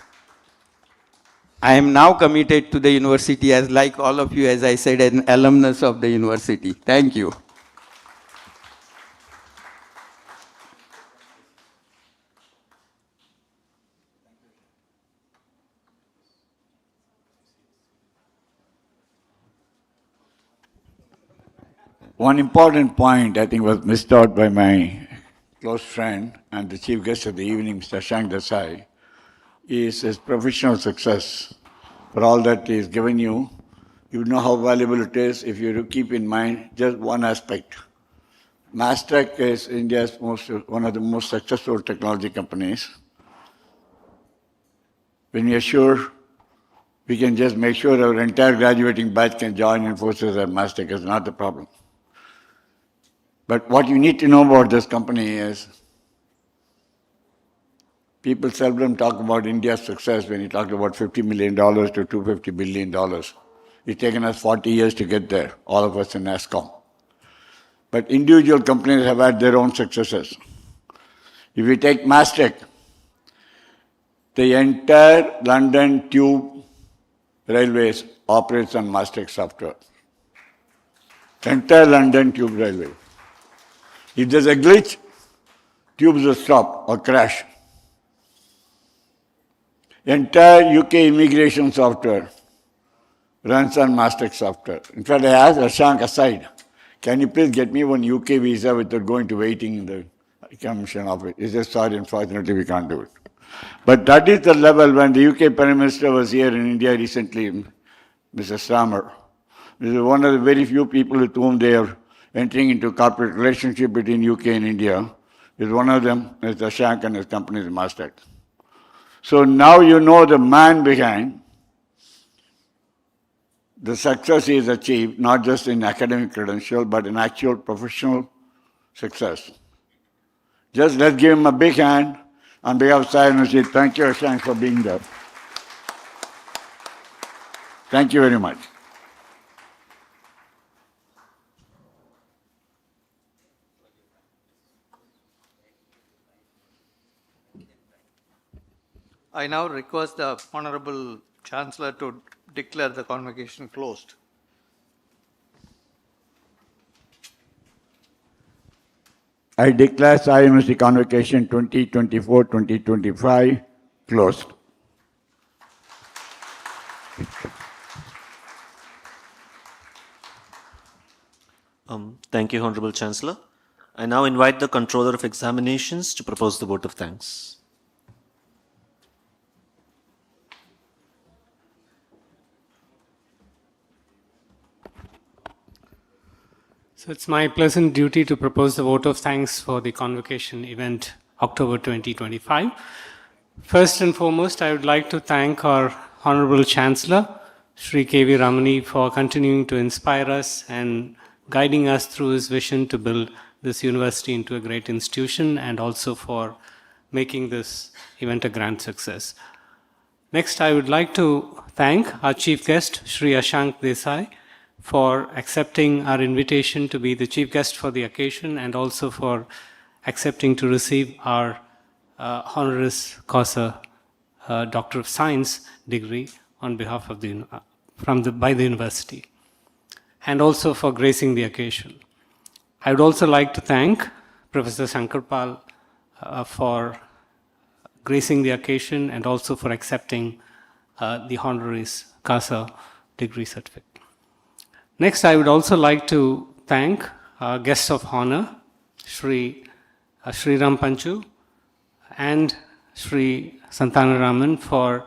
I am now committed to the university as like all of you, as I said, an alumnus of the university. Thank you. One important point I think was missed out by my close friend and the chief guest of the evening, Mr. Ashank Desai, is his professional success. For all that he has given you, you know how valuable it is if you keep in mind just one aspect. Mastech is India's one of the most successful technology companies. When we are sure, we can just make sure our entire graduating batch can join in forces at Mastech is not the problem. But what you need to know about this company is people seldom talk about India's success when you talk about $50 million to $250 billion. It's taken us 40 years to get there, all of us in NASCOM. But individual companies have had their own successes. If you take Mastech, the entire London Tube Railways operates on Mastech software. The entire London Tube Railway. If there's a glitch, tubes will stop or crash. Entire UK immigration software runs on Mastech software. In fact, I asked Ashank aside, can you please get me one UK visa without going to waiting in the commission office? He said, sorry, unfortunately, we can't do it. But that is the level when the UK Prime Minister was here in India recently, Mr. Stammer. This is one of the very few people with whom they are entering into corporate relationship between UK and India. Is one of them, Mr. Ashank and his company, Mastech. So now you know the man behind the success he has achieved, not just in academic credential, but in actual professional success. Just let's give him a big hand on behalf of Sai University. Thank you, Ashank, for being there. Thank you very much. I now request the Honorable Chancellor to declare the convocation closed. I declare Sai University Convocation 2024-2025 closed. Thank you, Honorable Chancellor. I now invite the Controller of Examinations to propose the vote of thanks. So it's my pleasant duty to propose the vote of thanks for the convocation event October 2025. First and foremost, I would like to thank our Honorable Chancellor, Shri K.V. Ramani, for continuing to inspire us and guiding us through his vision to build this university into a great institution, and also for making this event a grand success. Next, I would like to thank our chief guest, Shri Ashank Desai, for accepting our invitation to be the chief guest for the occasion, and also for accepting to receive our honoris causa Doctor of Science degree on behalf of by the university, and also for gracing the occasion. I would also like to thank Professor Shankarpal for gracing the occasion and also for accepting the honoris causa degree certificate. Next, I would also like to thank our guests of honor, Shri Ram Panchu and Shri Santanaraman, for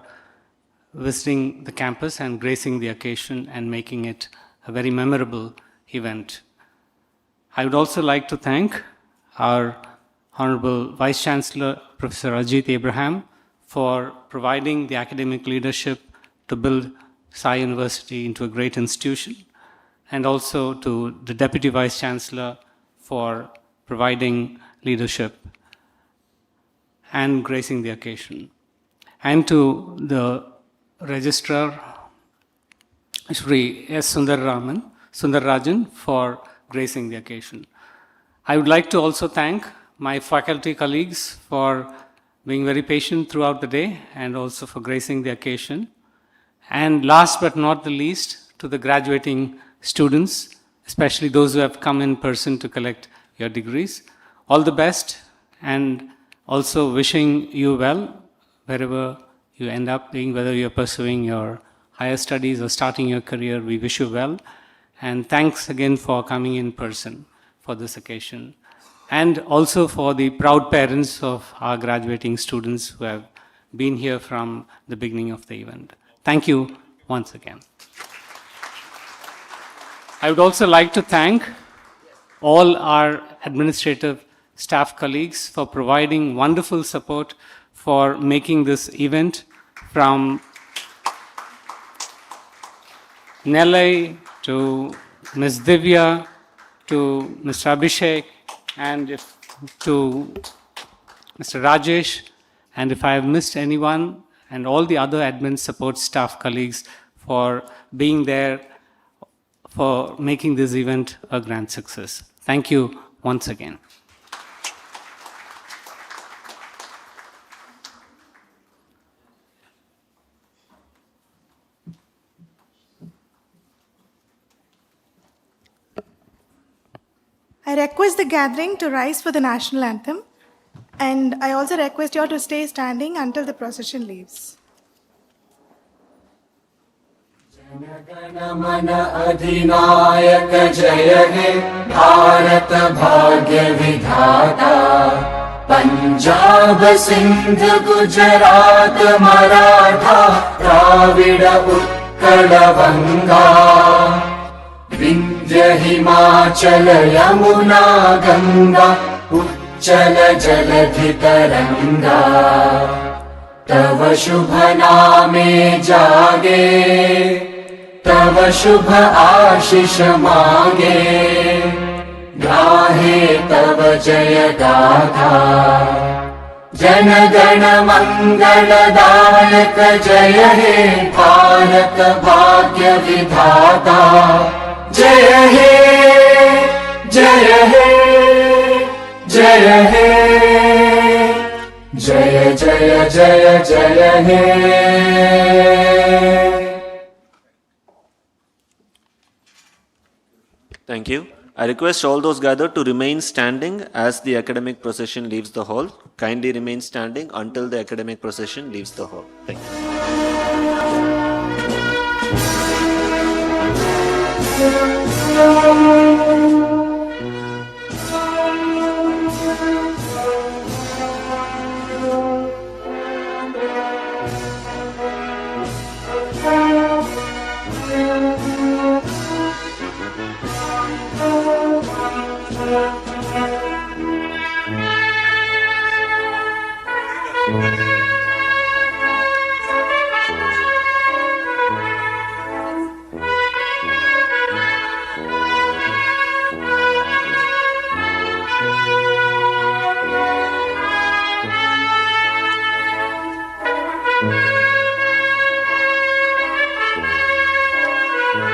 visiting the campus and gracing the occasion and making it a very memorable event. I would also like to thank our Honorable Vice Chancellor, Professor Ajit Abraham, for providing the academic leadership to build Sai University into a great institution, and also to the Deputy Vice Chancellor for providing leadership and gracing the occasion, and to the Registrar, Shri S. Sundararajan, for gracing the occasion. I would like to also thank my faculty colleagues for being very patient throughout the day and also for gracing the occasion. And last but not the least, to the graduating students, especially those who have come in person to collect your degrees. All the best, and also wishing you well wherever you end up being, whether you're pursuing your higher studies or starting your career. We wish you well, And thanks again for coming in person for this occasion. And also for the proud parents of our graduating students who have been here from the beginning of the event. Thank you once again. I would also like to thank all our administrative staff colleagues for providing wonderful support for making this event, from Nelai to Ms. Divya to Mr. Abhishek and to Mr. Rajesh, and if I have missed anyone, and all the other admin support staff colleagues for being there for making this event a grand success. Thank you once again. I request the gathering to rise for the national anthem, and I also request you all to stay standing until the procession leaves. जनगण अधिनायक जय हे भारत भाग्य विधाता पंजाब सिंध गुजरात मराठा द्राविड उत्कल बंगा विंध्य हिमाचल यमुना गंगा उच्चल जलधि तरंगा तव शुभ नामे जागे तव शुभ आशीष मांगे गाहे तव जय गाथा जन गण मंगलदायक जय हे भारत भाग्य विधाता जय हे जय हे जय हे जय जय जय जय हे Thank you. I request all those gathered to remain standing as the academic procession leaves the hall. Kindly remain standing until the academic procession leaves the hall. Thank you.